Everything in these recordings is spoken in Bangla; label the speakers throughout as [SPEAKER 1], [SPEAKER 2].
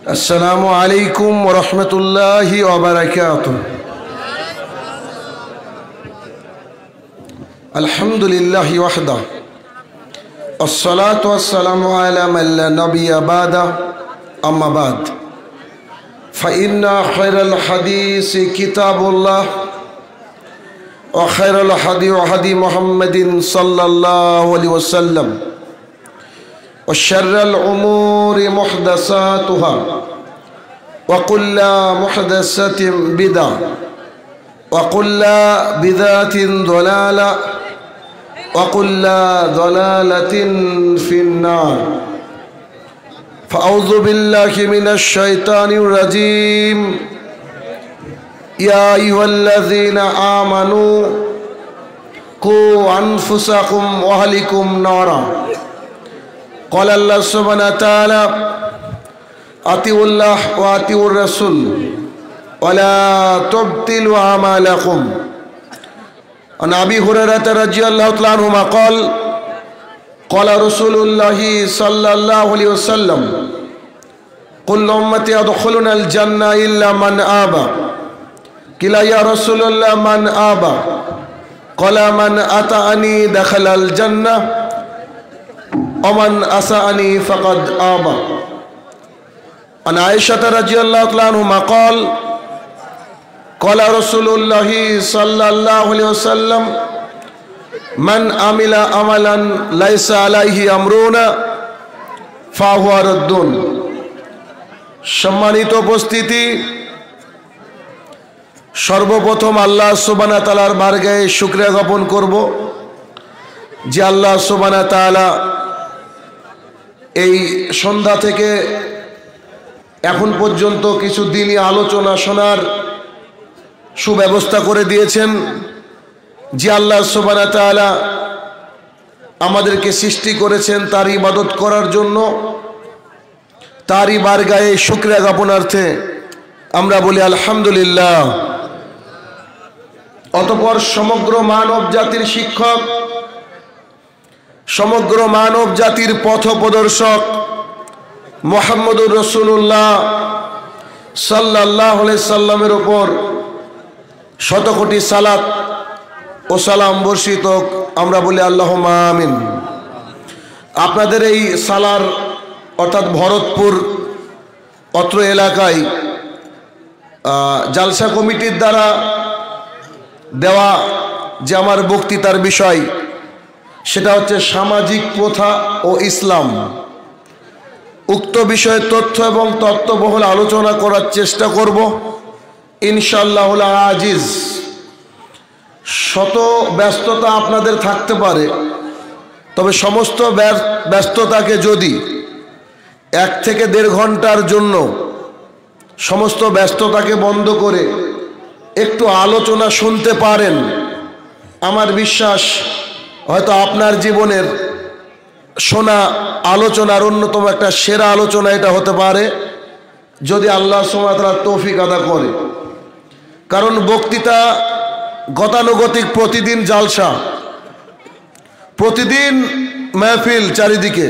[SPEAKER 1] السلام عليكم ورحمة الله وبركاته. الحمد لله وحده الصلاة والسلام على من لا نبي بعده أما بعد فإن خير الحديث كتاب الله وخير الهدي هدي محمد صلى الله عليه وسلم وشر الأمور محدثاتها وكل محدثة بدعة وكل بدعة ضلالة وكل ضلالة في النار. فأعوذ بالله من الشيطان الرجيم. يا أيها الذين آمنوا قوا أنفسكم وأهليكم نارا. قال الله سبحانه وتعالى أطيعوا الله وأطيعوا الرسول ولا تبطلوا أعمالكم. عن أبي هريرة رضي الله تعالى عنهما قال قال رسول الله صلى الله عليه وسلم كل أمتي يدخلون الجنة إلا من آبى. قيل يا رسول الله من آبى؟ قال من أطاعني دخل الجنة ومن عصاني فقد آبى. عن عائشة رضي الله عنها قال قال رسول الله صلى الله عليه وسلم من عمل عملا ليس عليه أمرنا فهو رد. সম্মানিত উপস্থিতি, সর্বপ্রথম আল্লাহ সুবহানাহু ওয়া তাআলার বারগাহে শুকরিয়া জ্ঞাপন করব যে আল্লাহ সুবহানাহু ওয়া তাআলা এই সন্ধ্যা থেকে এখন পর্যন্ত কিছু দিনই আলোচনা শোনার সুব্যবস্থা করে দিয়েছেন। যে আল্লাহ সুবহানাহু ওয়া তাআলা আমাদেরকে সৃষ্টি করেছেন তার ইবাদত করার জন্য, তারই বারগাহে শুকরিয়া জ্ঞাপনার্থে আমরা বলি আলহামদুলিল্লাহ। অতঃপর সমগ্র মানব জাতির শিক্ষক, সমগ্র মানব জাতির পথ প্রদর্শক মুহাম্মদুর রাসূলুল্লাহ সাল্লাল্লাহু আলাইহি সাল্লামের উপর শতকোটি সালাত ও সালাম বর্ষিত আমরা বলি আল্লাহুম্মা আমিন। আপনাদের এই সালার অর্থাৎ ভরতপুর অত্র এলাকায় জালসা কমিটির দ্বারা দেওয়া যে আমার বক্তৃতার বিষয়, সেটা হচ্ছে সামাজিক প্রথা ও ইসলাম। উক্ত বিষয়ে তথ্য এবং তত্ত্ববহুল আলোচনা করার চেষ্টা করব ইনশাআল্লাহুল আজিজ। শত ব্যস্ততা আপনাদের থাকতে পারে, তবে সমস্ত ব্যস্ততাকে যদি 1 থেকে 1.5 ঘন্টার জন্য সমস্ত ব্যস্ততাকে বন্ধ করে একটু আলোচনা শুনতে পারেন, আমার বিশ্বাস হয়তো আপনার জীবনের শোনা আলোচনার অন্যতম একটা সেরা আলোচনা এটা হতে পারে, যদি আল্লাহ সুবহানাহু ওয়া তাআলা তৌফিক আদা করে। কারণ বক্তৃতা গতানুগতিক, প্রতিদিন জালসা, প্রতিদিন মাহফিল, চারিদিকে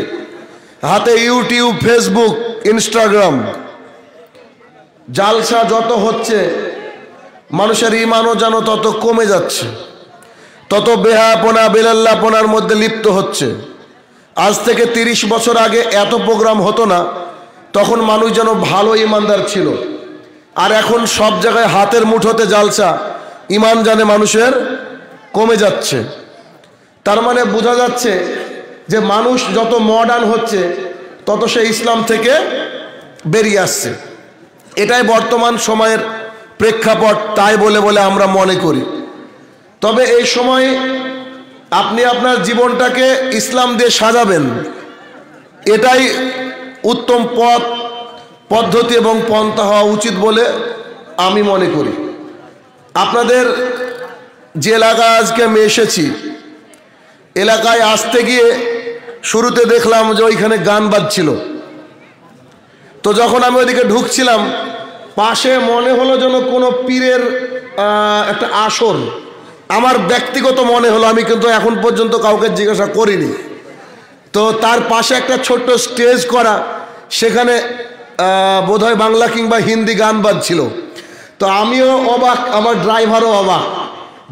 [SPEAKER 1] হাতে ইউটিউব, ফেসবুক, ইনস্টাগ্রাম। জালসা যত হচ্ছে মানুষের ঈমানও যেন তত কমে যাচ্ছে, তত বেহায়াপনা বেলাল্লাপনার মধ্যে লিপ্ত হচ্ছে। আজ থেকে 30 বছর আগে এত প্রোগ্রাম হতো না, তখন মানুষ যেন ভালো ঈমানদার ছিল। আর এখন সব জায়গায় হাতের মুঠোতে জালসা, ঈমান জানে মানুষের কমে যাচ্ছে। তার মানে বোঝা যাচ্ছে যে মানুষ যত মডার্ন হচ্ছে তত সে ইসলাম থেকে বেরিয়ে আসছে। এটাই বর্তমান সময়ের প্রেক্ষাপট, তাই বলে আমরা মনে করি। তবে এই সময়ে আপনি আপনার জীবনটাকে ইসলাম দিয়ে সাজাবেন, এটাই উত্তম পদ্ধতি এবং পন্থা হওয়া উচিত বলে আমি মনে করি। আপনাদের যে এলাকায় আজকে আমি এসেছি, এলাকায় আসতে গিয়ে শুরুতে দেখলাম যে ওইখানে গান বাজছিল। তো যখন আমি ওইদিকে ঢুকছিলাম, পাশে মনে হলো যেন কোনো পীরের একটা আসর। আমার ব্যক্তিগত মনে হলো, আমি কিন্তু এখন পর্যন্ত কাউকে জিজ্ঞাসা করিনি। তো তার পাশে একটা ছোট্ট স্টেজ করা, সেখানে বোধহয় বাংলা কিংবা হিন্দি গান বাজছিল। তো আমিও অবাক, আমার ড্রাইভারও অবাক,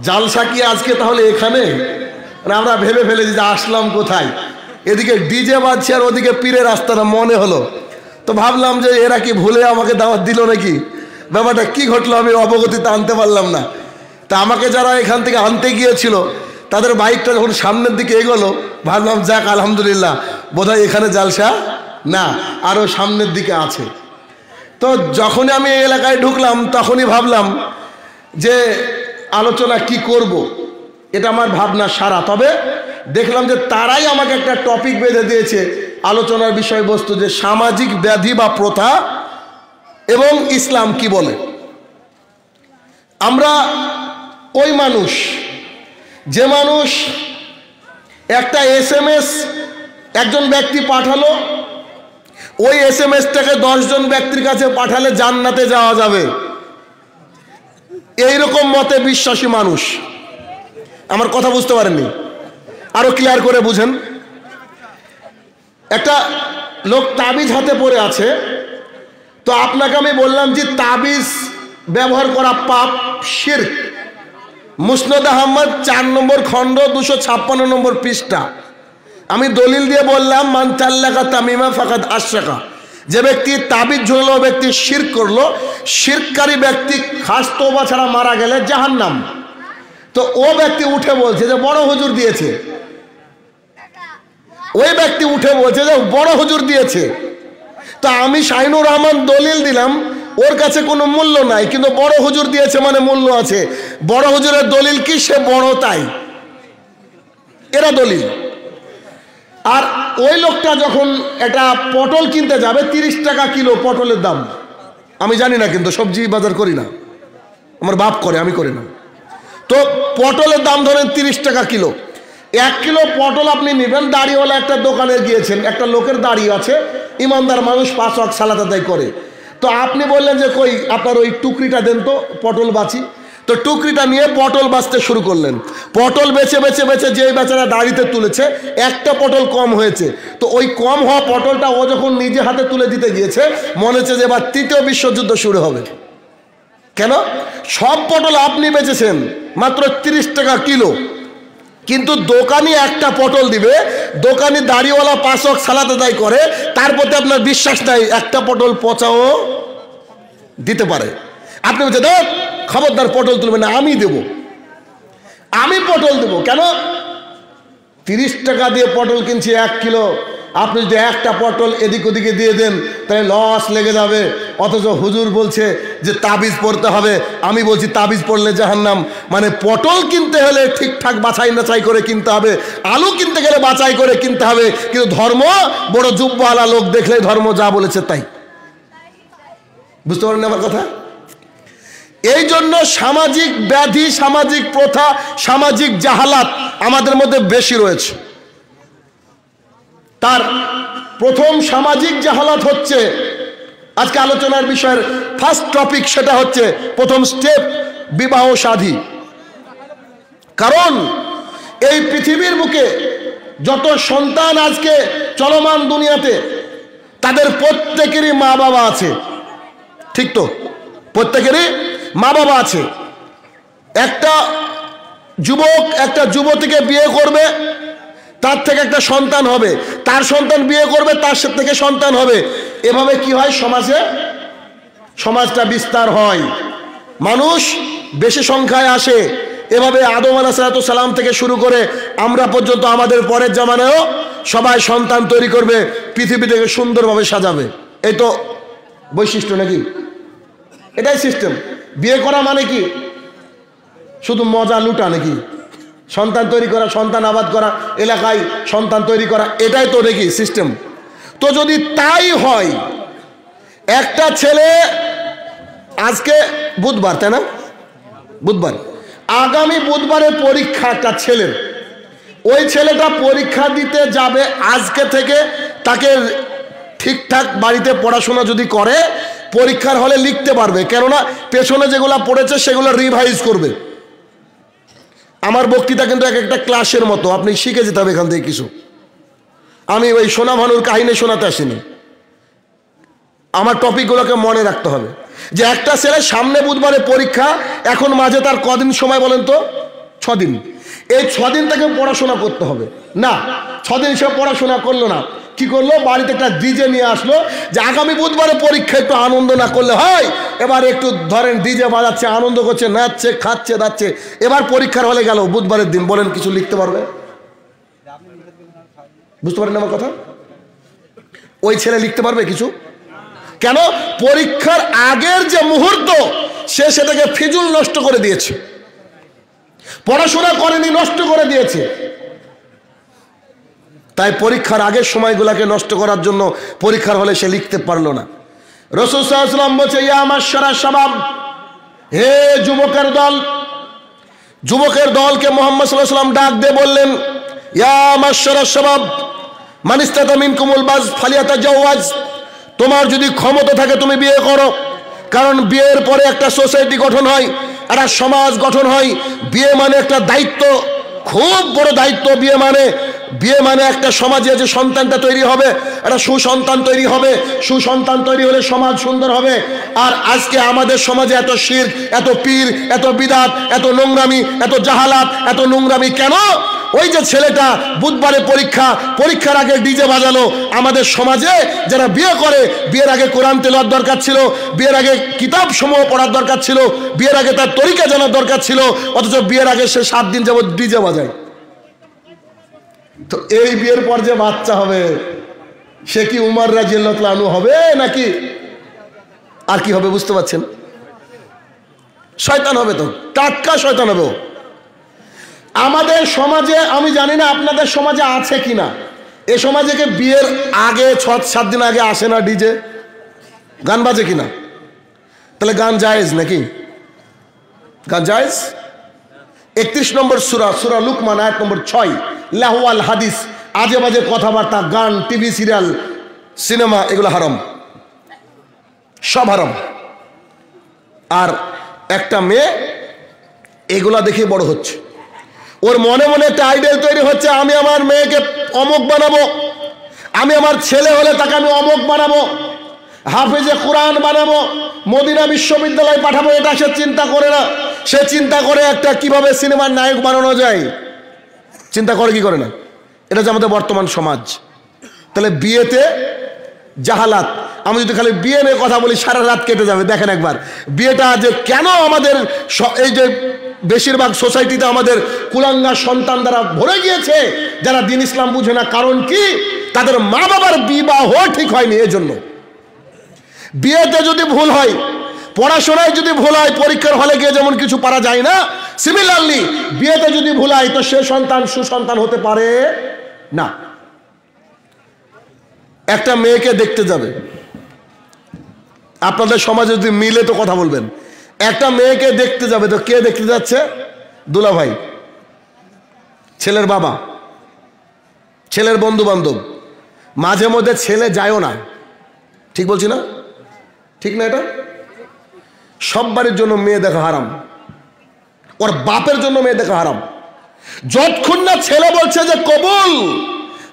[SPEAKER 1] জালসা কি আজকে তাহলে এখানে? মানে আমরা ভেবে ফেলেছি যে আসলাম কোথায়, এদিকে ডিজে বাজছে আর ওদিকে পীরের রাস্তাটা মনে হলো। তো ভাবলাম যে এরা কি ভুলে আমাকে দাওয়াত দিল নাকি, ব্যাপারটা কি ঘটলো আমি অবগতিতে আনতে পারলাম না। তা আমাকে যারা এখান থেকে আনতে গিয়েছিল তাদের বাইকটা যখন সামনের দিকে এগোলো, ভাবলাম যাক আলহামদুলিল্লাহ, বোধহয় এখানে জালসা না, আরও সামনের দিকে আছে। তো যখনই আমি এই এলাকায় ঢুকলাম তখনই ভাবলাম যে আলোচনা কি করব, এটা আমার ভাবনা সারা। তবে দেখলাম যে তারাই আমাকে একটা টপিক বেঁধে দিয়েছে আলোচনার বিষয়বস্তু, যে সামাজিক ব্যাধি বা প্রথা এবং ইসলাম কি বলে। আমরা ওই মানুষ, যে মানুষ একটা SMS একজন ব্যক্তি পাঠালো, ওই SMS-টাকে 10 জন ব্যক্তির কাছে পাঠালে জান্নাতে যাওয়া যাবে, এইরকম মতে বিশ্বাসী মানুষ। আমার কথা বুঝতে পারেননি? আরো ক্লিয়ার করে বুঝেন। একটা লোক তাবিজ হাতে পড়ে আছে, তো আপনাকে আমি বললাম যে তাবিজ ব্যবহার করা পাপ, শিরক। মুসনদ আহমদ 4 নম্বর খণ্ড 256 নম্বর পৃষ্ঠা। আমি দলিল দিয়ে বললাম মান তাল্লাকা তামিমা ফাকাদ আশরাকা, যে ব্যক্তি তাবিজ ঝুলালো ব্যক্তি শিরক করলো, শিরককারী ব্যক্তি খাস তওবা ছাড়া মারা গেলে জাহান্নাম। তো ও ব্যক্তি উঠে বলছে যে বড় হুজুর দিয়েছে, ওই ব্যক্তি উঠে বলছে যে বড় হুজুর দিয়েছে। তো আমি শাহিনুর রহমান দলিল দিলাম, ওর কাছে কোনো মূল্য নাই, কিন্তু বড় হুজুর দিয়েছে মানে মূল্য আছে। বড় হুজুরের দলিল কি? সে বড়, তাই এরা দলিল। আর ওই লোকটা যখন একটা পটল কিনতে যাবে, 30 টাকা কিলো পটলের দাম। আমি জানি না, কিন্তু সবজি বাজার করি না, আমার বাপ করে, আমি করি না। তো পটলের দাম ধরেন 30 টাকা কিলো। 1 কিলো পটল আপনি নেবেন, দাড়িওয়ালা একটা দোকানে গিয়েছেন, একটা লোকের দাড়ি আছে, ইমানদার মানুষ, 5 ওয়াক্ত সালাত আদায় করে। তো আপনি বললেন যে কই আপনার ওই টুকরিটা দেন তো, পটল বাছি। তো টুকরিটা নিয়ে পটল বাছতে শুরু করলেন। পটল বেছে বেছে বেছে যে বেচারা দাড়িতে তুলেছে, একটা পটল কম হয়েছে। তো ওই কম হওয়া পটলটা ও যখন নিজে হাতে তুলে দিতে গিয়েছে, মনে হচ্ছে যে এবার 3য় বিশ্বযুদ্ধ শুরু হবে। কেন? সব পটল আপনি বেচেছেন মাত্র 30 টাকা কিলো, কিন্তু দোকানি একটা পটল দিবে, দোকানি দাড়িওয়ালা 5 ওয়াক্ত সালাত আদায় করে, তার প্রতি আপনার বিশ্বাস নাই, একটা পটল পচাও দিতে পারে। আপনি বলছেন দেখ খবরদার পটল তুলবে না, আমি দেব, আমি পটল দেবো। কেন? 30 টাকা দিয়ে পটল কিনছি 1 কিলো, আপনি যদি একটা পটল এদিক ওদিকে দিয়ে দেন তাহলে লস লেগে যাবে। অথচ হুজুর বলছে যে তাবিজ পড়তে হবে, আমি বলছি তাবিজ পড়লে জাহান্নাম। মানে পটল কিনতে হলে ঠিকঠাক বাছাই নাছাই করে কিনতে হবে, আলু কিনতে গেলে বাছাই করে কিনতে হবে, কিন্তু ধর্ম বড় জুব্বাওয়ালা লোক দেখলে ধর্ম যা বলেছে তাই। বুঝতে পারেন আমার কথা? এই জন্য সামাজিক ব্যাধি, সামাজিক প্রথা, সামাজিক জাহালাত আমাদের মধ্যে বেশি রয়েছে। তার প্রথম সামাজিক জাহালাত হচ্ছে আজকে আলোচনার বিষয়ের ফার্স্ট টপিক, সেটা হচ্ছে প্রথম স্টেপ বিবাহ শাদী। কারণ এই পৃথিবীর বুকে যত সন্তান আজকে চলমান দুনিয়াতে, তাদের প্রত্যেকেরই মা বাবা আছে, ঠিক তো? প্রত্যেকেরই মা বাবা আছে। একটা যুবক একটা যুবতীকে বিয়ে করবে, তার থেকে একটা সন্তান হবে, তার সন্তান বিয়ে করবে, তার থেকে সন্তান হবে। এভাবে কি হয়? সমাজটা বিস্তার হয়, মানুষ বেশি সংখ্যায় আসে। এভাবে আদম আলাইহিস সালাম থেকে শুরু করে আমরা পর্যন্ত আমাদের পরের জামানায়ও সবাই সন্তান তৈরি করবে, পৃথিবীটাকে সুন্দরভাবে সাজাবে। এই তো বৈশিষ্ট্য নাকি? এটাই সিস্টেম। বিয়ে করা মানে কি? শুধু মজা লুটা নাকি? সন্তান তৈরি করা, সন্তান আবাদ করা, এলাকায় সন্তান তৈরি করা, এটাই তো নাকি সিস্টেম? তো যদি তাই হয়, একটা ছেলে আজকে বুধবার, তাই না? বুধবার, আগামী বুধবারে পরীক্ষা একটা ছেলের। ওই ছেলেটা পরীক্ষা দিতে যাবে আজকে থেকে, তাকে ঠিকঠাক বাড়িতে পড়াশোনা যদি করে, পরীক্ষার হলে লিখতে পারবে। কেননা পেছনে যেগুলো পড়েছে সেগুলো রিভাইজ করবে। আমার বক্তৃতা কিন্তু এক একটা ক্লাসের মতো, আপনি শিখে যেতে হবে এখান থেকে কিছু। আমি ওই সোনা ভানুর কাহিনী শোনাতে আসিনি, আমার টপিকগুলোকে মনে রাখতে হবে যে একটা ছেলে সামনে বুধবারে পরীক্ষা, এখন মাঝে তার কদিন সময় বলেন তো? 6 দিন। এই 6 দিন তাকে পড়াশোনা করতে হবে না। 6 দিন সে পড়াশোনা করলো না, কি করলো? বাড়িতে একটা ডিজে নিয়ে আসলো যে আগামী বুধবারে পরীক্ষা, একটু আনন্দ না করলে হয়। এবার একটু ধরেন ডিজে বাজাচ্ছে, আনন্দ করছে, নাচছে, খাচ্ছে, দাচ্ছে। এবার পরীক্ষার হলে গেল বুধবারের দিন, বলেন কিছু লিখতে পারবে? বুঝতে পারেন আমার কথা? ওই ছেলে লিখতে পারবে কিছু? কেন? পরীক্ষার আগের যে মুহূর্ত সে সেটাকে ফিজুল নষ্ট করে দিয়েছে, পড়াশোনা করেনি, নষ্ট করে দিয়েছে। তাই পরীক্ষার আগের সময়গুলোকে নষ্ট করার জন্য পরীক্ষার হলে সে লিখতে পারলো না। রাসূল সাল্লাল্লাহু আলাইহি ওয়াসাল্লাম বলেছে, ইয়া মাশশারা শাবাব, হে যুবকের দল। যুবকের দলকে মুহাম্মদ সাল্লাল্লাহু আলাইহি ওয়াসাল্লাম ডাক দিয়ে বললেন, ইয়া মাশশারা শাবাব মান ইসতাতা মিনকুমুল বাজ ফালিয়াতাজাওয়াজ, তোমার যদি ক্ষমতা থাকে তুমি বিয়ে করো। কারণ বিয়ের পরে একটা সোসাইটি গঠন হয়, একটা সমাজ গঠন হয়। বিয়ে মানে একটা দায়িত্ব, খুব বড় দায়িত্ব। বিয়ে মানে একটা সমাজে যে সন্তানটা তৈরি হবে, একটা সুসন্তান তৈরি হবে। সুসন্তান তৈরি হলে সমাজ সুন্দর হবে। আর আজকে আমাদের সমাজে এত শিরক, এত পীর, এত বিদআত, এত নোংরামি, এত জাহালাত, এত নোংরামি কেন? ওই যে ছেলেটা বুধবারে পরীক্ষা, পরীক্ষার আগে ডিজে বাজালো। আমাদের সমাজে যারা বিয়ে করে, বিয়ের আগে কোরআন তেলাওয়াত দরকার ছিল, বিয়ের আগে কিতাব সমূহ পড়ার দরকার ছিল, বিয়ের আগে তার তরিকা জানার দরকার ছিল, অথচ বিয়ের আগে সে 7 দিন যাবত ডিজে বাজায়। তো এই বিয়ের পর যে বাচ্চা হবে সে কি উমর রাদিয়াল্লাহু আনহু হবে নাকি আর কি হবে? বুঝতে পারছেন? শয়তান হবে, তো টাটকা শয়তান হবে। আমাদের সমাজে, আমি জানি না আপনাদের সমাজে আছে কিনা, এ সমাজে কি বিয়ের আগে 6-7 দিন আগে আসে না ডিজে, গান বাজে কিনা? তাহলে গান জায়েজ নাকি? গান জায়েজ? 31 নম্বর সূরা লুকমান আয়াত নম্বর 6, লাহওয়াল হাদিস, আজে বাজে কথাবার্তা, গান, টিভি সিরিয়াল, সিনেমা, এগুলো হারাম, সব হারাম। আর একটা মেয়ে এগুলা দেখে বড় হচ্ছে, ওর মনে মনে একটা আইডিয়াল তৈরি হচ্ছে, আমি আমার মেয়েকে অমুক বানাবো, আমি আমার ছেলে হলে তাকে আমি অমুক বানাবো, হাফেজে কোরআন বানাবো, মদিনা বিশ্ববিদ্যালয়ে পাঠাবো। এটা সে চিন্তা করে না, সে চিন্তা করে একটা কিভাবে সিনেমার নায়ক বানানো যায়, চিন্তা করে কি করে না? এটা হচ্ছে আমাদের বর্তমান সমাজ। তাহলে বিয়েতে জাহালাত। আমি যদি খালি বিয়ে নিয়ে কথা বলি সারা রাত কেটে যাবে। দেখেন একবার বিয়েটা যে কেন আমাদের এই যে বেশিরভাগ সোসাইটিতে আমাদের কুলাঙ্গার সন্তান দ্বারা ভরে গিয়েছে, যারা দ্বীন ইসলাম বুঝে না। কারণ কি? তাদের মা বাবার বিবাহ ঠিক হয়নি। এজন্য বিয়েতে যদি ভুল হয়, পড়াশোনায় যদি ভুল হয়, পরীক্ষার হলে গিয়ে যেমন কিছু পারা যায় না, সিমিলারলি বিয়েতে যদি ভুল হয় তো সে সন্তান সুসন্তান হতে পারে না। একটা মেয়েকে দেখতে যাবে, আপনাদের সমাজে যদি মিলে তো কথা বলবেন। একটা মেয়েকে দেখতে যাবে, তো কে দেখতে যাচ্ছে? দুলা ভাই, ছেলের বাবা, ছেলের বন্ধু বান্ধব। মাঝে মধ্যে ছেলে যায়ও না, ঠিক বলছি না? ঠিক না? এটা সব বাড়ির জন্য মেয়ে দেখা হারাম, ওর বাপের জন্য মেয়ে দেখা হারাম। যতক্ষণ না ছেলে বলছে যে কবুল,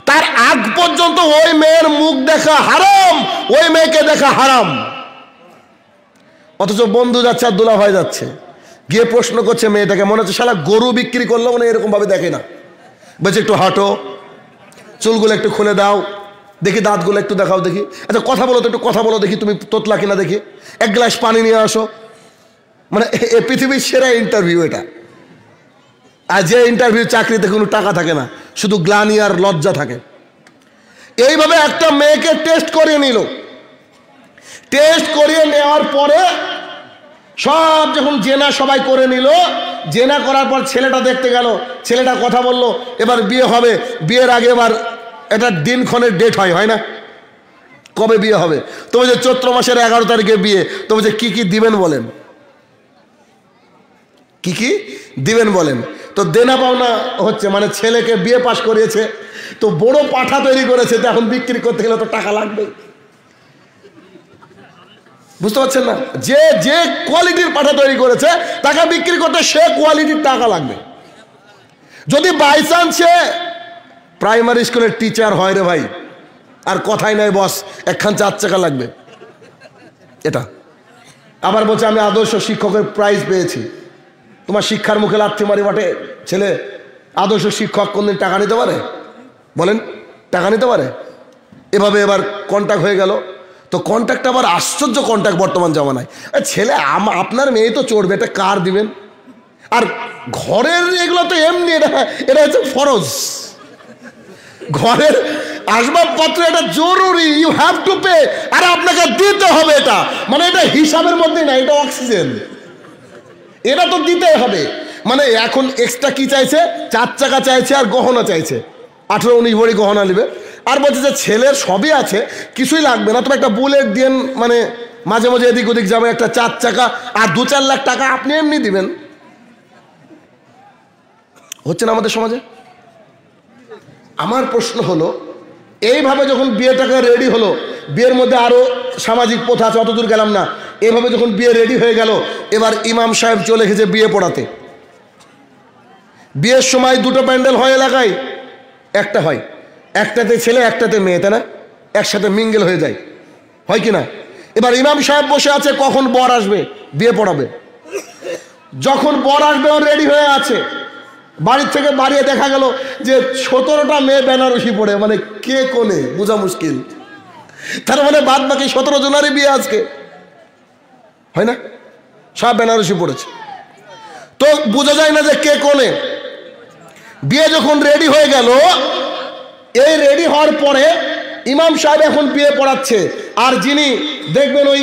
[SPEAKER 1] তার আগ পর্যন্ত ওই মেয়ের মুখ দেখা হারাম, ওই মেয়েকে দেখা হারাম। অথচ বন্ধু যাচ্ছে আর দুলা ভাই যাচ্ছে, গিয়ে প্রশ্ন করছে মেয়েটাকে, মনে হচ্ছে শালা গরু বিক্রি করলো, মানে এরকম ভাবে দেখে না। বলছে একটু হাঁটো, চুলগুলো একটু খুলে দাও দেখি, দাঁতগুলো একটু দেখাও দেখি, আচ্ছা কথা বলো তো, একটু কথা বলো দেখি, তুমি তোতলা কিনা দেখি, এক গ্লাস পানি নিয়ে আসো। মানে এ পৃথিবীর সেরা ইন্টারভিউ এটা। আর যে ইন্টারভিউ চাকরিতে কোনো টাকা থাকে না, শুধু গ্লানি আর লজ্জা থাকে। এইভাবে একটা মেয়েকে টেস্ট করিয়ে নিল। টেস্ট করিয়ে নেওয়ার পরে সব যখন জেনা সবাই করে নিল, জেনা করার পর ছেলেটা দেখতে গেল, ছেলেটা কথা বলল, এবার বিয়ে হবে। বিয়ের আগে এবার এটা দিনক্ষণের ডেট হয় না? কবে বিয়ে হবে? তবে যে চৈত্র মাসের 11 তারিখে বিয়ে, তবে যে কি কি দিবেন বলেন, কি কি দিবেন বলেন। তো দেনা পাওনা হচ্ছে, মানে ছেলেকে বিয়ে পাশ করিয়েছে, তো বড় পাঠা তৈরি করেছে, তো এখন বিক্রি করতে গেলে তো টাকা লাগবে। বুঝতে পারছেন না? যে যে কোয়ালিটির পাঠা তৈরি করেছে টাকা বিক্রি করতে সে কোয়ালিটির টাকা লাগবে। যদি বাই চান্সে প্রাইমারি স্কুলের টিচার হয় রে ভাই, আর কথাই নাই বস, একখান 4 চাকা লাগবে। এটা। আবার বলছে আমি আদর্শ শিক্ষকের প্রাইজ পেয়েছি। তোমার শিক্ষার মুখে লাথি মারি বাটে ছেলে। আদর্শ শিক্ষক কোনদিন টাকা নিতে পারে? বলেন, টাকা নিতে পারে? এভাবে এবার কন্ট্যাক্ট হয়ে গেল। তো কন্ট্যাক্ট আবার আশ্চর্য কন্ট্যাক্ট বর্তমান জামানায়। ছেলে আপনার মেয়ে তো চড়বে, এটা কার দিবেন? আর ঘরের এগুলো তো এমনি, এটা হচ্ছে ফরজ। ঘরের আসবাবপত্র এটা জরুরি, ইউ হ্যাভ টু পে। আর আপনাকে দিতে হবে এটা, মানে এটা হিসাবের মধ্যে না, এটা অক্সিজেন, এটা তো দিতেই হবে। মানে এখন এক্সট্রা কি চাইছে? 4 চাকা চাইছে আর গহনা চাইছে, 18-19 ভরি গহনা নেবে। আর বলছে যে ছেলের সবই আছে, কিছুই লাগবে না, তবে একটা বুলেট দিয়ে মানে মাঝে মাঝে এদিক ওদিক যাবে, একটা 4 চাকা আর 2-4 লাখ টাকা আপনি এমনি দিবেন। হচ্ছে না আমাদের সমাজে? আমার প্রশ্ন হলো, এইভাবে যখন বিয়েটাকে রেডি হলো, বিয়ের মধ্যে আরো সামাজিক প্রথা আছে, অতদূর গেলাম না। এইভাবে যখন বিয়ে রেডি হয়ে গেল, এবার ইমাম সাহেব চলে গেছে বিয়ে পড়াতে। বিয়ের সময় 2টো প্যান্ডেল হয় এলাকায়, একটা হয়, একটাতে ছেলে একটাতে মেয়ে, তাই না? একসাথে মিঙ্গেল হয়ে যায়, হয় কি না? এবার ইমাম সাহেব বসে আছে, কখন বর আসবে, বিয়ে পড়াবে। যখন বর আসবে ও রেডি হয়ে আছে, বাড়ির থেকে বাড়িয়ে দেখা গেল যে 17টা মেয়ে বেনারসি পড়ে, মানে কে কোনে বোঝা মুশকিল। তার মানে বাদ বাকি 17 জনেরই বিয়ে আজকে, হয় না? সব বেনারসি পড়েছে, তো বোঝা যায় না যে কে কোনে। বিয়ে যখন রেডি হয়ে গেল, এই রেডি হওয়ার পরে ইমাম সাহেব এখন বিয়ে পড়াচ্ছে। আর যিনি দেখবেন ওই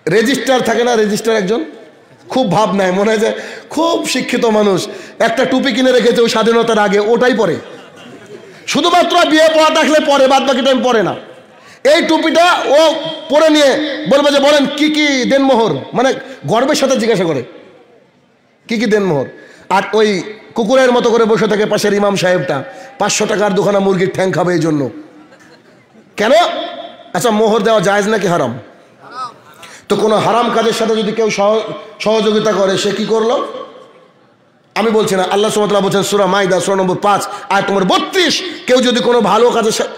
[SPEAKER 1] রেজিস্ট্রার থাকে না, রেজিস্ট্রার একজন খুব ভাব নেয়, মনে হয় যে খুব শিক্ষিত মানুষ, একটা টুপি কিনে রেখেছে ওই স্বাধীনতার আগে, ওটাই পরে, শুধুমাত্র বিয়ে পড়া থাকলে পরে, বাদ বাকি টাইম পরে না। এই টুপিটা ও পরে নিয়ে বলবে যে বলেন কি কি দেনমোহর, মানে গর্বের সাথে জিজ্ঞাসা করে কি কি দেনমোহর। আর ওই কুকুরের মতো করে বসে থাকে পাশের ইমাম সাহেবটা, 500 টাকার 2খানা মুরগির ঠ্যাং খাবে এই জন্য। কেন? আচ্ছা, মোহর দেওয়া জায়েজ নাকি হারাম? তো কোনো হারাম কাজের সাথে যদি কেউ সহযোগিতা করে, সে কি করলো? আমি বলছি না, আল্লাহ সুবহানাহু ওয়া তাআলা বলছেন সূরা মাইদা সূরা নম্বর 5 আয়াত নম্বর 32, কেউ যদি কোনো ভালো কাজের সাথে,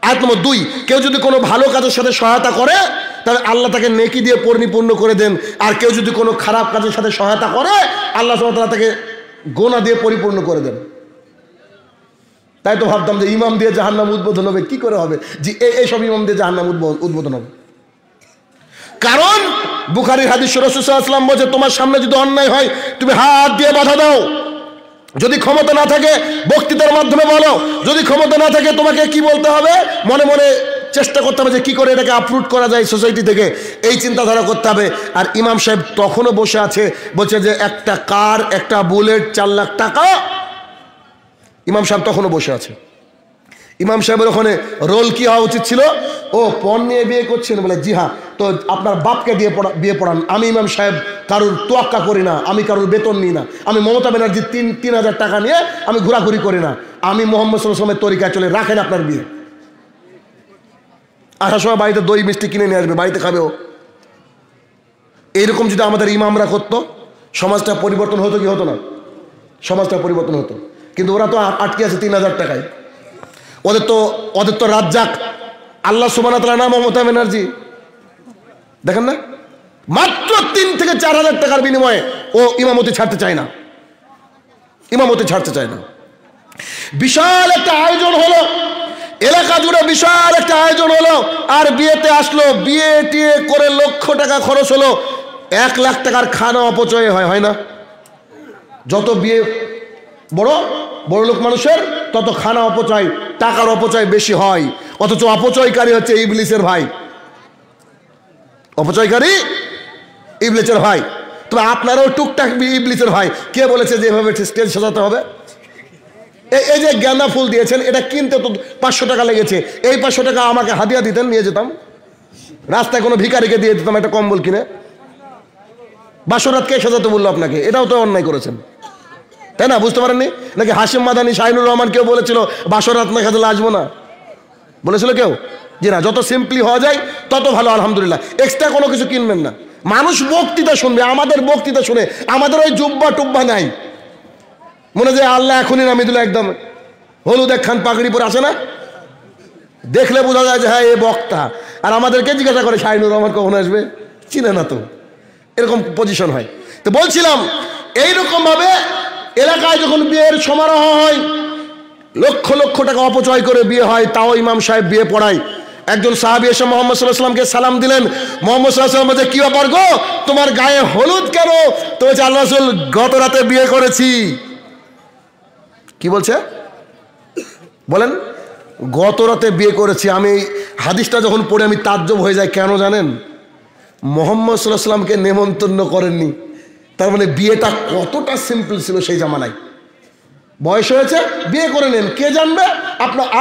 [SPEAKER 1] আয়াত নম্বর 2, কেউ যদি কোনো ভালো কাজের সাথে সহায়তা করে তাহলে আল্লাহ তাকে নেকি দিয়ে পরিপূর্ণ করে দেন। আর কেউ যদি কোনো খারাপ কাজের সাথে সহায়তা করে, আল্লাহ সুবহানাহু ওয়া তাআলা তাকে গোনা দিয়ে পরিপূর্ণ করে দেন। তাই তো ভাবতাম যে ইমাম দিয়ে জাহান্নাম উদ্বোধন হবে, কি করে হবে? যে এইসব ইমাম দিয়ে জাহান্নাম উদ্বোধন হবে। কারণ বুখারীর হাদিস, রাসূল সাল্লাল্লাহু আলাইহি ওয়াসাল্লাম বলেছে, তোমার সামনে যদি অন্যায় হয় তুমি হাত দিয়ে বাধা দাও। যদি ক্ষমতা না থাকে বক্তৃতার মাধ্যমে বলো, যদি ক্ষমতা না থাকে তোমাকে কি বলতে হবে? মনে মনে চেষ্টা করতে হবে যে কি করে এটাকে আপরুট করা যায় সোসাইটি থেকে, এই চিন্তাধারা করতে হবে। আর ইমাম সাহেব তখনও বসে আছে, বলছে যে একটা কার, একটা বুলেট, 4 লাখ টাকা। ইমাম সাহেব তখনও বসে আছে। ইমাম সাহেবের ওখানে রোল কি হওয়া উচিত ছিল? ও পণ নিয়ে বিয়ে করছেন? বলে জি হ্যাঁ, তো আপনার বাপকে দিয়ে বিয়ে পড়ান। আমি ইমাম সাহেব কারুর তোয়াক্কা করি না, আমি কারুর বেতন নিই না, আমি মমতা ব্যানার্জির 3,000 টাকা নিয়ে আমি ঘোরাঘুরি করি না, আমি মোহাম্মদ সাল্লাল্লাহু আলাইহি ওয়াসাল্লামের তরিকায় চলে। রাখেন আপনার বিয়ে। আসার সময় বাড়িতে দই মিষ্টি কিনে নিয়ে আসবে, বাড়িতে খাবেও। এইরকম যদি আমাদের ইমামরা করতো, সমাজটা পরিবর্তন হতো কি হতো না? সমাজটা পরিবর্তন হতো। কিন্তু ওরা তো আটকে আছে 3,000 টাকায়। ওদের তো রাজ্জাক আল্লাহ সুবহানাহু ওয়া তাআলা না মমতা ব্যানার্জি, দেখেন না? মাত্র 3 থেকে 4 হাজার টাকার বিনিময়ে ও ইমামতি ছাড়তে চায় না, ইমামতি ছাড়তে চায় না। বিশাল একটা আয়োজন হলো, এলাকা জুড়ে বিশাল একটা আয়োজন হলো, আর বিয়েতে আসলো, বিয়ে টিয়ে করে লক্ষ টাকা খরচ হলো, 1 লাখ টাকার খানা অপচয় হয় না? যত বিয়ে বড় লোক মানুষের, তত খানা অপচয়, টাকার অপচয় বেশি হয়। অথচ অপচয়কারী হচ্ছে ইবলিসের ভাই, অপচয়কারী ইবলিসের ভাই। তবে আপনারাও টুকটাক ইবলিসের ভাই। কে বলেছে যে এভাবে স্টেজ সাজাতে হবে? এই যে গাঁদা ফুল দিয়েছেন, এটা কিনতে তো 500 টাকা লেগেছে। এই 500 টাকা আমাকে হাদিয়া দিতেন, নিয়ে যেতাম, রাস্তায় কোনো ভিখারিকে দিয়ে দিতাম একটা কম্বল কিনে। বাসরাত কে সাজাতে বললো আপনাকে? এটাও তো অন্যায় করেছেন, তাই না? বুঝতে পারেননি নাকি? হাশিম মাদানি, শাহিনুর রহমান কেউ বলেছিল বাসরাত না খাজলে আসবো না? বলেছিল কেউ? জি না। যত সিম্পলি হওয়া যায় তত ভালো, আলহামদুলিল্লাহ। এক্সট্রা কোনো কিছু কিনবেন না। মানুষ বক্তৃতা শুনবে, আমাদের বক্তৃতা শুনে আমাদের ওই জুব্বা টুব্বা নাই, মনে যায় আল্লাহ এখনই নামিয়ে দিল, একদম হলুদ একখান পাগড়ি পরে আসে না, দেখলে বোঝা যায় যে হ্যাঁ এ বক্তা। আর আমাদেরকে জিজ্ঞাসা করে শাহিনুর রহমান কখন আসবে, চিনে না তো, এরকম পজিশন হয়। তো বলছিলাম এইরকম ভাবে এলাকায় যখন বিয়ের সমারোহ হয়, লক্ষ লক্ষ টাকা অপচয় করে বিয়ে হয়, তাও ইমাম সাহেব বিয়ে পড়ায়। একজন সাহাবী এসে মোহাম্মদ সাল্লাল্লাহু আলাইহি ওয়াসাল্লামকে সালাম দিলেন। মোহাম্মদ সাল্লাল্লাহু আলাইহি ওয়াসাল্লাম বলছে, কি ব্যাপার গো, তোমার গায়ে হলুদ কেন? তো বলছে, আল্লাহ রাসূল গত রাতে বিয়ে করেছি। কি বলছে বলেন? গত রাতে বিয়ে করেছি। আমি হাদিসটা যখন পড়ে আমি তাজ্জব হয়ে যাই। কেন জানেন? মোহাম্মদ সাল্লাল্লাহু আলাইহি ওয়াসাল্লামকে নেমন্তন্ন করেননি। তার মানে বিয়েটা কতটা সিম্পল ছিল সেই জামানায়। বয়স হয়েছে, বিয়ে করে নেন, কে জানবে?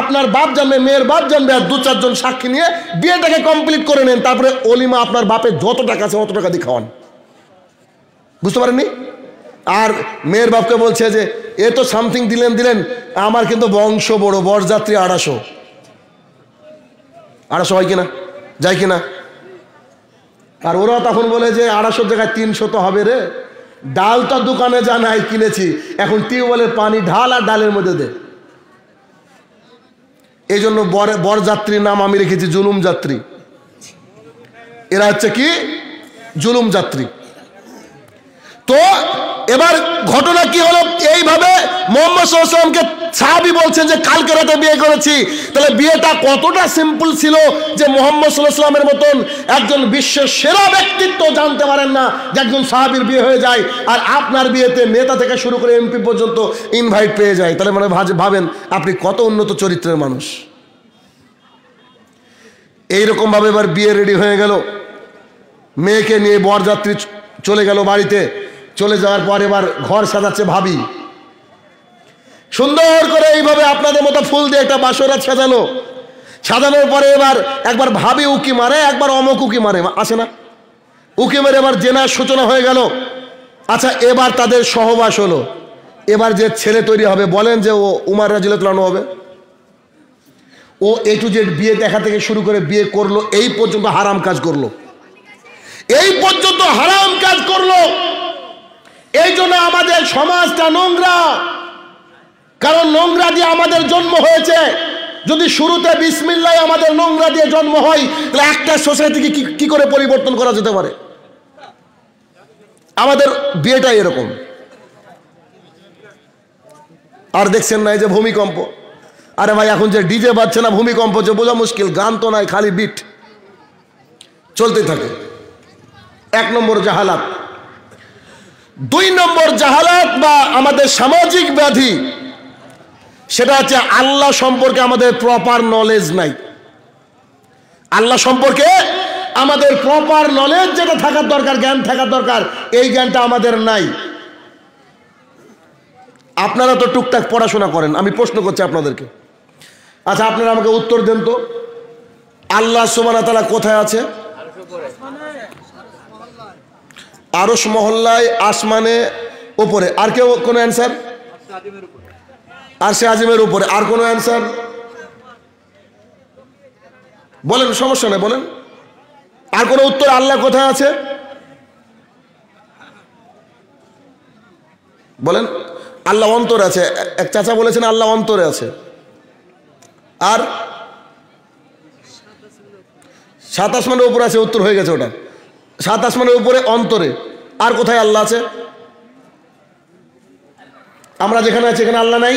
[SPEAKER 1] আপনার বাপ জানবে, মেয়ের বাপ জানবে, আর 2-4 জন সাক্ষী নিয়ে বিয়েটাকে কমপ্লিট করে নেন। তারপরে অলিমা আপনার বাপের যত টাকা আছে অত টাকা দিয়ে খাওয়ান। বুঝতে পারেননি? আর মেয়ের বাপকে বলছে যে এ তো সামথিং দিলেন, আমার কিন্তু বংশ বড়, বরযাত্রী 250 হয় কিনা, যায় কিনা? আর ওরা তখন বলে যে 250 জায়গায় 300 তো হবে রে। ডাল তো দোকানে জানাই কিনেছি, এখন টিউবওয়েলের পানি ঢাল আর ডালের মধ্যে দে। এই জন্য বরযাত্রীর নাম আমি রেখেছি জুলুম যাত্রী। এরা হচ্ছে কি? জুলুম যাত্রী। তো এবার ঘটনা কি হলো? এইভাবে মুহাম্মদ সাল্লাল্লাহু আলাইহি ওয়াসাল্লামকে সাহাবী বলছেন যে কালকে রাতে বিয়ে করেছি। তাহলে বিয়েটা কতটা সিম্পল ছিল যে মুহাম্মদ সাল্লাল্লাহু আলাইহি ওয়াসাল্লামের মতন একজন বিশ্বের সেরা ব্যক্তিত্ব জানতে পারেন না যে একজন সাহাবীর বিয়ে হয়ে যায়, আর আপনার বিয়েতে নেতা থেকে শুরু করে এমপি পর্যন্ত ইনভাইট পেয়ে যায়। তাহলে মানে ভাবেন আপনি কত উন্নত চরিত্রের মানুষ। এইরকম ভাবে এবার বিয়ে রেডি হয়ে গেল, মেয়েকে নিয়ে বরযাত্রী চলে গেল বাড়িতে। চলে যাওয়ার পর এবার ঘর সাজাচ্ছে ভাবি। সুন্দর করে এইভাবে আপনাদের মতো ফুল দিয়ে একটা বাসরাত সাজানো। সাজানোর পরে এবার একবার ভাবি উকি মারে, একবার অমক উকি মারে, আসে না? উকি মারে এবার জেনার সূচনা হয়ে গেল। আচ্ছা, এবার তাদের সহবাস হলো। এবার যে ছেলে তৈরি হবে, বলেন যে ও উমর রাদিয়াল্লাহু আনহু হবে। ও A to Z বিয়ে দেখা থেকে শুরু করে বিয়ে করলো, এই পর্যন্ত হারাম কাজ করলো, এই পর্যন্ত হারাম কাজ করলো। এই জন্য আমাদের সমাজটা নোংরা, কারণ নোংরা দিয়ে আমাদের জন্ম হয়েছে। যদি শুরুতে বিসমিল্লাহ আমাদের নোংরা দিয়ে জন্ম হয়, তাহলে একটা সোসাইটিকে কি করে পরিবর্তন করা যেতে পারে? আমাদের বিয়েটা এরকম। আর দেখছেন না এই যে ভূমিকম্প, আরে ভাই এখন যে ডিজে বাজছে না, ভূমিকম্প যে বোঝা মুশকিল, গান তো নাই, খালি বিট চলতে থাকে। 1 নম্বর জাহালাত। 2 নম্বর জাহালাত বা আমাদের সামাজিক ব্যাধি, সেটা হচ্ছে আল্লাহ সম্পর্কে আমাদের প্রপার নলেজ নাই। আল্লাহ সম্পর্কে আমাদের প্রপার নলেজ যেটা থাকার দরকার, জ্ঞান থাকার দরকার, এই জ্ঞানটা আমাদের নাই। আপনারা তো টুকটাক পড়াশোনা করেন, আমি প্রশ্ন করছি আপনাদেরকে। আচ্ছা, আপনারা আমাকে উত্তর দেন তো, আল্লাহ সুবহানাহু ওয়া তাআলা কোথায় আছে? আরশ মহল্লায়, আসমানে, উপরে। আর কেউ কোনো অ্যান্সার? আরশে আজিমের উপরে। আর কোনো অ্যান্সার? বলেন, সমস্যা নেই, বলেন। আর কোনো উত্তর? আল্লাহ কোথায় আছে বলেন। আল্লাহ অন্তরে আছে। এক চাচা বলেছেন আল্লাহ অন্তরে আছে। আর 7 আসমানের উপরে আছে, উত্তর হয়ে গেছে ওটা। 7 আসমানের উপরে, অন্তরে। আর কোথায় আল্লাহ আছে? আমরা যেখানে আছি এখানে আল্লাহ নাই?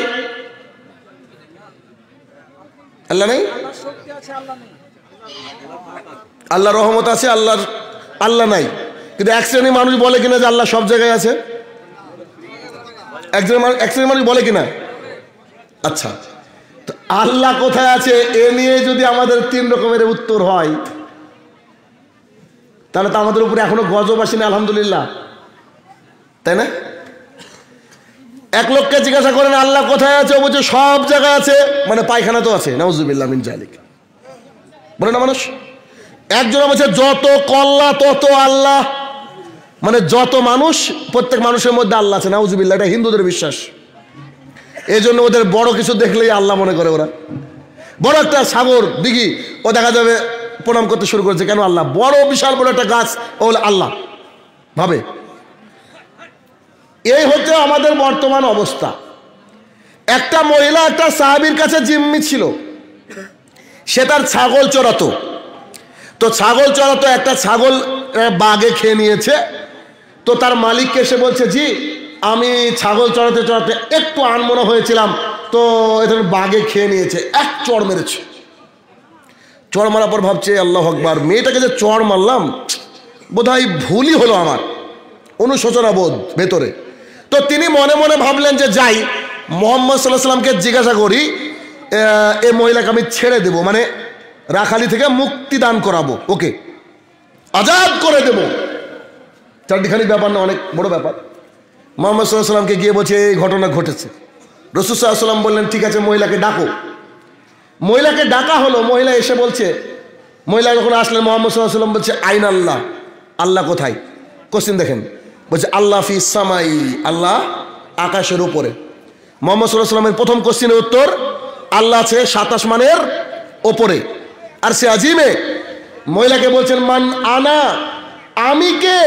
[SPEAKER 1] আল্লাহ নাই? আল্লাহ রহমত আছে, আল্লাহ নাই। কিন্তু এক শ্রেণী মানুষ বলে কিনা যে আল্লাহ সব জায়গায় আছে? এক শ্রেণী মানুষ বলে কিনা? আচ্ছা, তো আল্লাহ কোথায় আছে এ নিয়ে যদি আমাদের 3 রকমের উত্তর হয়, তাহলে তো আমাদের উপরে এখনো গজব আসেনি, আলহামদুলিল্লাহ, তাই না? এক লোককে জিজ্ঞাসা করেন আল্লাহ কোথায় আছে, ও বলছে সব জায়গায় আছে, মানে পায়খানা তো আছে, নাউজুবিল্লাহ মিন জালিক, বলে না মানুষ। একজন বলছে যত কল্লা তত আল্লাহ, মানে যত মানুষ, প্রত্যেক মানুষের মধ্যে আল্লাহ আছে, নাউজুবিল্লাহ। এটা হিন্দুদের বিশ্বাস। এই জন্য ওদের বড় কিছু দেখলেই আল্লাহ মনে করে ওরা। বড় একটা সাগর, দিঘি, ও দেখা যাবে প্রণাম করতে শুরু করেছে, কেন? আল্লাহ। বড় বিশাল বড় একটা গাছ, ও বলে আল্লাহ ভাবে। এই হচ্ছে আমাদের বর্তমান অবস্থা। একটা মহিলা একটা সাহাবীর কাছে জিম্মি ছিল, সে তার ছাগল চড়াতো। তো ছাগল চড়াতো, একটা ছাগল বাঘে খেয়ে নিয়েছে। তো তার মালিককে এসে বলছে, জি আমি ছাগল চড়াতে চড়াতে একটু আনমনা হয়েছিলাম, তো এটা বাঘে খেয়ে নিয়েছে, এক চড় মেরেছে। চড় মারার পর ভাবছে আল্লাহ আকবার, মেয়েটাকে যে চড় মারলাম বোধহয় ভুলই হলো আমার, অনুশোচনা বোধ ভেতরে। তো তিনি মনে মনে ভাবলেন যে যাই মোহাম্মদ সাল্লাল্লাহু আলাইহি সাল্লামকে জিজ্ঞাসা করি, এই মহিলাকে আমি ছেড়ে দেব, মানে রাখালি থেকে মুক্তি দান করাবো, ওকে আজাদ করে দেব। চারটিখানি ব্যাপার না, অনেক বড় ব্যাপার। মোহাম্মদ সাল্লাল্লাহু আলাইহি সাল্লামকে গিয়ে বলছে এই ঘটনা ঘটেছে। রাসূল সাল্লাল্লাহু আলাইহি সাল্লাম বললেন ঠিক আছে মহিলাকে ডাকো। মহিলাকে ডাকা হলো। মহিলা এসে বলছে, মহিলা যখন আসলেন মোহাম্মদ সাল্লাল্লাহু আলাইহি সাল্লাম বলছে আইন আল্লাহ, আল্লাহ কোথায়? কোশ্চেন দেখেন, বলছে আল্লাহ ফি সামাই, আল্লাহ আকাশের উপরে। মোহাম্মদ সাল্লাল্লাহু আলাইহি সাল্লামের প্রথম কোশ্চেনের উত্তর আল্লাহ আছে 7 আসমানের ওপরে আর সে আজিমে। মহিলাকে বলছেন মান আনা, আমি কে?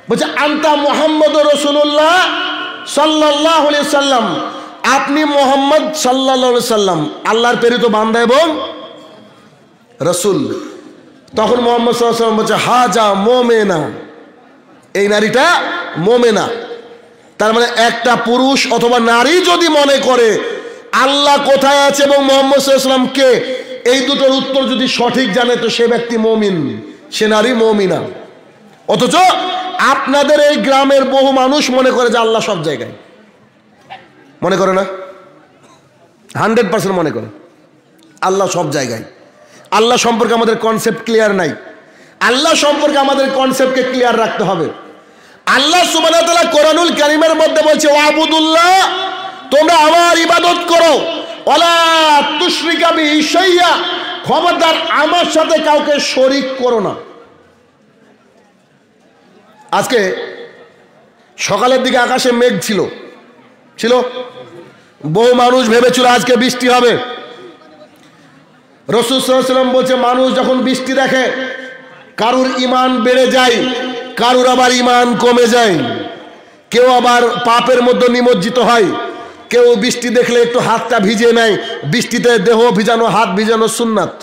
[SPEAKER 1] বলছে আনতা মুহাম্মদুর রাসূলুল্লাহ সাল্লাল্লাহু আলাইহি সাল্লাম, আপনি মোহাম্মদ সাল্লাল্লাহু আলাইহি সাল্লাম, আল্লাহর প্রেরিত বান্দা এবং রাসূল। তখন মোহাম্মদ সাল্লাল্লাহু আলাইহি সাল্লাম বলছে হাজা মুমিনা, এই নারীটা মুমিনা। তার মানে একটা পুরুষ অথবা নারী যদি মনে করে আল্লাহ কোথায় আছে এবং মোহাম্মদ সাল্লাল্লাহু আলাইহি সাল্লাম কে, এই দুটোর উত্তর যদি সঠিক জানে তো সে ব্যক্তি মুমিন, সে নারী মুমিনা। অথচ আপনাদের এই গ্রামের বহু মানুষ মনে করে যে আল্লাহ সব জায়গায়, মনে করে না? 100% মনে করে আল্লাহ সব জায়গায়। আল্লাহ সম্পর্কে আমাদের কনসেপ্ট ক্লিয়ার নাই। আল্লাহ সম্পর্কে আমাদের কনসেপ্টকে ক্লিয়ার রাখতে হবে। আল্লাহ সুবহানাহু ওয়া তাআলা কোরআনুল কারীমের মধ্যে বলছে ওয়াবুদুল্লাহ, তোমরা আমার ইবাদত করো, ওয়ালা তুশরিকা বিহি শাইয়া, খবরদার আমার সাথে কাউকে শরীক করো না। আজকে সকালের দিকে আকাশে মেঘ ছিল, বহু মানুষ ভেবেছিল আজকে বৃষ্টি হবে। রাসূল সাল্লাল্লাহু আলাইহি ওয়াসাল্লাম বলছে মানুষ যখন বৃষ্টি দেখে কারুর ঈমান বেড়ে যায়, কারুর আবার ঈমান কমে যায়, কেউ আবার পাপের মধ্যে নিমজ্জিত হয়, কেউ বৃষ্টি দেখলে একটু হাতটা ভিজিয়ে নেয়। বৃষ্টিতে দেহ ভিজানো, হাত ভিজানো সুন্নাত,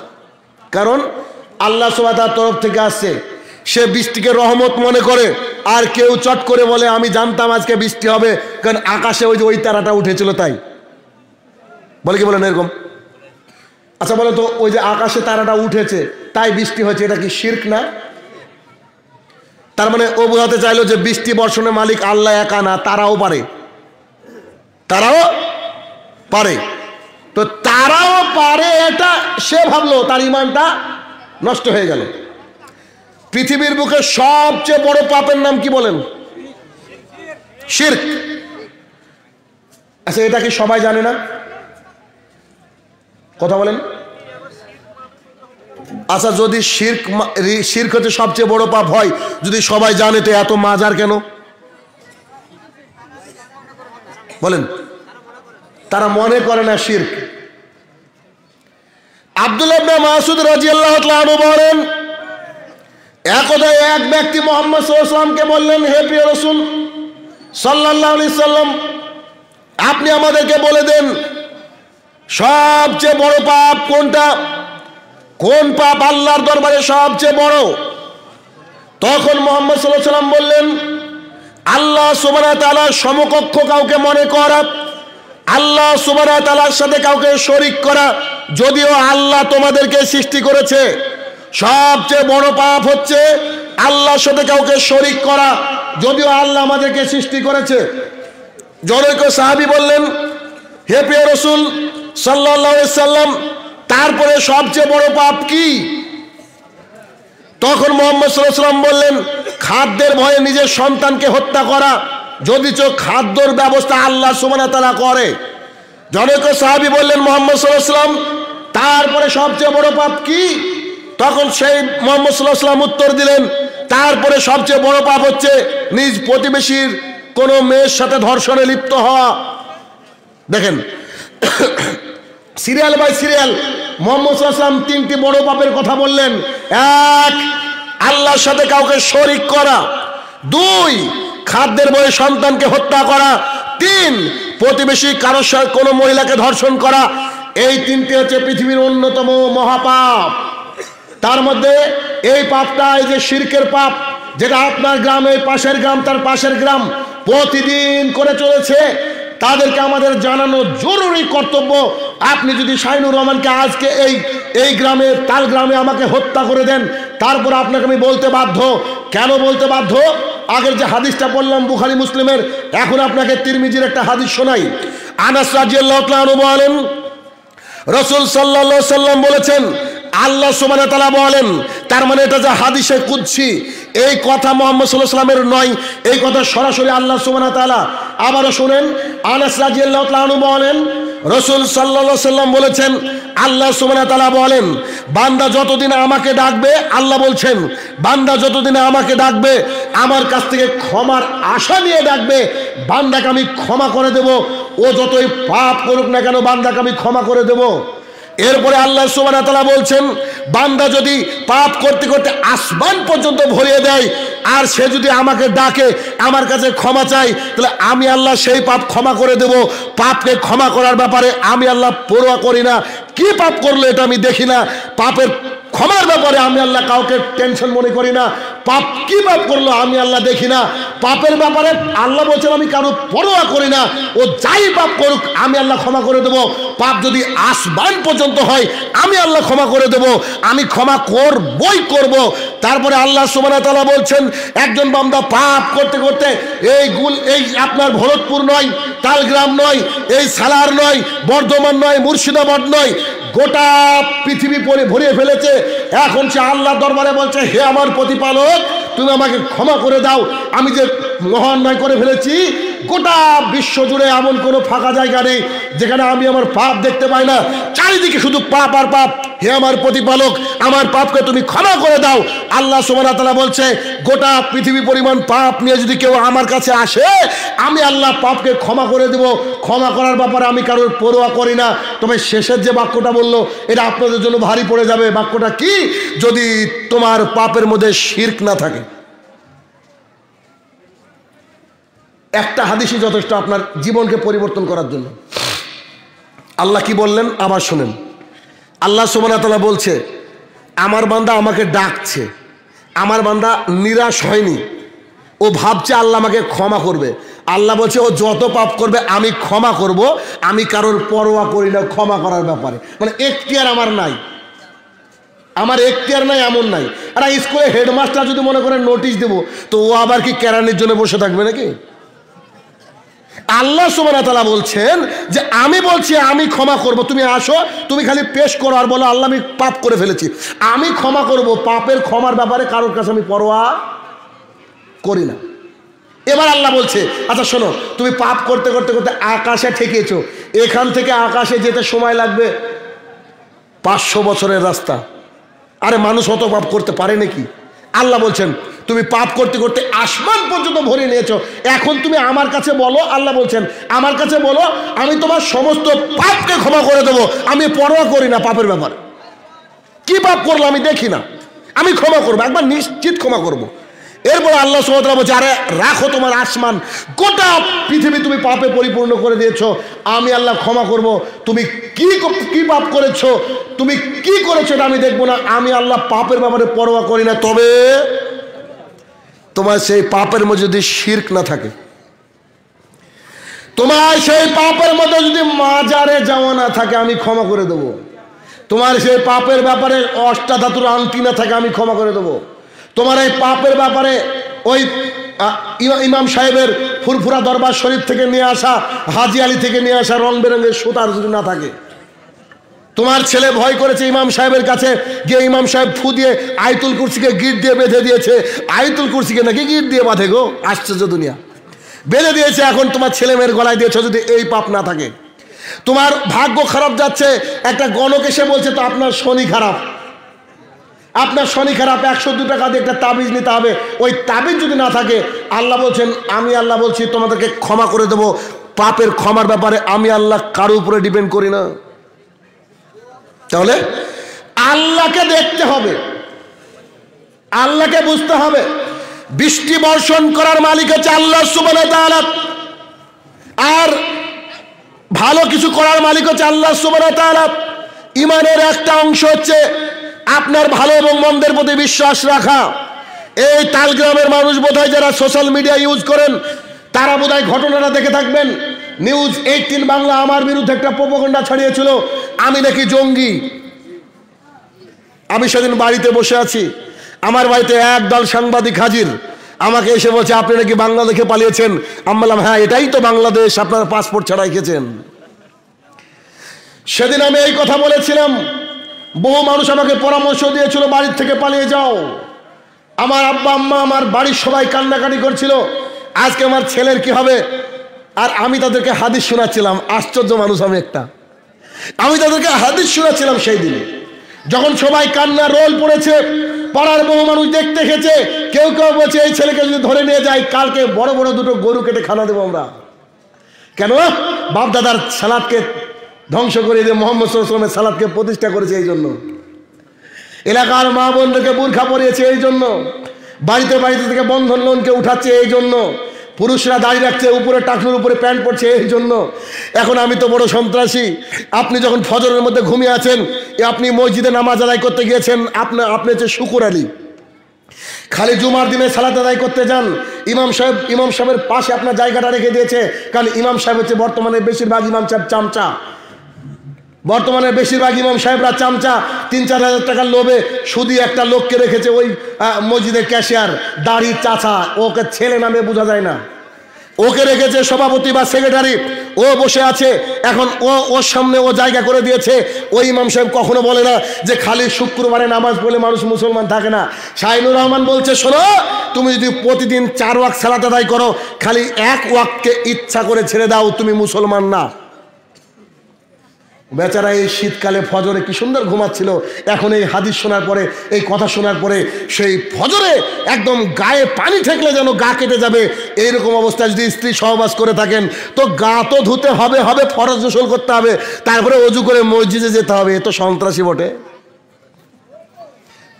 [SPEAKER 1] কারণ আল্লাহ সুবহানাহু ওয়া তাআলার তরফ থেকে আসছে। সে বৃষ্টিকে রহমত মনে করে। আর কেউ চট করে বলে আমি জানতাম আজকে বৃষ্টি হবে, কারণ আকাশে ওই তারাটা উঠেছিল তাই। বলে কি বলেন এরকম? আচ্ছা বলো তো, ওই যে আকাশে তারাটা উঠেছে তাই বৃষ্টি হয়েছে, এটা কি শিরক না? তার মানে ও বোঝাতে চাইলো যে বৃষ্টি বর্ষণের মালিক আল্লাহ একা না, তারাও পারে, তারাও পারে। তো তারাও পারে এটা সে ভাবলো, তার ঈমানটা নষ্ট হয়ে গেল। পৃথিবীর বুকে সবচেয়ে বড় পাপের নাম কি বলেন? শিরক। আচ্ছা এটা কি সবাই জানে না? কথা বলেন। আচ্ছা যদি শিরক হচ্ছে সবচেয়ে বড় পাপ হয়, যদি সবাই জানে তো এত মাজার কেন? বলেন। তারা মনে করে না শিরক। আব্দুল্লাহ ইবনে মাসউদ রাদিয়াল্লাহু তাআলা আনহু বলেন একদা এক ব্যক্তি মুহাম্মদ সাল্লাল্লাহু আলাইহি ওয়াসাল্লামকে বললেন, হে প্রিয় রাসূল সাল্লাল্লাহু আলাইহি সাল্লাম, আপনি আমাদেরকে বলে দেন সবচেয়ে বড় পাপ কোনটা? কোন পাপ আল্লাহর দরবারে সবচেয়ে বড়? তখন মুহাম্মদ সাল্লাল্লাহু আলাইহি ওয়াসাল্লাম বললেন, আল্লাহ সুবহানাহু ওয়া তাআলার সমকক্ষ কাউকে মনে করা, আল্লাহ সুবহানাহু ওয়া তাআলার সাথে কাউকে শরীক করা। যদিও আল্লাহ তোমাদেরকে সৃষ্টি করেছে, সবচেয়ে বড় পাপ হচ্ছে আল্লাহর সাথে কাউকে শরীক করা, যদিও আল্লাহ আমাদেরকে সৃষ্টি করেছে। জনৈক সাহাবী বললেন, হে প্রিয় রাসূল সাল্লাল্লাহু আলাইহি সাল্লাম, তারপরে সবচেয়ে বড় পাপ কি? তখন মুহাম্মদ সাল্লাল্লাহু আলাইহি সাল্লাম বললেন, খাদ্যের ভয়ে নিজের সন্তানকে হত্যা করা, যদিচ খাদ্যর ব্যবস্থা আল্লাহ সুবহানাহু ওয়া তাআলা করে। জনৈক সাহাবী বললেন, মুহাম্মদ সাল্লাল্লাহু আলাইহি সাল্লাম, তারপরে সবচেয়ে বড় পাপ কি? তখন সেই মুহাম্মদ সাল্লাল্লাহু আলাইহি সাল্লাম উত্তর দিলেন, তারপরে সবচেয়ে বড় পাপ হচ্ছে নিজ প্রতিবেশীর কোনো মেয়ের সাথে ধর্ষণে লিপ্ত হওয়া। দেখেন সিরিয়াল বাই সিরিয়াল মুহাম্মদ সাল্লাল্লাহু আলাইহি সাল্লাম 3টি বড় পাপের কথা বললেন। 1, আল্লাহর সাথে কাউকে শরীক করা। 2, খাদ্যের ভয়ে সন্তানকে হত্যা করা। 3, প্রতিবেশী কারোর সাথে কোনো মহিলাকে ধর্ষণ করা। এই 3টি হচ্ছে পৃথিবীর অন্যতম মহাপাপ। তার মধ্যে এই পাপটা, এই যে শিরকের পাপ, যেটা আপনার গ্রামে, পাশের গ্রাম, তার পাশের গ্রাম প্রতিদিন করে চলেছে, তাদেরকে আমাদের জানানো জরুরি কর্তব্য। আপনি যদি শাহিনুর রহমানকে আজকে এই গ্রামে, তার গ্রামে আমাকে হত্যা করে দেন, তারপর আপনাকে আমি বলতে বাধ্য। কেন বলতে বাধ্য? আগের যে হাদিসটা বললাম বুখারী মুসলিমের, এখন আপনাকে তিরমিজির একটা হাদিস শোনাই। আনাস রাদিয়াল্লাহু তাআলা আনহু বলেন, রাসূল সাল্লাল্লাহু আলাইহি সাল্লাম বলেছেন, আল্লাহ সুবহানাহু ওয়া তাআলা বলেন, তার মানে এটা যে হাদিসে কুদসি, এই কথা মুহাম্মদ সাল্লাল্লাহু আলাইহি সাল্লামের নয়, এই কথা সরাসরি আল্লাহ সুবহানাহু ওয়া তাআলা। আবারও শুনেন, আনাস রাদিয়াল্লাহু তাআলা আনহু বলেন, রাসূল সাল্লাল্লাহু আলাইহি সাল্লাম বলেছেন, আল্লাহ সুবহানাহু ওয়া তাআলা বলেন, বান্দা যতদিন আমাকে ডাকবে, আল্লাহ বলছেন, বান্দা যতদিন আমাকে ডাকবে, আমার কাছ থেকে ক্ষমার আশা নিয়ে ডাকবে, বান্দাকে আমি ক্ষমা করে দেব। ও যতই পাপ করুক না কেন, বান্দাকে আমি ক্ষমা করে দেব। এরপরে আল্লাহ সুবহানাহু ওয়া তাআলা বলছেন, বান্দা যদি পাপ করতে করতে আসমান পর্যন্ত ভরিয়ে দেয়, আর সে যদি আমাকে ডাকে, আমার কাছে ক্ষমা চাই, তাহলে আমি আল্লাহ সেই পাপ ক্ষমা করে দেব। পাপকে ক্ষমা করার ব্যাপারে আমি আল্লাহ পরোয়া করি না, কি পাপ করলো এটা আমি দেখি না। পাপের ক্ষমার ব্যাপারে আমি আল্লাহ কাউকে টেনশন মনে করি না। পাপ কি পাপ করলো আমি আল্লাহ দেখি না। পাপের ব্যাপারে আল্লাহ বলছেন, আমি কারো পরোয়া করি না, ও যাই পাপ করুক আমি আল্লাহ ক্ষমা করে দেব। পাপ যদি আসমান পর্যন্ত হয়, আমি আল্লাহ ক্ষমা করে দেব, আমি ক্ষমা করবই করব। তারপরে আল্লাহ সুবহানাহু ওয়া তাআলা বলছেন, একজন বান্দা পাপ করতে করতে এই আপনার ভরতপুর নয়, তালগ্রাম নয়, এই সালার নয়, বর্ধমান নয়, মুর্শিদাবাদ নয়, গোটা পৃথিবী ভরিয়ে ফেলেছে। এখন সে আল্লাহ দরবারে বলছে, হে আমার প্রতিপালক, তুমি আমাকে ক্ষমা করে দাও, আমি যে মহান অন্যায় করে ফেলেছি। গোটা বিশ্ব জুড়ে এমন কোনো ফাঁকা জায়গা নেই যেখানে আমি আমার পাপ দেখতে পাই না, চারিদিকে শুধু পাপ আর পাপ। হে আমার প্রতিপালক, আমার পাপকে তুমি ক্ষমা করে দাও। আল্লাহ সুবহানাহু ওয়া তাআলা বলছে, গোটা পৃথিবী পরিমাণ পাপ নিয়ে যদি কেউ আমার কাছে আসে, আমি আল্লাহ পাপকে ক্ষমা করে দেব। ক্ষমা করার ব্যাপারে আমি কারোর পরোয়া করি না। তবে শেষের যে বাক্যটা বললো, এটা আপনাদের জন্য ভারী পড়ে যাবে। বাক্যটা কি? যদি তোমার পাপের মধ্যে শিরক না থাকে। একটা হাদিসই যথেষ্ট আপনার জীবনকে পরিবর্তন করার জন্য। আল্লাহ কি বললেন আবার শুনেন। আল্লাহ সুবহানাহু ওয়া তাআলা বলছে, আমার বান্দা আমাকে ডাকছে, আমার বান্দা নিরাশ হয়নি, ও ভাবছে আল্লাহ আমাকে ক্ষমা করবে। আল্লাহ বলছে, ও যত পাপ করবে আমি ক্ষমা করব, আমি কারোর পরোয়া করি না ক্ষমা করার ব্যাপারে। মানে এখতিয়ার আমার নাই, আমার এখতিয়ার নাই এমন নাই। আর স্কুলে হেডমাস্টার যদি মনে করেন নোটিশ দেবো, তো ও আবার কি কেরানির জন্য বসে থাকবে নাকি? আল্লাহ সুবহানাহু ওয়া তাআলা বলছেন যে আমি বলছি আমি ক্ষমা করব, তুমি আসো, তুমি খালি পেশ করো আর বলো আল্লাহ আমি পাপ করে ফেলেছি, আমি ক্ষমা করব। পাপের ক্ষমার ব্যাপারে কারোর কাছে আমি পরোয়া করি না। এবার আল্লাহ বলছে, আচ্ছা শোনো, তুমি পাপ করতে করতে করতে আকাশে ঠেকেছো, এখান থেকে আকাশে যেতে সময় লাগবে 500 বছরের রাস্তা। আরে মানুষ অত পাপ করতে পারে নাকি? আল্লাহ বলছেন, তুমি পাপ করতে করতে আসমান পর্যন্ত ভরিয়ে নিয়েছো, এখন তুমি আমার কাছে বলো। আল্লাহ বলছেন, আমার কাছে বলো, আমি তোমার সমস্ত পাপকে ক্ষমা করে দেবো। আমি পরোয়া করি না পাপের ব্যাপারে। কি পাপ করলো আমি দেখি না, আমি ক্ষমা করবো, একবার নিশ্চিত ক্ষমা করবো। এরপর আল্লাহ সুবহানাহু ওয়া তাআলা বলছে, আরে রাখো তোমার আসমান, গোটা পৃথিবী তুমি পাপে পরিপূর্ণ করে দিয়েছো, আমি আল্লাহ ক্ষমা করব। তুমি কি পাপ করেছো, তুমি কি করেছো এটা আমি দেখবো না, আমি আল্লাহ পাপের ব্যাপারে পরোয়া করি না। তবে তোমার সেই পাপের মধ্যে যদি শিরক না থাকে, তোমার সেই পাপের মধ্যে যদি মাজারে যাওয়া না থাকে, আমি ক্ষমা করে দেবো। তোমার সেই পাপের ব্যাপারে অষ্টাধাতুর আংটি না থাকে, আমি ক্ষমা করে দেবো। তোমার এই পাপের ব্যাপারে ওই ইমাম সাহেবের ফুরফুরা দরবার শরীফ থেকে নিয়ে আসা, হাজি আলী থেকে নিয়ে আসা রং বেরঙের সুতার যদি না থাকে, তোমার ছেলে ভয় করেছে ইমাম সাহেবের কাছে গিয়ে, ইমাম সাহেব ফু দিয়ে আয়াতুল কুরসিকে গিট দিয়ে বেঁধে দিয়েছে, আয়াতুল কুরসিকে নাকি গিট দিয়ে বাঁধে গো, আশ্চর্য দুনিয়া, বেঁধে দিয়েছে। এখন তোমার ছেলে মেয়ের গলায় দিয়েছে, যদি এই পাপ না থাকে, তোমার ভাগ্য খারাপ যাচ্ছে, একটা গণক এসে বলছে তো আপনার শনি খারাপ, আপনার শনি খারাপ, 102 টাকা দিয়ে একটা তাবিজ নিতে হবে, ওই তাবিজ যদি না থাকে, আল্লাহ বলছেন, আমি আল্লাহ বলছি তোমাদেরকে ক্ষমা করে দেবো। পাপের ক্ষমার ব্যাপারে আমি আল্লাহ কারো উপরে ডিপেন্ড করি না। তাহলে আল্লাহকে দেখতে হবে, আল্লাহকে বুঝতে হবে। বৃষ্টি বর্ষণ করার মালিক হচ্ছে আল্লাহ সুবহানাহু ওয়া তাআলা, আর ভালো কিছু করার মালিক হচ্ছে আল্লাহ সুবহানাহু ওয়া তাআলা। ইমানের একটা অংশ হচ্ছে আপনার ভালো এবং মন্দের প্রতি বিশ্বাস রাখা। এই তালগ্রামের মানুষ বোধহয় যারা সোশ্যাল মিডিয়া ইউজ করেন তারা বোধহয় ঘটনাটা দেখে থাকবেন। নিউজ 18 বাংলা আমার বিরুদ্ধে একটা প্রোপাগান্ডা ছড়িয়েছিল আমি নাকি জঙ্গি। আমি সেদিন বাড়িতে বসে আছি, আমার বাড়িতে একদল সাংবাদিক হাজির। আমাকে এসে বলছে আপনি নাকি বাংলাদেশে পালিয়েছেন। আমি বললাম হ্যাঁ, এটাই তো বাংলাদেশ, আপনার পাসপোর্ট ছাড়া রেখেছেন। সেদিন আমি এই কথা বলেছিলাম, বহু মানুষ আমাকে পরামর্শ দিয়েছিল বাড়ির থেকে পালিয়ে যাও। আমার আব্বা আম্মা, আমার বাড়ির সবাই কান্নাকাটি করছিল আজকে আমার ছেলের কি হবে। আর আমি তাদেরকে হাদিস শোনাচ্ছিলাম। আশ্চর্য মানুষ আমি একটা, আমি তাদেরকে হাদিস শোনাচ্ছিলাম সেই দিনে যখন সবাই কান্না রোল পড়েছে। পাড়ার বহু মানুষ দেখতে এসেছে, কেউ কেউ বলছে এই ছেলেকে যদি ধরে নিয়ে যাই কালকে বড় বড় দুটো গরু কেটে খানা দেবো আমরা। কেন? বাপ দাদার সালাদকে ধ্বংস করে দিয়ে মোহাম্মদ সাল্লাল্লাহু আলাইহি ওয়াসাল্লামের সালাদকে প্রতিষ্ঠা করেছে এই জন্য। এলাকার মা বোনদেরকে বুরখা পরিয়েছে এই জন্য। বাড়িতে বাড়িতে থেকে বন্ধন লোনকে উঠাচ্ছে এই জন্য। পুরুষরা দাঁড়িয়ে রাখছে, উপরে টাকনুর উপরে প্যান্ট পরছে এই জন্য। এখন আমি তো বড় সন্ত্রাসী। আপনি যখন ফজরের মধ্যে ঘুমিয়ে আছেন, আপনি মসজিদে নামাজ আদায় করতে গিয়েছেন, আপনি হচ্ছে শুকুর আলী। খালি জুমার দিনে সালাত আদায় করতে যান, ইমাম সাহেবের পাশে আপনার জায়গাটা রেখে দিয়েছে, কারণ ইমাম সাহেব হচ্ছে বর্তমানে বেশিরভাগ ইমাম সাহেব চামচা। বর্তমানে বেশিরভাগ ইমাম সাহেবরা চামচা। 3-4 হাজার টাকার লোভে শুধু একটা লোককে রেখেছে ওই মসজিদের ক্যাশিয়ার, দাড়ি চাচা, ওকে ছেলে নামে বোঝা যায় না, ওকে রেখেছে সভাপতি বা সেক্রেটারি। ও বসে আছে, এখন ওর সামনে ও জায়গা করে দিয়েছে। ওই ইমাম সাহেব কখনো বলে না যে খালি শুক্রবারে নামাজ পড়লে মানুষ মুসলমান থাকে না। শাহিনুর রহমান বলছে শোনো, তুমি যদি প্রতিদিন 4 ওয়াক্ত সালাত আদায় করো, খালি 1 ওয়াক্তকে ইচ্ছা করে ছেড়ে দাও, তুমি মুসলমান না। বেচারা এই শীতকালে ফজরে কি সুন্দর ঘুমাচ্ছিল, এখন এই হাদিস শোনার পরে, এই কথা শোনার পরে সেই ফজরে একদম গায়ে পানি ঠেকলে যেন গা কেটে যাবে। এইরকম অবস্থায় যদি স্ত্রী সহবাস করে থাকেন তো গা তো ধুতে হবে, ফরজ গোসল করতে হবে, তারপরে অজু করে মসজিদে যেতে হবে। এ তো সন্ত্রাসী বটে।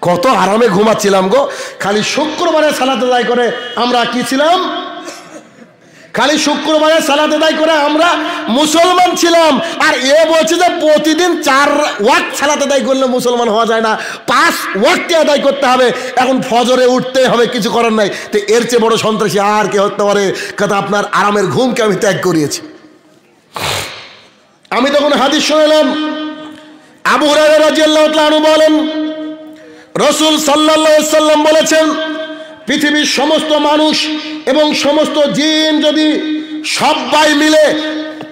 [SPEAKER 1] কত আরামে ঘুমাচ্ছিলাম গো। খালি শুক্রবারে সালাত আদায় করে আমরা কি ছিলাম, খালি শুক্রবারে সালাত আদায় করে আমরা মুসলমান ছিলাম। আর এ বলছে যে প্রতিদিন 4 ওয়াক্ত সালাত আদায় করলে মুসলমান হওয়া যায় না, 5 ওয়াক্তে আদায় করতে হবে। এখন ফজরে উঠতে হবে, কিছু করার নাই। তো এর চেয়ে বড় সন্ত্রাসী আর কে হতে পারে? কথা আপনার আরামের ঘুমকে আমি ত্যাগ করিয়েছি। আমি তখন হাদিস শুনলাম, আবু হুরায়রা রাদিয়াল্লাহু তাআলা আনহু বলেন রাসূল সাল্লাল্লাহু আলাইহি ওয়াসাল্লাম বলেছেন, পৃথিবীর সমস্ত মানুষ এবং সমস্ত জিন যদি সবাই মিলে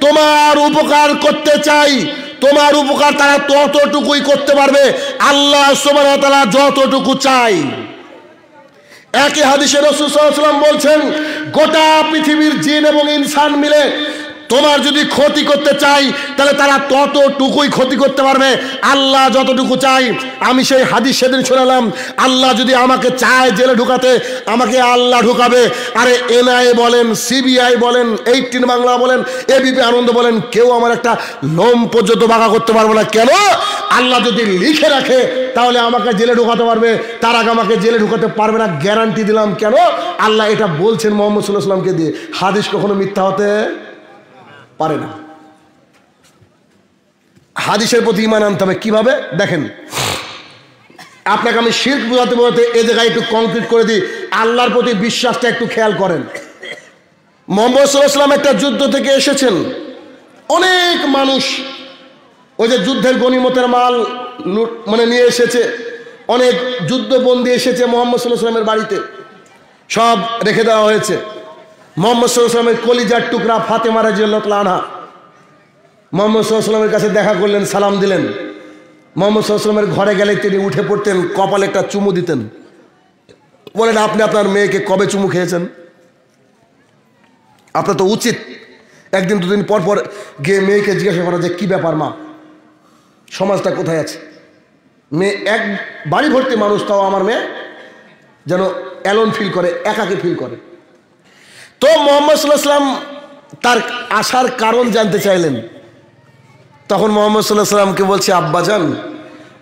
[SPEAKER 1] তোমার উপকার করতে চাই, তোমার উপকার তারা ততটুকুই করতে পারবে আল্লাহ সুবহানাহু ওয়া তাআলা যতটুকু চাই। একই হাদিসে রাসূল সাল্লাল্লাহু আলাইহি ওয়াসাল্লাম বলছেন, গোটা পৃথিবীর জিন এবং ইনসান মিলে তোমার যদি ক্ষতি করতে চাই তাহলে তারা ততটুকুই ক্ষতি করতে পারবে আল্লাহ যতটুকু চাই। আমি সেই হাদিস সেদিন শোনালাম, আল্লাহ যদি আমাকে চায় জেলে ঢুকাতে, আমাকে আল্লাহ ঢুকাবে। আরে এনআইএ বলেন, সিবিআই বলেন, 18 বাংলা বলেন, এবিপি আনন্দ বলেন, কেউ আমার একটা লোম পর্যন্ত বাঁকা করতে পারবে না। কেন? আল্লাহ যদি লিখে রাখে তাহলে আমাকে জেলে ঢুকাতে পারবে, তার আগে আমাকে জেলে ঢুকাতে পারবে না, গ্যারান্টি দিলাম। কেন? আল্লাহ এটা বলছেন মুহাম্মদ সাল্লাল্লাহু আলাইহি ওয়াসাল্লামকে দিয়ে। হাদিস কখনো মিথ্যা হতে পারে না। হাদিসের প্রতি ঈমান আনতে হবে। কিভাবে? দেখেন, আপনাকে আমি শিরক বোঝাতে বোঝাতে এই জায়গায় একটু কংক্রিট করে দিই। আল্লাহর প্রতি বিশ্বাসটা একটু খেয়াল করেন। মুহাম্মদ সাল্লাল্লাহু আলাইহি ওয়াসাল্লাম একটা যুদ্ধ থেকে এসেছেন, অনেক মানুষ ওই যে যুদ্ধের গনিমতের মাল মানে নিয়ে এসেছে, অনেক যুদ্ধবন্দী এসেছে মুহাম্মদ সাল্লাল্লাহু আলাইহি ওয়াসাল্লামের বাড়িতে, সব রেখে দেওয়া হয়েছে। মুহাম্মদ সাল্লাল্লাহু আলাইহি ওয়াসাল্লামের কলিজার টুকরা ফাতেমা রাদিয়াল্লাহু তাআলা আনহা মুহাম্মদ সাল্লাল্লাহু আলাইহি ওয়াসাল্লামের কাছে দেখা করলেন, সালাম দিলেন। মুহাম্মদ সাল্লাল্লাহু আলাইহি ওয়াসাল্লামের ঘরে গেলে তিনি উঠে পড়তেন, কপালে একটা চুমু দিতেন। বলেন, আপনি আপনার মেয়েকে কবে চুমু খেয়েছেন? আপনার তো উচিত একদিন দুদিন পর পর গিয়ে মেয়েকে জিজ্ঞাসা করা যে কি ব্যাপার মা, সমাজটা কোথায় আছে। মেয়ে এক বাড়ি ভর্তি মানুষ, তাও আমার মেয়ে যেন অ্যালোন ফিল করে, একাকী ফিল করে। তো মুহাম্মদ সাল্লাল্লাহু আলাইহি ওয়াসাল্লাম তার আসার কারণ জানতে চাইলেন। তখন মুহাম্মদ সাল্লাল্লাহু আলাইহি ওয়াসাল্লামকে বলছে, আব্বাজান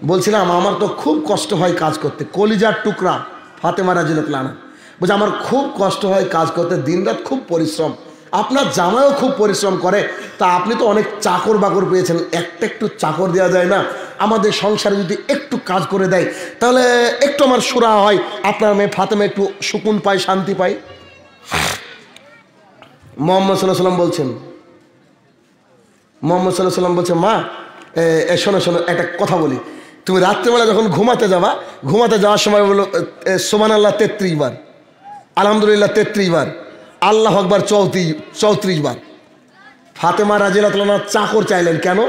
[SPEAKER 1] বলছিলাম আমার তো খুব কষ্ট হয় কাজ করতে। কলিজার টুকরা ফাতেমা রাদিয়াল্লাহু তাআলা আনহা বলছে, আমার খুব কষ্ট হয় কাজ করতে, দিনরাত খুব পরিশ্রম। আপনার জামাইও খুব পরিশ্রম করে, তা আপনি তো অনেক চাকর বাকর পেয়েছেন, একটা একটু চাকর দেওয়া যায় না? আমাদের সংসারে যদি একটু কাজ করে দেয় তাহলে একটু আমার সুরা হয়, আপনার মেয়ে ফাতেমা একটু সুকুন পায়, শান্তি পায়। মোহাম্মদ সাল্লাল্লাহু আলাইহি ওয়াসাল্লাম বলছেন, মোহাম্মদ সাল্লাল্লাহু আলাইহি ওয়াসাল্লাম বলছে, মা শোনো শোনো একটা কথা বলি, তুমি রাত্রেবেলা যখন ঘুমাতে যাবা, ঘুমাতে যাওয়ার সময় বলো সুবহানাল্লাহ 33 বার, আলহামদুলিল্লাহ 33 বার, আল্লাহ আকবার 34 বার। ফাতেমা রাদিয়াল্লাহু তাআলা চাকর চাইলেন, কেন?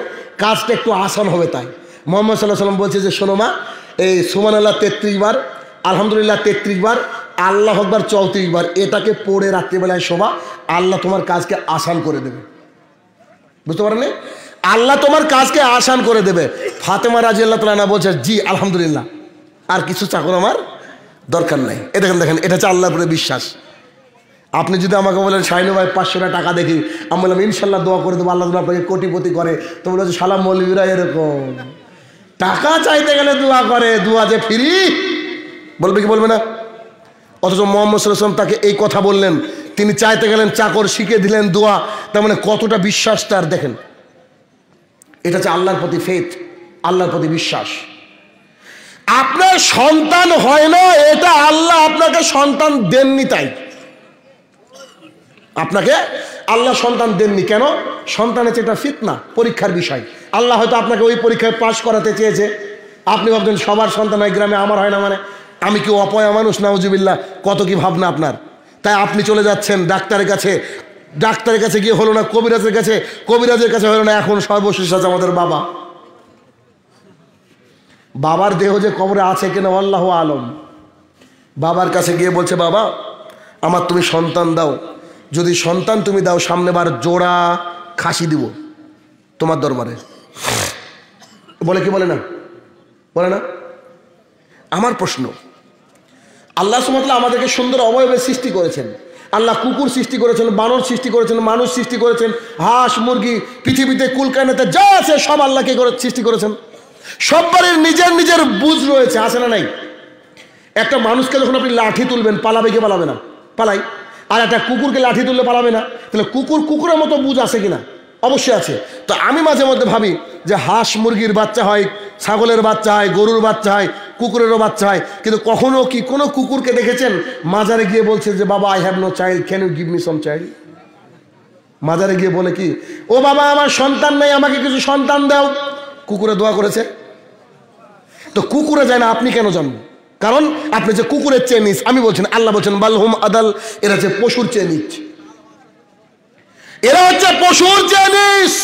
[SPEAKER 1] কাজটা একটু আসান হবে তাই। মোহাম্মদ সাল্লাল্লাহু আলাইহি ওয়াসাল্লাম বলছে যে শোনো মা, এই সুবহানাল্লাহ 33 বার, আলহামদুলিল্লাহ 33 বার, আল্লাহ আকবার 34 বার, এটাকে পড়ে রাত্রিবেলায় শোবা, আল্লাহ তোমার কাজকে আসান করে দেবে। বুঝতে পারেন? আল্লাহ তোমার কাজকে আসান করে দেবে। ফাতেমা রাদিয়াল্লাহু তাআলা বলছে জি আলহামদুলিল্লাহ, আর কিছু চাকর আমার দরকার নাই। এ দেখেন দেখেন, এটা হচ্ছে আল্লাহর উপরে বিশ্বাস। আপনি যদি আমাকে বলেন শাহিনু ভাই 500 টাকা দেখি, আমি বললাম ইনশাল্লাহ দোয়া করে দেবো, আল্লাহ আপনাকে কোটিপতি করে, তো বলে সালাম মৌলবীরা এরকম টাকা চাইতে গেলে দোয়া করে, দোয়া যে ফ্রি, বলবে কি বলবে না? অথচ মুহাম্মদ সাল্লাল্লাহু আলাইহি ওয়াসাল্লাম তাকে এই কথা বললেন, তিনি চাইতে গেলেন, চাকর শিখে দিলেন দোয়া, তার মানে কতটা বিশ্বাস তার। দেখেন, এটা হচ্ছে আল্লাহর প্রতি ফেথ, আল্লাহর প্রতি বিশ্বাস। আপনার সন্তান হয় না, এটা আল্লাহ আপনাকে সন্তান দেননি, তাই আপনাকে আল্লাহ সন্তান দেননি। কেন? সন্তান হচ্ছে একটা ফিতনা, পরীক্ষার বিষয়। আল্লাহ হয়তো আপনাকে ওই পরীক্ষায় পাশ করাতে চেয়েছে। আপনি ভাবছেন সবার সন্তান হয় গ্রামে, আমার হয় না, মানে আমি কি অপয়া মানুষ? নাউজুবিল্লাহ, কত কি ভাবনা আপনার। তাই আপনি চলে যাচ্ছেন ডাক্তারের কাছে, ডাক্তারের কাছে গিয়ে হলো না, কবিরাজের কাছে, কবিরাজের কাছে হলো না, এখন সর্বশেষ আছে আমাদের বাবা। বাবার দেহ যে কবরে আছে কিনা আল্লাহু আলম। বাবার কাছে গিয়ে বলছে, বাবা আমার তুমি সন্তান দাও, যদি সন্তান তুমি দাও সামনেবার জোড়া খাসি দিব তোমার দরবারে। বলে কি বলে না? বলে না? আমার প্রশ্ন, আল্লাহ সুবহানাহু ওয়া তাআলা আমাদেরকে সুন্দর অবয়বে সৃষ্টি করেছেন। আল্লাহ কুকুর সৃষ্টি করেছেন, বানর সৃষ্টি করেছেন, মানুষ সৃষ্টি করেছেন, হাঁস মুরগি, পৃথিবীতে কুলকায়নাতে যা আছে সব আল্লাহকে সৃষ্টি করেছেন। সবারই নিজের নিজের বুঝ রয়েছে, আছে না নাই? একটা মানুষকে যখন আপনি লাঠি তুলবেন, পালাবে কি পালাবে না? পালাই। আর একটা কুকুরকে লাঠি তুললে পালাবে না, তাহলে কুকুর কুকুরের মতো বুঝ আছে কিনা? অবশ্যই আছে। তো আমি মাঝে মধ্যে ভাবি যে হাঁস মুরগির বাচ্চা হয়, ছাগলের বাচ্চা হয়, গরুর বাচ্চা হয়, কুকুরেরও বাচ্চা হয়, কিন্তু কখনো কি কোনো কুকুরকে দেখেছেন মাজারে গিয়ে বলছে যে বাবা I have no child, can you give me some child? মাজারে গিয়ে বলে কি, ও বাবা আমার সন্তান নেই, আমাকে কিছু সন্তান দাও। কুকুরে দোয়া করেছে? তো কুকুরে যায় না, আপনি কেন জানবেন? কারণ আপনি যে কুকুরের চেয়ে নিচ, আমি বলছেন, আল্লাহ বলছেন বালহুম আদাল, এরা হচ্ছে পশুর চেয়ে নিচ, এরা হচ্ছে পশুর চেয়ে নিচ।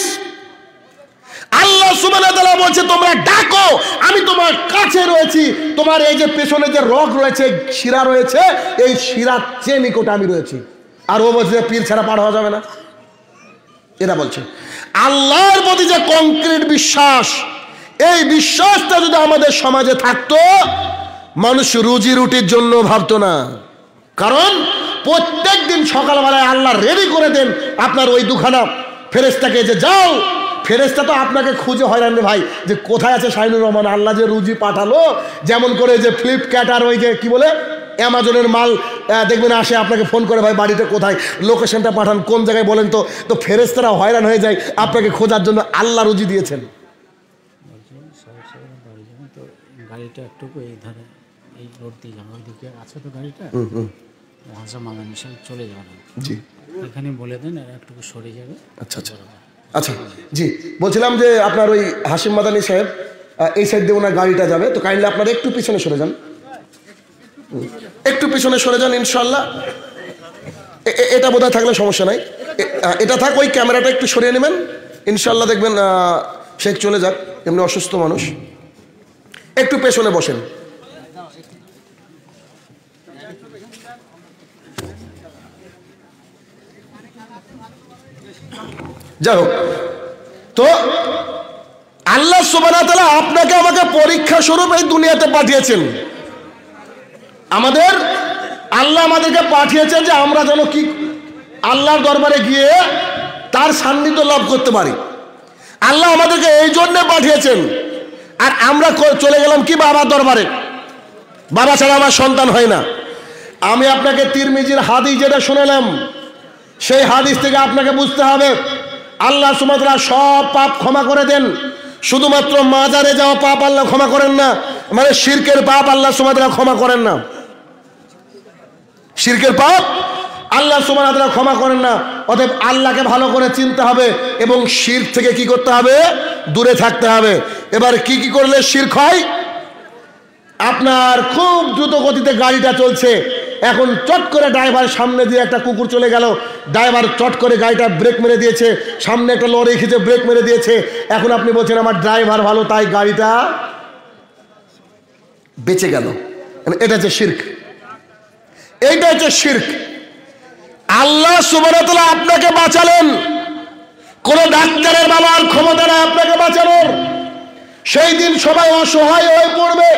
[SPEAKER 1] আল্লাহ সুবহানাহু ওয়া তাআলা বলছে তোমরা ডাকো, আমি তোমার কাছে রয়েছি, তোমার এই যে পেছনে যে রগ রয়েছে, শিরা রয়েছে, এই শিরার চেয়ে নিকটে আমি রয়েছি। আর ও বলছে পীর ছাড়া পার হওয়া যাবে না। এরা বলছে আল্লাহর প্রতি যে কংক্রিট বিশ্বাস, এই বিশ্বাসটা যদি আমাদের সমাজে থাকতো, মানুষ রুজি রুটির জন্য ভাবতো না। কারণ প্রত্যেক দিন সকালবেলায় আল্লাহ রেডি করে দেন আপনার ওই দুখানা ফেরেশতাকে, যে যাও। ফেরেশতা তো আপনাকে খুঁজে হয়রান রে ভাই, যে কোথায় আছে শাহিনুর রহমান। আল্লাহ যে রুজি পাঠালো, যেমন করে যে ফ্লিপকার্ট আর ওই যে কি বলে অ্যামাজনের মাল দেখবেন আসে, আপনাকে ফোন করে ভাই বাড়িটা কোথায়, লোকেশনটা পাঠান, কোন জায়গায় বলেন তো। তো ফেরেশতারা হয়রান হয়ে যায় আপনাকে খোঁজার জন্য, আল্লাহ রুজি দিয়েছেন।
[SPEAKER 2] তো গাড়িটা একটু এই ধারে, এই রোড দিয়ে যাবো, ওইদিকে আছে তো গাড়িটা, হাসা মামা মিশন চলে যাবে না।
[SPEAKER 1] জি,
[SPEAKER 2] এখানে বলে দেন, এরা একটু সরে যাবে।
[SPEAKER 1] আচ্ছা আচ্ছা আচ্ছা, জি বলছিলাম যে আপনার ওই হাশিম মাদানী সাহেব এই সাইড দিয়ে ওনার গাড়িটা যাবে, তো কাইন্ডলি আপনারা একটু পিছনে সরে যান, একটু পিছনে সরে যান ইনশাল্লাহ। এটা বোধহয় থাকলে সমস্যা নাই, এটা থাক, ওই ক্যামেরাটা একটু সরিয়ে নেবেন ইনশাল্লাহ, দেখবেন শেখ চলে যাক, এমনি অসুস্থ মানুষ। একটু পেছনে বসেন। যাই হোক, তো আল্লাহ সুবহানাহু ওয়া তাআলা আপনাকে আমাকে পরীক্ষা স্বরূপ এই দুনিয়াতে পাঠিয়েছেন। আল্লাহ আমাদেরকে পাঠিয়েছেন যে আমরা যেন কি আল্লাহর দরবারে গিয়ে তার সান্নিধ্য লাভ করতে পারি। আল্লাহ আমাদেরকে এই জন্য পাঠিয়েছেন। আর আমরা চলে গেলাম কি বাবার দরবারে, বাবা ছাড়া আমার সন্তান হয় না। আমি আপনাকে তিরমিজির হাদিস যেটা শুনালাম, সেই হাদিস থেকে আপনাকে বুঝতে হবে আল্লাহ সুবহানাহু ওয়া তাআলা সব পাপ ক্ষমা করে দেন, শুধুমাত্র মাজারে যাওয়া পাপ আল্লাহ ক্ষমা করেন না, মানে শিরকের পাপ আল্লাহ সুবহানাহু ওয়া তাআলা ক্ষমা করেন না। শিরকের পাপ আল্লাহ সুবহানাহু ওয়া তাআলা ক্ষমা করেন না। অতএব আল্লাহকে ভালো করে চিনতে হবে এবং শিরক থেকে কি করতে হবে? দূরে থাকতে হবে। এবার কি কি করলে শিরক হয়? আপনার খুব দ্রুত গতিতে গাড়িটা চলছে, এখন চট করে ড্রাইভার সামনে দিয়ে একটা কুকুর চলে গেল, ড্রাইভার চট করে গাড়িটা ব্রেক মেরে দিয়েছে, সামনে একটা লরি খিচে ব্রেক মেরে দিয়েছে, এখন আপনি বলছেন আমার ড্রাইভার ভালো তাই গাড়িটা বেঁচে গেল। এটা হচ্ছে শিরক, এইটা হচ্ছে শিরক। আল্লাহ সুবহানাহু ওয়া তাআলা আপনাকে বাঁচালেন, কোন ডাক্তারের বাবার ক্ষমতা নাই আপনাকে বাঁচানোর। সেই দিন সবাই অসহায় হয়ে পড়বে।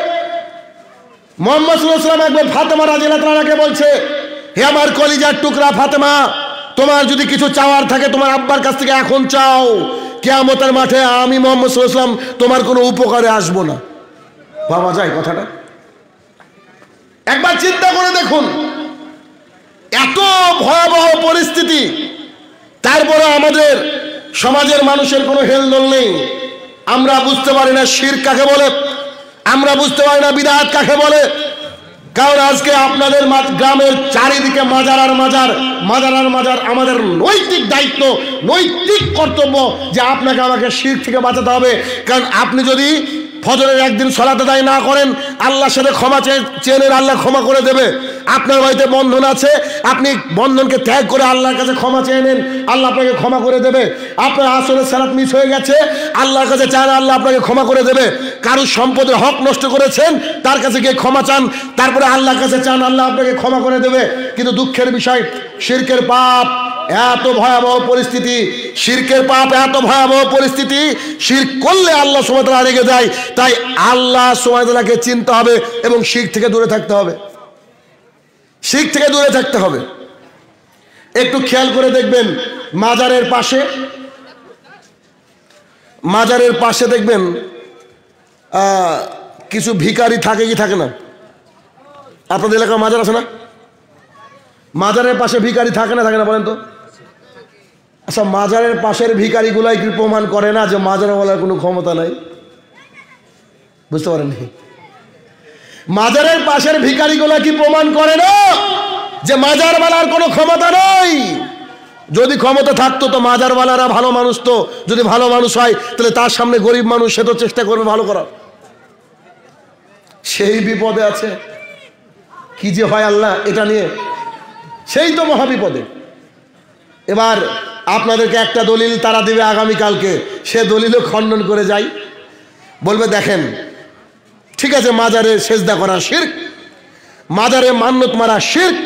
[SPEAKER 1] মুহাম্মদ সাল্লাল্লাহু আলাইহি ওয়াসাল্লাম একবার ফাতেমা রাদিয়াল্লাহু তাআলাকে বলছে, হে আমার কলিজার টুকরা ফাতেমা, তোমার যদি কিছু চাওয়ার থাকে তোমার আব্বার কাছ থেকে এখন চাও, কিয়ামতের মাঠে আমি মুহাম্মদ সাল্লাল্লাহু আলাইহি ওয়াসাল্লাম তোমার কোনো উপকারে আসবো না। ভাবা যায় কথাটা? একবার চিন্তা করে দেখুন, এত ভয়াবহ পরিস্থিতি, তারপরে আমাদের সমাজের মানুষের কোনো হেলদোল নেই। আমরা বুঝতে পারি না শিরক কাকে বলে, আমরা বুঝতে পারি না বিদআত কাকে বলে। কারণ আজকে আপনাদের গ্রামের চারিদিকে মাজার আর মাজার, মাজার আর মাজার। আমাদের নৈতিক দায়িত্ব, নৈতিক কর্তব্য যে আপনাকে আমাকে শিরক থেকে বাঁচাতে হবে। কারণ আপনি যদি ফজরের একদিন সালাত আদায় না করেন, আল্লাহর সাথে ক্ষমা চেয়ে আল্লাহ ক্ষমা করে দেবে। আপনার বাড়িতে বন্ধন আছে, আপনি বন্ধনকে ত্যাগ করে আল্লাহর কাছে ক্ষমা চেয়ে নেন, আল্লাহ আপনাকে ক্ষমা করে দেবে। আপনার আসরের সালাত মিস হয়ে গেছে, আল্লাহর কাছে চান, আল্লাহ আপনাকে ক্ষমা করে দেবে। কারোর সম্পদের হক নষ্ট করেছেন, তার কাছে গিয়ে ক্ষমা চান, তারপরে আল্লাহর কাছে চান, আল্লাহ আপনাকে ক্ষমা করে দেবে। কিন্তু দুঃখের বিষয়, শিরকের পাপ এত ভয়াবহ পরিস্থিতি, শিরকের পাপ এত ভয়াবহ পরিস্থিতি, শিরক করলে আল্লাহ সুবহানাহু ওয়া তাআলা রেগে যায়। তাই আল্লাহ সুবহানাহু ওয়া তাআলাকে চিনতে হবে এবং শিরক থেকে দূরে থাকতে হবে, শিরক থেকে দূরে থাকতে হবে। একটু খেয়াল করে দেখবেন, মাজারের পাশে দেখবেন কিছু ভিখারি থাকে কি থাকে না? আপনাদের এলাকায় মাজার আছে না? মাজারের পাশে ভিখারি থাকে না বলেন তো? আচ্ছা, মাজারের পাশের ভিখারিগুলাই কি প্রমাণ করে না যে মাজারওয়ালার কোনো ক্ষমতা নাই? বুঝতে পারেননি? মাজারের পাশের ভিখারিগুলা কি প্রমাণ করে না যে মাজারওয়ালার কোনো ক্ষমতা নাই? যদি ক্ষমতা থাকতো তো মাজারওয়ালারা ভালো মানুষ, তো যদি ভালো মানুষ হয় তাহলে তার সামনে গরিব মানুষ, সে তো চেষ্টা করবে ভালো করার। সেই বিপদে আছে, কি যে হয় আল্লাহ এটা নিয়ে, সেই তো মহাবিপদে। এবার আপনাদেরকে একটা দলিল তারা দেবে আগামীকালকে, সে দলিলও খণ্ডন করে যাই, বলবে দেখেন ঠিক আছে মাজারে সেজদা করা শিরক, মাজারে মান্নত মারা শিরক,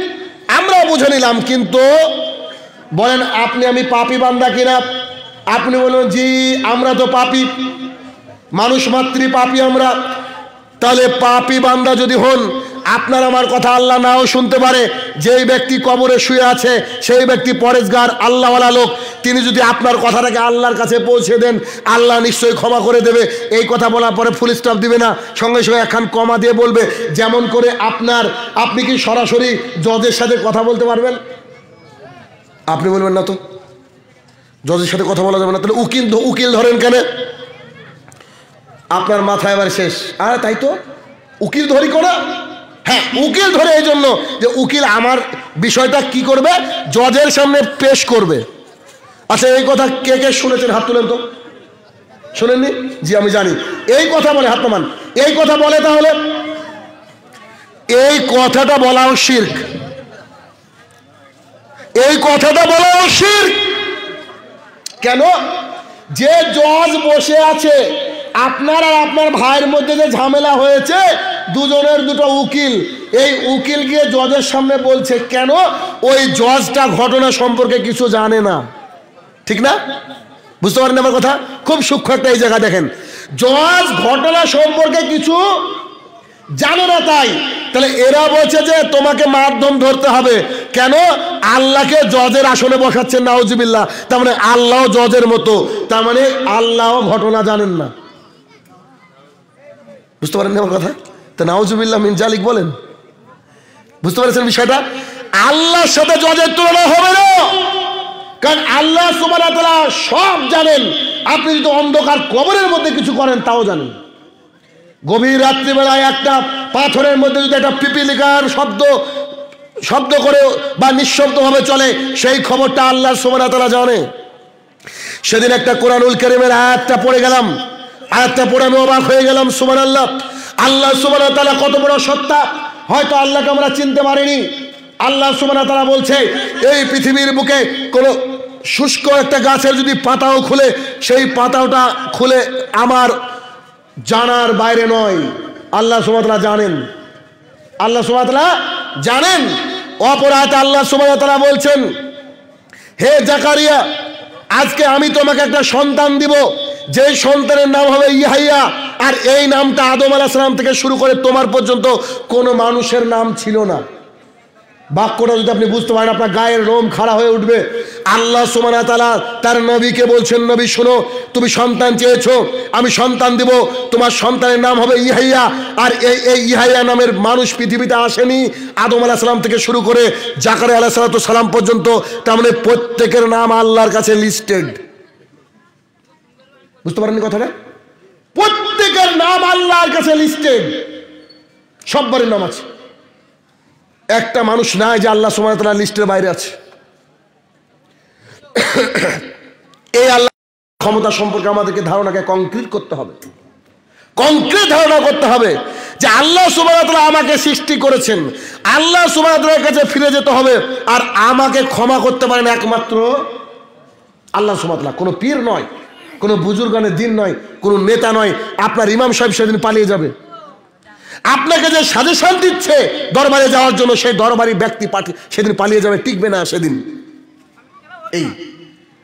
[SPEAKER 1] আমরা বুঝে নিলাম, কিন্তু বলেন আপনি আমি পাপী বান্দা কিনা? আপনি বলুন জি আমরা তো পাপী, মানুষ মাত্রই পাপী আমরা। তাহলে পাপী বান্দা যদি হন, আপনার আমার কথা আল্লাহ নাও শুনতে পারে। যেই ব্যক্তি কবরে শুয়ে আছে সেই ব্যক্তি পরেজগার আল্লাহওয়ালা লোক, তিনি যদি আপনার কথাটাকে আল্লাহর কাছে পৌঁছে দেন, আল্লাহ নিশ্চয়ই ক্ষমা করে দেবে। এই কথা বলার পরে ফুল স্টপ দিবে না, সঙ্গে সঙ্গে একখান কমা দিয়ে বলবে, যেমন করে আপনি কি সরাসরি জজের সাথে কথা বলতে পারবেন? আপনি বলবেন না তো, জজের সাথে কথা বলা যাবে না, তাহলে উকিল ধরেন কেন? আপনার মাথায় এবার শেষ। আর তাই তো উকিল ধরি করা, হ্যাঁ উকিল ধরে এই জন্য যে উকিল আমার বিষয়টা কি করবে, জজের সামনে পেশ করবে। আচ্ছা এই কথা কে কে শুনেছেন? হাত তুলেন তো। শোনেননি? জি আমি জানি। এই কথা বলে, হাত নামান। এই কথা বলে, তাহলে এই কথাটা বলাও শিরক, এই কথাটা বলাও শিরক। কেন? যে জজ বসে আছে, আপনার আর আপনার ভাইয়ের মধ্যে যে ঝামেলা হয়েছে, দুজনের দুটো উকিল, এই উকিল গিয়ে জজের সামনে বলছে, কেন? ওই জজটা ঘটনা সম্পর্কে কিছু জানে না, ঠিক না? বুঝতে পারেন আমার কথা? খুব সূক্ষ্ম একটা এই জায়গা দেখেন, জজ ঘটনা সম্পর্কে কিছু জানে না, তাহলে এরা বলছে যে তোমাকে মাধ্যম ধরতে হবে। কেন? আল্লাহকে জজের আসনে বসাচ্ছেন, নাউজুবিল্লাহ। তার মানে আল্লাহ জজের মতো, তার মানে আল্লাহ ঘটনা জানেন না। বুঝতে পারেন আমার কথা? তা নাউজুবিল্লাহ মিন জালিক বলেন। বুঝতে পারছেন বিষয়টা? আল্লাহর সাথে জজের তুলনা হবে না। কারণ আল্লাহ সুবহানাহু ওয়া তাআলা সব জানেন। আপনি যদি অন্ধকার কবরের মধ্যে কিছু করেন তাও জানেন। গভীর রাত্রিবেলায় একটা পাথরের মধ্যে যদি একটা পিপিলিকার শব্দ করে বা নিঃশব্দভাবে চলে, সেই খবরটা আল্লাহ সুবহানাহু ওয়া তাআলা জানে। সেদিন একটা কোরআনুল কারীমের আয়াতটা পড়ে গেলাম, আয়াতটা পড়ে আমি অবাক হয়ে গেলাম। সুবহানাল্লাহ, আল্লাহ সুবহানাহু ওয়া তাআলা কত বড় সত্তা, হয়তো আল্লাহকে আমরা চিনতে পারিনি। আল্লাহ সুবহানাহু ওয়া তাআলা বলছে, এই পৃথিবীর বুকে কোনো শুষ্ক একটা গাছের যদি পাতাও খুলে, সেই পাতাটা খুলে আমার জানার বাইরে নয়। আল্লাহ সুবহানাহু ওয়া তাআলা জানেন, আল্লাহ সুবহানাহু ওয়া তাআলা জানেন। অপর আয়াতে আল্লাহ সুবহানাহু ওয়া তাআলা বলছেন, হে জাকারিয়া, আজকে আমি তোমাকে একটা সন্তান দিব, যে সন্তানের নাম হবে ইয়াহইয়া। আর এই নামটা আদম আলাইহিস সালাম থেকে শুরু করে তোমার পর্যন্ত কোনো মানুষের নাম ছিল না। বাক্যটা যদি আপনি বুঝতে পারেন, আপনার গায়ের লোম খাড়া হয়ে উঠবে। আল্লাহ সুবহানাহু ওয়া তাআলা তার নবীকে বলছেন, নবী শোনো, তুমি সন্তান চেয়েছো, আমি সন্তান দিব, তোমার সন্তানের নাম হবে ইয়াহইয়া। আর এই ইয়াহইয়া নামের মানুষ পৃথিবীতে আসেনি আদম আলাইহিস সালাম থেকে শুরু করে জাকারিয়া আলাইহিস সালাম পর্যন্ত। তার মানে প্রত্যেকের নাম আল্লাহর কাছে লিস্টেড। বুঝতে পারেননি কথাটা? প্রত্যেকের নাম আল্লাহর কাছে লিস্টেড, সব্বারের নাম আছে। একটা মানুষ নাই যে আল্লাহ সুবহানাহু ওয়া তাআলা লিস্টের বাইরে আছে। এই আল্লাহ ক্ষমতা সম্পর্কে আমাদেরকে ধারণাকে কংক্রিট করতে হবে, কংক্রিট ধারণা করতে হবে যে আল্লাহ সুবহানাহু ওয়া তাআলা আমাকে সৃষ্টি করেছেন। আল্লাহ সুবহানাহু ওয়া তাআলার কাছে ফিরে যেতে হবে। আর আমাকে ক্ষমা করতে পারেন একমাত্র আল্লাহ সুবহানাহু ওয়া তাআলা। কোনো পীর নয়, কোনো বুজুর্গানের দিন নয়, কোনো নেতা নয়। আপনার ইমাম সাহেব সেদিন পালিয়ে যাবে, আপনাকে যে সাজেশন দিচ্ছে দরবারে যাওয়ার জন্য, সেই দরবারি ব্যক্তি সেদিন পালিয়ে যাবে, টিকবে না সেদিন।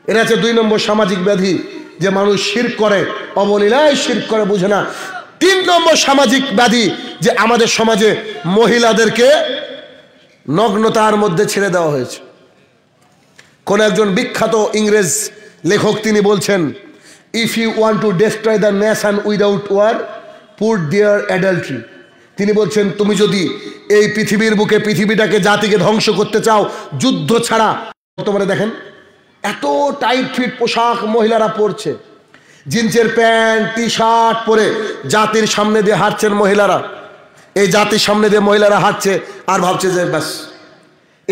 [SPEAKER 1] এর আছে 2 নম্বর সামাজিক ব্যাধি, যে মানুষ শিরক করে, অবলীলায় শিরক করে, বুঝে না। 3 নম্বর সামাজিক ব্যাধি, যে আমাদের সমাজে মহিলাদেরকে নগ্নতার মধ্যে ছেড়ে দেওয়া হয়েছে। কোন একজন বিখ্যাত ইংরেজ লেখক তিনি বলছেন, if you want to destroy the nation without war, put there adultery. তিনি বলছেন, তুমি যদি এই পৃথিবীর বুকে পৃথিবীটাকে, জাতিকে ধ্বংস করতে চাও, যুদ্ধ ছাড়া। বর্তমানে দেখেন এত টাইট ফিট পোশাক মহিলারা পরছে, জিন্সের প্যান্ট টি শার্ট পরে জাতির সামনে দিয়ে হাঁটছেন মহিলারা। এই জাতির সামনে দিয়ে মহিলারা হাঁটছে আর ভাবছে যে ব্যাস।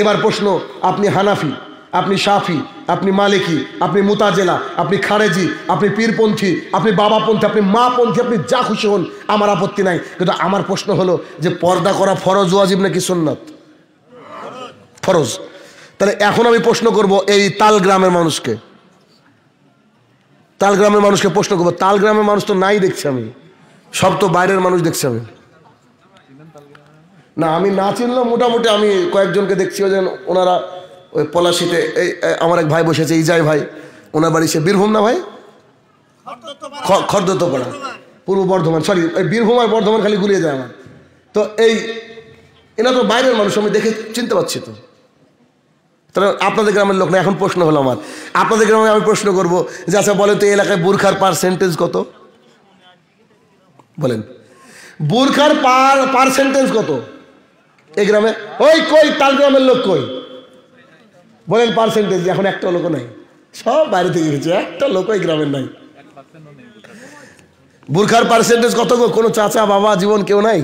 [SPEAKER 1] এবার প্রশ্ন, আপনি হানাফি, আপনি শাফি, আপনি মালিকি, আপনি মুতাজেলা, আপনি খারেজি, আপনি পীরপন্থী, আপনি বাবাপন্থী, আপনি মাপন্থী, আপনি যা খুশি হন, আমার আপত্তি নাই। কিন্তু আমার প্রশ্ন হলো যে পর্দা করা ফরজ ওয়াজিব নাকি সুন্নাত? ফরজ। তাহলে এখন আমি প্রশ্ন করব এই তালগ্রামের মানুষকে, তালগ্রামের মানুষকে প্রশ্ন করবো, তালগ্রামের মানুষ তো নাই দেখছি আমি, সব তো বাইরের মানুষ দেখছি আমি। না আমি না চিনলাম, মোটামুটি আমি কয়েকজনকে দেখছি, ওই যে ওনারা ওই পলাশিতে, এই আমার এক ভাই বসেছে, ইজাই ভাই, ওনার বাড়ি সে বীরভূম না ভাই, খর্দতপাড়া, পূর্ব বর্ধমান, সরি বীরভূম আর বর্ধমান খালি গুলিয়ে যায় আমার। তো এরা তো বাইরের মানুষ, আমি দেখে চিনতে পারছি। তো তাহলে আপনাদের গ্রামের লোক না। এখন প্রশ্ন হলো আমার, আপনাদের গ্রামে আমি প্রশ্ন করবো যে আচ্ছা বলেন তো এই এলাকায় বুরখার পার্সেন্টেজ কত? বলেন, বুরখার পার্সেন্টেজ কত এই গ্রামে? ওই কই তালগ্রামের লোক কই? বলেন পার্সেন্টেজ। এখন একটা লোক নাই, সব বাইরে থেকে গেছে, একটা লোক এই গ্রামের নাই। বুরখার পার্সেন্টেজ কত গো? কোনো চাচা বাবা জীবন কেউ নাই?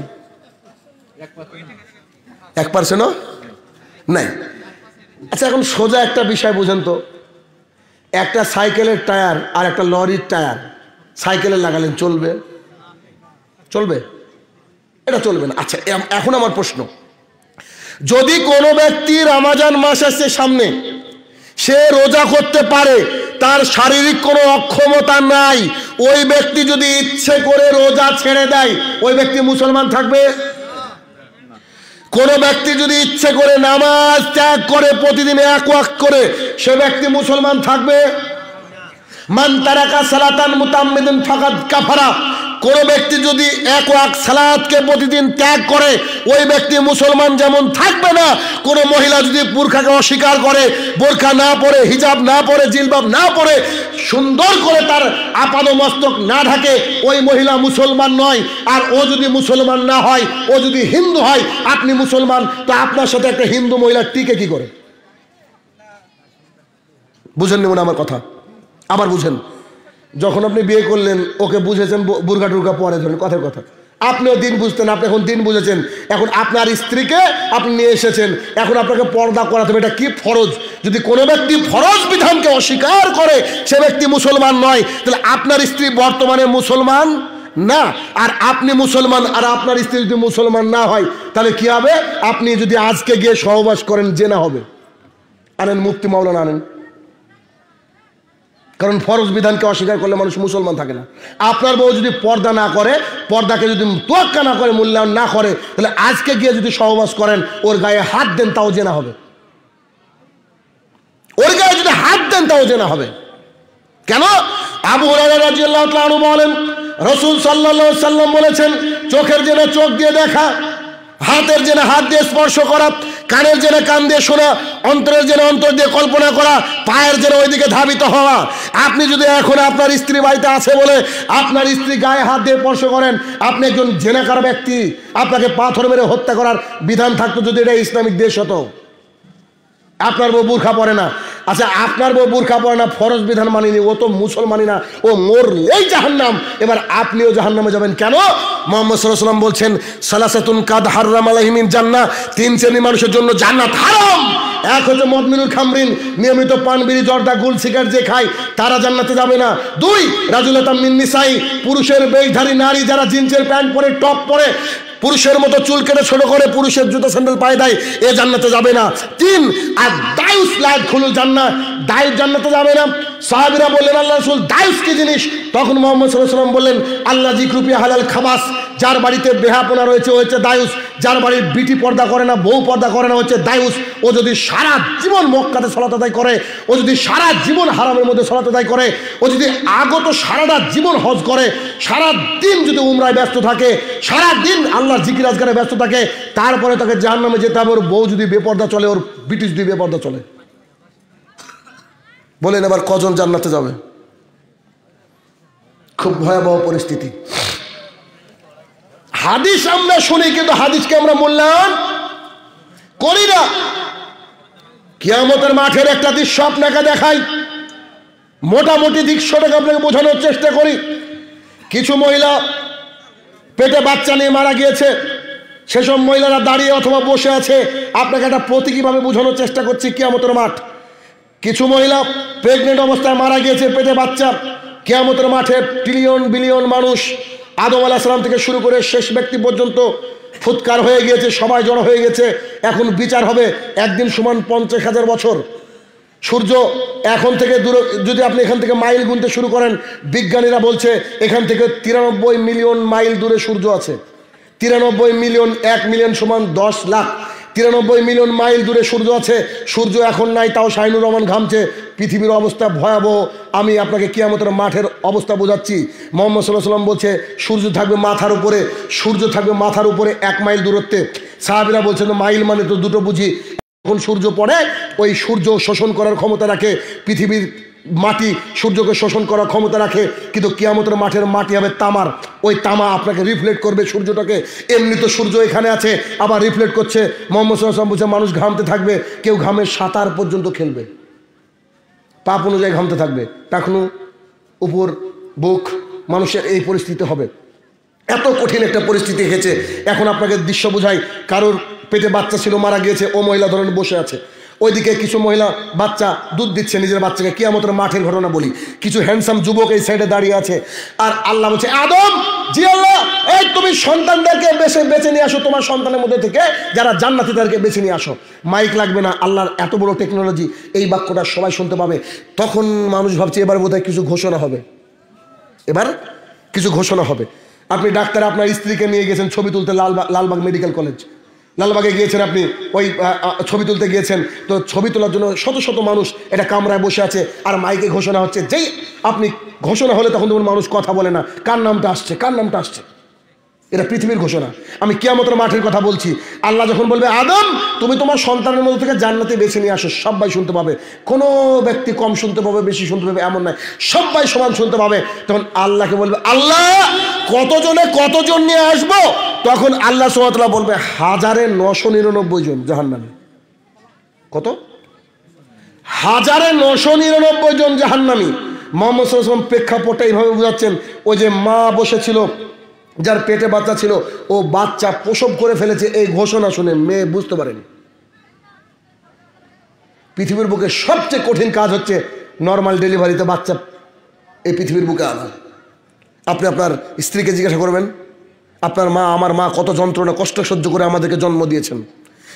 [SPEAKER 1] 1%ও নাই। আচ্ছা এখন সোজা একটা বিষয় বুঝেন তো, একটা সাইকেলের টায়ার আর একটা লরির টায়ার সাইকেলে লাগালেন চলবে? চলবে? এটা চলবে না। আচ্ছা এখন আমার প্রশ্ন, যদি কোনো ব্যক্তি রমজান মাস আসছে সামনে, সে রোজা করতে পারে, তার শারীরিক কোনো অক্ষমতা নাই, ওই ব্যক্তি যদি ইচ্ছে করে রোজা ছেড়ে দেয়, ওই ব্যক্তি মুসলমান থাকবে? কোন ব্যক্তি যদি ইচ্ছে করে নামাজ ত্যাগ করে, প্রতিদিন 1 ওয়াক্ত করে, সে ব্যক্তি মুসলমান থাকবে? মান তারাকা সালাতান মুতাম্মিদান ফাকাদ কাফারা। কোন ব্যক্তি যদি 1 ওয়াক্ত সালাতকে প্রতিদিন ত্যাগ করে, ওই ব্যক্তি মুসলমান যেমন থাকবে না। কোন মহিলা যদি বুরখাকে অস্বীকার করে, বোরখা না পরে, হিজাব না পরে, জিলবাব না পরে, সুন্দর করে তার আপাদ মস্তক না ঢাকে, ওই মহিলা মুসলমান নয়। আর ও যদি মুসলমান না হয়, ও যদি হিন্দু হয়, আপনি মুসলমান, তো আপনার সাথে একটা হিন্দু মহিলা টিকে কি করে? বুঝেননি মনে আমার কথা? আবার বুঝেন, যখন আপনি বিয়ে করলেন ওকে বুঝেছেন বুর্গা টুর্গা পরে, ধরেন কথার কথা, আপনিও দিন বুঝতেন, আপনি এখন দিন বুঝেছেন, এখন আপনার স্ত্রীকে আপনি নিয়ে এসেছেন, এখন আপনাকে পর্দা করাতে হবে। এটা কি ফরজ? যদি কোনো ব্যক্তি ফরজ বিধানকে অস্বীকার করে সে ব্যক্তি মুসলমান নয়। তাহলে আপনার স্ত্রী বর্তমানে মুসলমান না, আর আপনি মুসলমান, আর আপনার স্ত্রী যদি মুসলমান না হয় তাহলে কি হবে? আপনি যদি আজকে গিয়ে সহবাস করেন জেনা হবে। আনেন মুফতি মাওলানা আনেন, কারণ ফরজ বিধানকে অস্বীকার করলে মানুষ মুসলমান থাকে না। আপনার বউ যদি পর্দা না করে, পর্দাকে যদি তোয়াক্কা না করে, মূল্যায়ন না করে, তাহলে আজকে গিয়ে যদি সহবাস করেন ওর গায়ে হাত দেন তাও জেনা হবে। ওর গায়ে যদি হাত দেন তাও জেনা হবে। কেন? আবু হুরায়রা রাদিয়াল্লাহু তাআলা আনহু বলেন, রাসূল সাল্লাল্লাহু আলাইহি সাল্লাম বলেছেন, চোখের জেনা চোখ দিয়ে দেখা, হাতের জেনা হাত দিয়ে স্পর্শ করা, কানের জেনা কান দিয়ে শোনা, অন্তরের জেনা অন্তর দিয়ে কল্পনা করা, পায়ের জেনা ওইদিকে ধাবিত হওয়া। আপনি যদি এখন আপনার স্ত্রী বাড়িতে আছে বলে আপনার স্ত্রী গায়ে হাত দিয়ে স্পর্শ করেন, আপনি একজন জেনাকার ব্যক্তি, আপনাকে পাথর মেরে হত্যা করার বিধান থাকতো যদি এটা ইসলামিক দেশ হতো। আপনার বউ বুরখা পরে না, আচ্ছা আপনার বউ বুরখা পরে না, ফরজ বিধান মানিনি, ও তো মুসলমানই না, ও মরলেই জাহান্নাম। এবার আপনিও জাহান্নামে যাবেন। কেন? মুহাম্মদ সাল্লাল্লাহু আলাইহি ওয়াসাল্লাম বলছেন, সালাসাতুন কাদ হাররামা আলাইহিমিন জান্নাহ, তিন শ্রেণীর মানুষের জন্য জান্নাত হারাম। এক হচ্ছে মদমিনুল খামরিন, নিয়মিত পান বিড়ি জর্দা গুল সিগারেট যে খায় তারা জান্নাতে যাবে না। দুই, রাজুলাতাম মিন নিসাই, পুরুষের বেশধারী নারী যারা জিন্সের প্যান্ট পরে, টপ পরে, পুরুষের মতো চুল কেটে ছোট করে পুরুষের জুতা স্যান্ডেল পায়ে দেয়, এ জান্নাতে যাবে না। তিন, আর দায়ুস লা ইয়াদখুলুল জান্নাহ, দায়ুস জান্নাতে যাবে না। সাহাবীরা বললেন, আল্লাহ রাসূল দায়ুস কি জিনিস? তখন মুহাম্মদ সাল্লাল্লাহু আলাইহি ওয়াসাল্লাম বললেন, আল্লাহ জিকরুপি হালাল খাবাস, যার বাড়িতে বেহাপনা রয়েছে ও হচ্ছে দায়ুস, যার বাড়ির বিটি পর্দা করে না, বউ পর্দা করে না হচ্ছে দায়ুস। ও যদি সারা জীবন মক্কাতে সালাত আদায় করে, ও যদি সারা জীবন হারামের মধ্যে সালাত আদায় করে, ও যদি আগত সারাটা জীবন হজ করে, সারা দিন যদি উমরায় ব্যস্ত থাকে, সারা দিন আল্লাহর জিকির আজকারে ব্যস্ত থাকে, তারপরে তাকে জাহান্নামে যেতে হবে। ওর বউ যদি বেপর্দা চলে, ওর বিটি যদি বেপর্দা চলে। বলেন এবার কজন জান্নাতে যাবে? খুব ভয়াবহ পরিস্থিতি। হাদিস আমরা শুনি কিন্তু হাদিসকে আমরা মূল্যায়ন করি না। কিয়ামতের মাঠের একটা দৃশ্য আপনাকে দেখাই, মোটামুটি দৃশ্যটাকে আপনাকে বোঝানোর চেষ্টা করি। কিছু মহিলা পেটে বাচ্চা নিয়ে মারা গিয়েছে, সেসব মহিলারা দাঁড়িয়ে অথবা বসে আছে। আপনাকে একটা প্রতীকীভাবে বোঝানোর চেষ্টা করছি কিয়ামতের মাঠ। কিছু মহিলা প্রেগনেন্ট অবস্থায় মারা গিয়েছে, পেটে বাচ্চা। কিয়ামতের মাঠে ট্রিলিয়ন বিলিয়ন মানুষ, আদম আলাইহিস সালাম থেকে শুরু করে শেষ ব্যক্তি পর্যন্ত ফুৎকার হয়ে গিয়েছে, সবাই জড়ো হয়ে গেছে। এখন বিচার হবে। একদিন সমান 50,000 বছর। সূর্য এখন থেকে দূরে, যদি আপনি এখান থেকে মাইল গুনতে শুরু করেন, বিজ্ঞানীরা বলছে এখান থেকে 93 মিলিয়ন মাইল দূরে সূর্য আছে। 93 মিলিয়ন, 1 মিলিয়ন সমান 10 লাখ। 93 মিলিয়ন মাইল দূরে সূর্য আছে। সূর্য এখন নাই, তাও শাহিনুর রহমান ঘামছে। পৃথিবীর অবস্থা ভয়াবহ। আমি আপনাকে কিয়ামতের মাঠের অবস্থা বোঝাচ্ছি। মুহাম্মদ সাল্লাল্লাহু আলাইহি ওয়াসাল্লাম বলছে সূর্য থাকবে মাথার উপরে, সূর্য থাকবে মাথার উপরে 1 মাইল দূরত্বে। সাহাবীরা বলছেন মাইল মানে তো দুটো বুঝি। যখন সূর্য পড়ে ওই সূর্য শোষণ করার ক্ষমতা রাখে, পৃথিবীর মাটি সূর্যকে শোষণ করার ক্ষমতা রাখে, কিন্তু কিয়ামতের মাঠের মাটি হবে তামার। ওই তামা আপনাকে রিফ্লেক্ট করবে সূর্যটাকে। এমনি তো সূর্য এখানে আছে, আবার রিফ্লেক্ট করছে। মুহাম্মদ সাল্লাল্লাহু আলাইহি ওয়াসাল্লাম বলছে মানুষ ঘামতে থাকবে, কেউ ঘামের সাঁতার পর্যন্ত খেলবে, পাপ অনুযায়ী ঘামতে থাকবে, টাকনু, উপর, বুক, মানুষের এই পরিস্থিতি হবে। এত কঠিন একটা পরিস্থিতি এসেছে। এখন আপনাকে দৃশ্য বোঝাই। কারোর পেটে বাচ্চা ছিল, মারা গিয়েছে, ও মহিলা ধরেন বসে আছে। ওইদিকে কিছু মহিলা বাচ্চা দুধ দিচ্ছে নিজের বাচ্চাকে। কিয়ামতের মাঠের ঘটনা বলি। কিছু হ্যান্ডসাম যুবক এই সাইডে দাঁড়িয়ে আছে, আর আল্লাহ বলছে আদম, জি আল্লাহ, এই তুমি সন্তানদেরকে বেছে নিয়ে আসো, তোমার সন্তানের মধ্যে থেকে যারা জান্নাতি তাদেরকে বেছে নিয়ে আসো। মাইক লাগবে না, আল্লাহর এত বড় টেকনোলজি, এই বাক্যটা সবাই শুনতে পাবে। তখন মানুষ ভাবছে এবার বোধহয় কিছু ঘোষণা হবে, এবার কিছু ঘোষণা হবে। আপনি ডাক্তার আপনার স্ত্রীকে নিয়ে গেছেন ছবি তুলতে লালবাগ মেডিকেল কলেজ, লালবাগে গিয়েছেন, আপনি ওই ছবি তুলতে গিয়েছেন। তো ছবি তোলার জন্য শত শত মানুষ এটা কামরায় বসে আছে, আর মাইকে ঘোষণা হচ্ছে। যেই আপনি ঘোষণা হলে তখন তখন মানুষ কথা বলে না, কার নামটা আসছে, কার নামটা আসছে। এটা পৃথিবীর ঘোষণা। আমি কিয়ামতের মাঠের কথা বলছি। আল্লাহ যখন বলবে আদম তুমি তোমার সন্তানের মধ্যে থেকে জান্নাতে বেছে নিয়ে আসো, সবাই শুনতে পাবে। কোনো ব্যক্তি কম শুনতে পাবে, বেশি শুনতে পাবে এমন নয়, সবাই সমান শুনতে পাবে। তখন আল্লাহকে বলবে আল্লাহ কতজন নিয়ে আসবো? তখন আল্লাহ সুবহানাহু ওয়া তাআলা বলবে 1999 জন জাহান্নামে। কত? 1999 জন জাহান্নামী। মুহাম্মদ সাল্লাল্লাহু আলাইহি ওয়াসাল্লাম প্রেক্ষাপটটা এইভাবে বোঝাচ্ছেন, ওই যে মা বসেছিল, যার পেটে বাচ্চা ছিল, ও বাচ্চা প্রসব করে ফেলেছে, এই ঘোষণা শুনে মেয়ে বুঝতে পারেনি। পৃথিবীর বুকে সবচেয়ে কঠিন কাজ হচ্ছে নর্মাল ডেলিভারিতে বাচ্চা এই পৃথিবীর বুকে আনা। আপনি আপনার স্ত্রীকে জিজ্ঞাসা করবেন, আপনার মা, আমার মা কত যন্ত্রণা কষ্ট সহ্য করে আমাদেরকে জন্ম দিয়েছেন।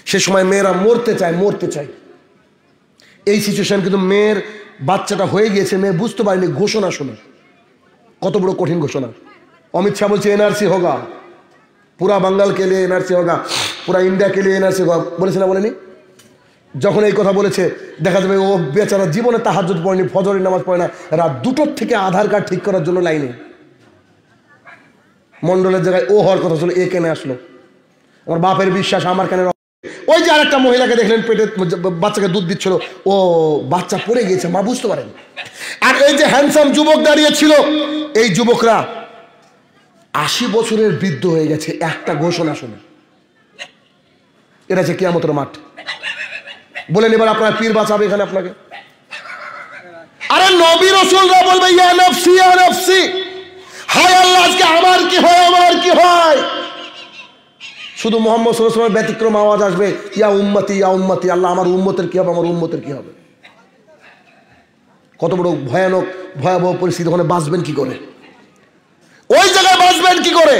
[SPEAKER 1] সে সময় মেয়েরা মরতে চায়। এই সিচুয়েশন, কিন্তু মেয়ের বাচ্চাটা হয়ে গিয়েছে, মেয়ে বুঝতে পারেনি ঘোষণা শুনে। কত বড় কঠিন ঘোষণা। অমিত শাহ বলছে এনআরসি হোগা, পুরা বাঙ্গাল কে লিয়ে এনআরসি হোগা, পুরা ইন্ডিয়া কে লিয়ে এনআরসি হোগা, বলেছে না বলেনি? যখন এই কথা বলেছে, দেখা যাবে ও বেচারা জীবনে তাহাজ্জুদ পড়েনি, ফজরের নামাজ পড়ে না, রাত 2টোর থেকে আধার কার্ড ঠিক করার জন্য লাইনে। মন্ডলের জায়গায় ও হওয়ার কথা ছিল, এ কেনে আসলো? আমার বাপের বিশ্বাস আমার কেন? ওই যে আরেকটা মহিলাকে দেখলেন পেটে বাচ্চাকে দুধ দিচ্ছিল, ও বাচ্চা পড়ে গিয়েছে, মা বুঝতে পারেন। আর এই যে হ্যান্ডসাম যুবক দাঁড়িয়ে ছিল, এই যুবকরা 80 বছরের বৃদ্ধ হয়ে গেছে একটা ঘোষণা শুনে। এটা হচ্ছে কিয়ামতের মাঠ। বলেন এবার আপনার পীর বাঁচাবে এখানে আপনাকে? আরে নবী রাসূলরা বলবে ইয়া নফসি ইয়া নফসি, হায় আল্লাহ আজকে আমার কি হয়, আমার কি হয়। শুধু মুহাম্মদ সাল্লাল্লাহু আলাইহি ওয়াসাল্লামের ব্যতিক্রম আওয়াজ আসবে, ইয়া উম্মতি ইয়া উম্মতি, আল্লাহ আমার উম্মতের কি হবে, আমার উম্মতের কি হবে। কত বড় ভয়াবহ পরিস্থিতি। ওখানে বাঁচবেন কি করে? ওই জায়গায় বাঁচবেন কি করে?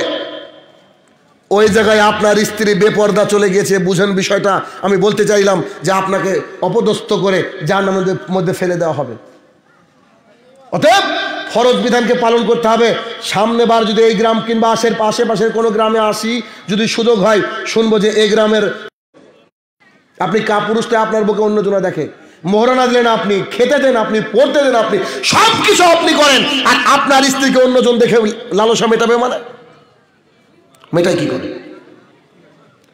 [SPEAKER 1] ওই জায়গায় আপনার স্ত্রী বেপর্দা চলে গিয়েছে, বুঝেন বিষয়টা। আমি বলতে চাইলাম যে আপনাকে অপদস্থ করে জাহান্নামের মধ্যে ফেলে দেওয়া হবে। অতএব ফরজ বিধানকে পালন করতে হবে। সামনে বার যদি এই গ্রাম কিংবা আশেপাশের কোনো গ্রামে আসি, যদি সুযোগ হয়, শুনবো যে এই গ্রামের আপনি কাপুরুষটা আপনার বুকে অন্যজনা দেখে, মোহরানা দিলেন আপনি, খেতে দেন আপনি, পড়তে দেন আপনি, সব কিছু আপনি করেন, আর আপনার স্ত্রীকে অন্যজন দেখে লালসা মেটাবে, মানে মেটাই কি করে?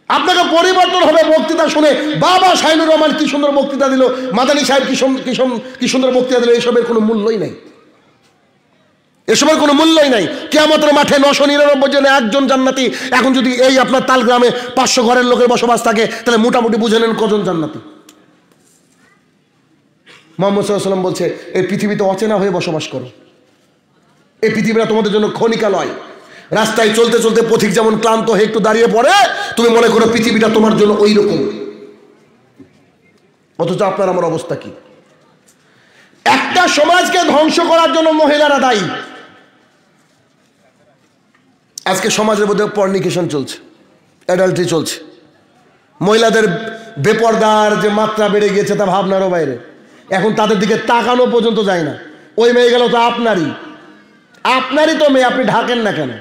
[SPEAKER 1] আপনাকে পরিবর্তন হবে বক্তৃতা শুনে। বাবা শাহিনুর রহমান কি সুন্দর বক্তৃতা দিল, মাদানী সাহেব কি সুন্দর বক্তৃতা দিল, এইসবের কোনো মূল্যই নাই, এসবের কোনো মূল্যই নাই। কিয়ামতের মাঠে 999 জনে একজন জান্নাতি। এখন যদি এই আপনার তাল গ্রামে 500 ঘরের লোকের বসবাস থাকে, তাহলে মোটামুটি বুঝে নেন কজন জান্নাতি। মুহাম্মদ সাল্লাল্লাহু আলাইহি ওয়াসাল্লাম বলছে, এই পৃথিবীতে অচেনা হয়ে বসবাস করো। এই পৃথিবীটা তোমাদের জন্য ক্ষণিকালয়। রাস্তায় চলতে চলতে পথিক যেমন ক্লান্ত হয়ে একটু দাঁড়িয়ে পড়ে, তুমি মনে করো পৃথিবীটা তোমার জন্য ওই রকম। অথচ আপনার আমার অবস্থা কি? একটা সমাজকে ধ্বংস করার জন্য মহিলারা দায়ী। আজকে সমাজের মধ্যে পর্নিকেশন চলছে, অ্যাডাল্ট্রি চলছে, মহিলাদের বেপরদার যে মাত্রা বেড়ে গিয়েছে তা ভাবনারও বাইরে। এখন তাদের দিকে তাকানো পর্যন্ত যায় না। ওই মেয়ে গেল তো আপনারই তো মেয়ে, আপনি ঢাকেন না কেন?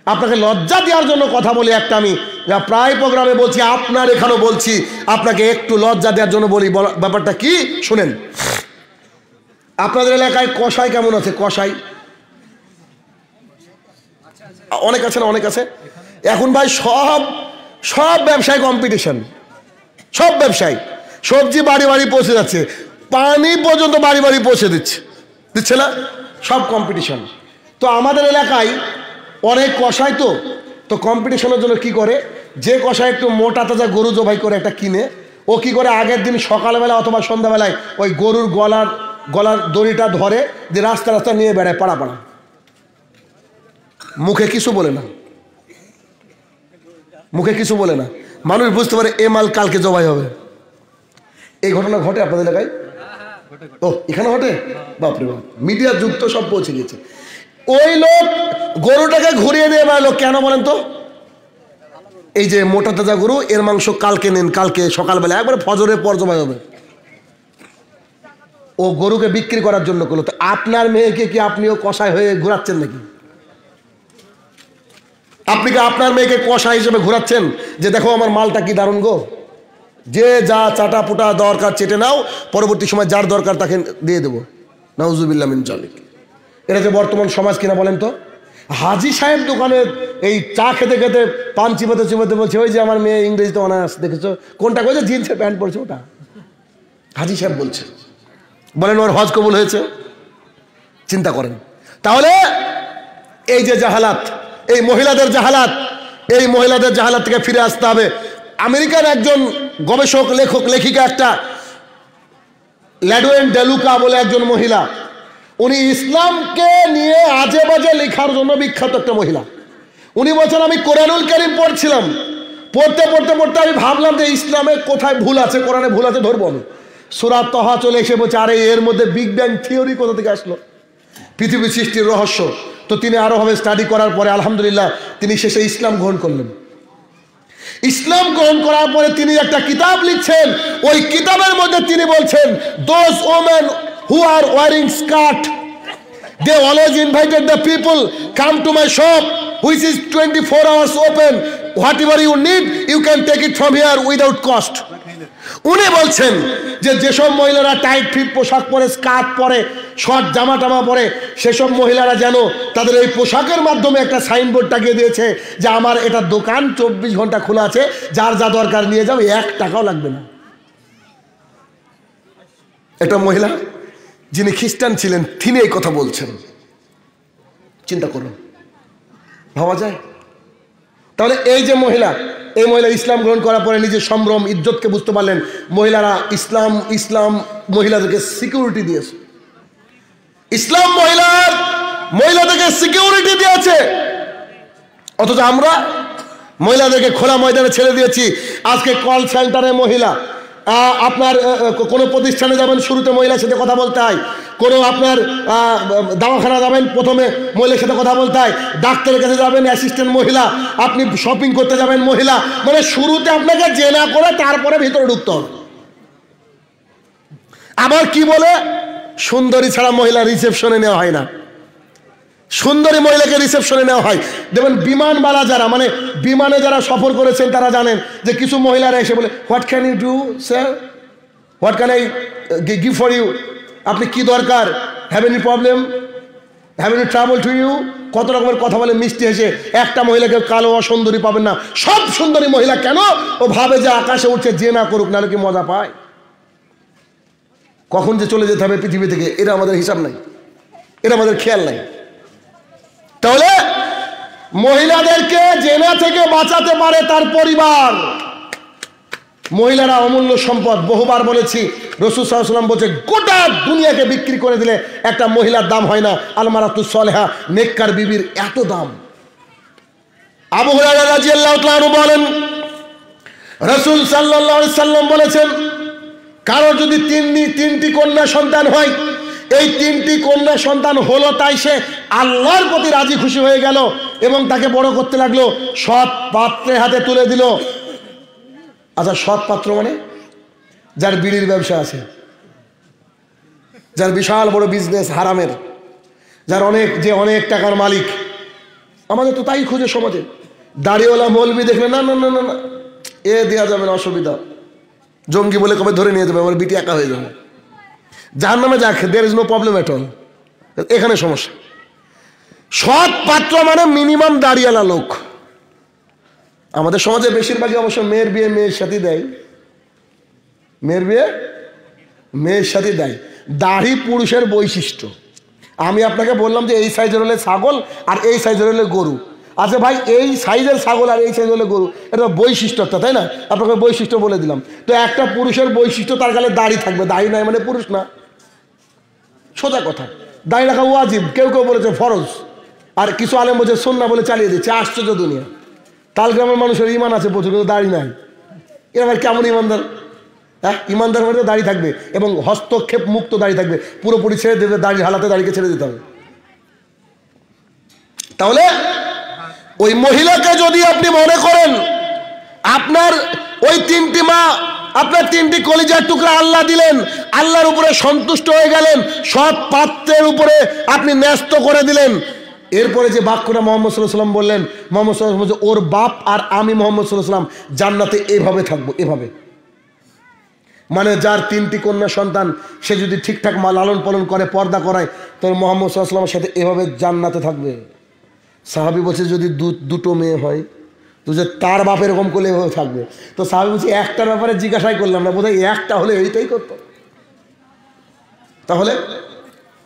[SPEAKER 1] আপনাকে লজ্জা দেওয়ার জন্য কথা বলি একটা, আমি যা প্রায় প্রোগ্রামে বলছি, আপনার এখানেও বলছি, আপনাকে একটু লজ্জা দেওয়ার জন্য বলি। ব্যাপারটা কি শুনেন। আপনাদের এলাকায় কসাই কেমন আছে? কসাই অনেক আছে না? অনেক আছে। এখন ভাই সব ব্যবসায় কম্পিটিশন, সব ব্যবসায়ী। সবজি বাড়ি বাড়ি পৌঁছে যাচ্ছে, পানি পর্যন্ত বাড়ি বাড়ি পৌঁছে দিচ্ছে না, সব কম্পিটিশন। তো আমাদের এলাকায় অনেক কসাই, তো কম্পিটিশনের জন্য কি করে, যে কসাই একটু মোটা তাজা গরু জবাই করে একটা কিনে, ও কি করে আগের দিন সকালবেলা অথবা সন্ধ্যাবেলায় ওই গরুর গলার দড়িটা ধরে যে রাস্তা নিয়ে বেড়ায় পাড়া। মুখে কিছু বলে না, মানুষ বুঝতে পারে এ মাল কালকে জবাই হবে। এই ঘটনা ঘটে আপনাদের এলাকায়? ও এখানে ঘটে? বাপরে বাপ, মিডিয়ার যুগ তো সব পৌঁছে গেছে। ওই লোক গরুটাকে ঘুরিয়ে দিয়ে বেড়ালো কেন বলেন তো? এই যে মোটা তাজা গরু, এর মাংস কালকে নেন, কালকে সকালবেলা একবারে ফজরের পর জবাই হবে। ও গরুকে বিক্রি করার জন্য করলো। তো আপনার মেয়েকে কি আপনিও কসাই হয়ে ঘোরাচ্ছেন নাকি? আপনি কি আপনার মেয়েকে কসাই হিসেবে ঘোরাচ্ছেন যে দেখো আমার মালটা কি দারুণ গো, যে যা চাটা পুটা দরকার চেটে নাও, পরবর্তী সময় যার দরকার তাকে দিয়ে দেবো? নাউজুবিল্লাহ মিন যালিক। এটা যে বর্তমান সমাজ কিনা বলেন তো? হাজি সাহেব দোকানে এই চা খেতে খেতে পান চিবাতে বলছে, ওই যে আমার মেয়ে ইংরেজিতে অনার্স, দেখেছো? কোনটা করেছে? জিন্সের প্যান্ট পরেছে ওটা। হাজি সাহেব বলছে, বলেন ওর হজ কবুল হয়েছে? চিন্তা করেন। তাহলে এই যে জাহালাত, এই মহিলাদের জাহালাত থেকে ফিরে আসতে হবে। আমেরিকার একজন গবেষক লেখিকা একটা ল্যাডওয়েন ডেলুকা বলে একজন মহিলা, উনি ইসলামকে নিয়ে আজে বাজে লেখার জন্য বিখ্যাত একটা মহিলা। উনি বলছেন, আমি কোরআনুল কারীম পড়ছিলাম, পড়তে পড়তে পড়তে আমি ভাবলাম যে ইসলামে কোথায় ভুল আছে, কোরআনে ভুল আছে, ধরবো আমি। সূরা তাহা চলে এসে বলছে, আরে এর মধ্যে বিগ ব্যাং থিওরি কোথা থেকে আসলো, পৃথিবী সৃষ্টির রহস্য। তো তিনি আরোভাবে স্টাডি করার পরে আলহামদুলিল্লাহ তিনি শেষে ইসলাম গ্রহণ করলেন। ইসলাম গ্রহণ করার পরে তিনি একটা কিতাব লিখছেন, ওই কিতাবের মধ্যে তিনি বলছেন, those women who are wearing skirt, they always invited the people, come to my shop which is 24 hours open, whatever you need you can take it from here without cost. উনি বলছেন যে যেসব মহিলারা টাইট ফিট পোশাক পরে, স্কার্ট পরে, শর্ট জামা টামা পরে, সেসব মহিলারা যেন তাদের এই পোশাকের মাধ্যমে একটা সাইনবোর্ড টাকিয়ে দিয়েছে যে আমার এটা দোকান 24 ঘন্টা খোলা আছে, যার যা দরকার নিয়ে যাও, 1 টাকাও লাগবে না। একটা মহিলা যিনি খ্রিস্টান ছিলেন তিনি এই কথা বলছেন, চিন্তা করুন, ভাবা যায়? তাহলে এই যে মহিলা, এই মহিলা ইসলাম গ্রহণ করার পরে নিজের সম্ভ্রম ইজ্জতকে বুঝতে পারলেন। মহিলারা ইসলাম মহিলাদেরকে সিকিউরিটি দিয়েছে, ইসলাম মহিলাদেরকে সিকিউরিটি দিয়েছে। অথচ আমরা মহিলাদেরকে খোলা ময়দানে ছেড়ে দিয়েছি। আজকে কল সেন্টারে মহিলা, আপনার কোনো প্রতিষ্ঠানে যাবেন, শুরুতে মহিলার সাথে কথা বলতে হয়। কোনো আপনার দাওয়াখানা যাবেন, প্রথমে মহিলার সাথে কথা বলতে হয়। ডাক্তারের কাছে যাবেন, অ্যাসিস্ট্যান্ট মহিলা। আপনি শপিং করতে যাবেন, মহিলা। মানে শুরুতে আপনাকে জেনা করে তারপরে ভিতরে ঢুকতে হবে। আবার কি বলে, সুন্দরী ছাড়া মহিলা রিসেপশনে নেওয়া হয় না, সুন্দরী মহিলাকে রিসেপশনে নেওয়া হয়। দেখবেন বিমানবালা যারা, মানে বিমানে যারা সফর করেছেন তারা জানেন যে কিছু মহিলারা এসে বলে, what can you do sir, what can I give for you, আপনি কি দরকার, have any problem, have any travel to you, কত রকমের কথা বলে মিষ্টি হেসে। একটা মহিলাকে কালো অসুন্দরী পাবেন না, সব সুন্দরী মহিলা। কেন? ও ভাবে যে আকাশে উঠছে, যে না করুক, নাহলে কি মজা পায়? কখন যে চলে যেতে হবে পৃথিবী থেকে, এটা আমাদের হিসাব নাই, এটা আমাদের খেয়াল নাই। তাহলে মহিলাদেরকে জেনা থেকে বাঁচাতে পারে তার পরিবার। মহিলারা অমূল্য সম্পদ, বহুবার বলেছি। রাসূল সাল্লাল্লাহু আলাইহি ওয়াসাল্লাম বলছে, গোটা দুনিয়াকে বিক্রি করে দিলে একটা মহিলার দাম হয় না। আলমারাতুস সালেহা, নেককার বিবির এত দাম। আবু হুরায়রা রাদিয়াল্লাহু তাআলা আনহু বলেন, রাসূল সাল্লাল্লাহু আলাইহি ওয়াসাল্লাম বলেছেন, কারো যদি তিনটি কন্যা সন্তান হয়, এই 3টি কন্যা সন্তান হলো, তাই সে আল্লাহর প্রতি রাজি খুশি হয়ে গেল এবং তাকে বড় করতে লাগলো, সৎ পাত্রের হাতে তুলে দিল। আচ্ছা, সৎ পাত্র মানে যার বিড়ির ব্যবসা আছে, যার বিশাল বড় বিজনেস হারামের, যার অনেক টাকার মালিক। আমাদের তো তাই খুঁজে সমাজে। দাড়িওয়ালা মৌলবি দেখলে না না না না না, এ দেওয়া যাবে না, অসুবিধা, জঙ্গি বলে কবে ধরে নিয়ে যাবে, আমার বিটি একা হয়ে যাবে, জাহান্নামে যাক, there is no problem at all. এখানে সমস্যা। সৎ পাত্র মানে মিনিমাম দাড়িওয়ালা লোক। আমাদের সমাজে বেশিরভাগই অবশ্য মেয়ের বিয়ে মেয়ের সাথে দেয়, মেয়ের বিয়ে মেয়ের সাথে দেয়। দাড়ি পুরুষের বৈশিষ্ট্য। আমি আপনাকে বললাম যে এই সাইজের হলে ছাগল আর এই সাইজের হলে গরু। আচ্ছা ভাই, এই সাইজের ছাগল আর এই সাইজ হলে গরু, এটা বৈশিষ্ট্য একটা, তাই না? আপনাকে বৈশিষ্ট্য বলে দিলাম। তো একটা পুরুষের বৈশিষ্ট্য, তার গালে দাড়ি থাকবে, দাড়ি নাই মানে পুরুষ না, সোজা কথা। দাড়ি রাখা ওয়াজিব, কেউ কেউ বলেছে ফরজ, আর কিছু আলেম বলছে সুন্নাহ বলে চালিয়ে দিচ্ছে। আশ্চর্য দুনিয়া। তালগ্রামের মানুষের ইমান আছে প্রচুর, কিন্তু দাড়ি নাই। এরা কেমন ইমানদার? হ্যাঁ, ইমানদার মানে দাড়ি থাকবে এবং হস্তক্ষেপ মুক্ত দাড়ি থাকবে, পুরোপুরি ছেড়ে দেবে, দাড়ি হালাতে দাড়িকে ছেড়ে দিতে হবে। তাহলে ওই মহিলাকে যদি আপনি মনে করেন আপনার ওই 3টি মা, আপনার 3টি কলিজার টুকরা আল্লাহ দিলেন, আল্লাহর উপরে সন্তুষ্ট হয়ে গেলেন, সৎ পাত্রের উপরে আপনি ন্যস্ত করে দিলেন। এরপরে যে বাক্যটা মুহাম্মদ সাল্লাল্লাহু আলাইহি ওয়াসাল্লাম বললেন, মুহাম্মদ সাল্লাল্লাহু আলাইহি ওয়াসাল্লাম বলছে, ওর বাপ আর আমি মুহাম্মদ সাল্লাল্লাহু আলাইহি ওয়াসাল্লাম জান্নাতে এভাবে থাকবো, এভাবে। মানে যার 3টি কন্যা সন্তান, সে যদি ঠিকঠাক লালন পালন করে, পর্দা করায়, তাহলে মুহাম্মদ সাল্লাল্লাহু আলাইহি ওয়াসাল্লামের সাথে এভাবে জান্নাতে থাকবে। সাহাবী বলছে যদি দুটো মেয়ে হয়, তো যে তার বাপ এরকম করলে এভাবে থাকবে। তো সাহাবী বলছে একটার ব্যাপারে জিজ্ঞাসাই করলাম না, বোধহয় একটা হলে এইটাই করতো। তাহলে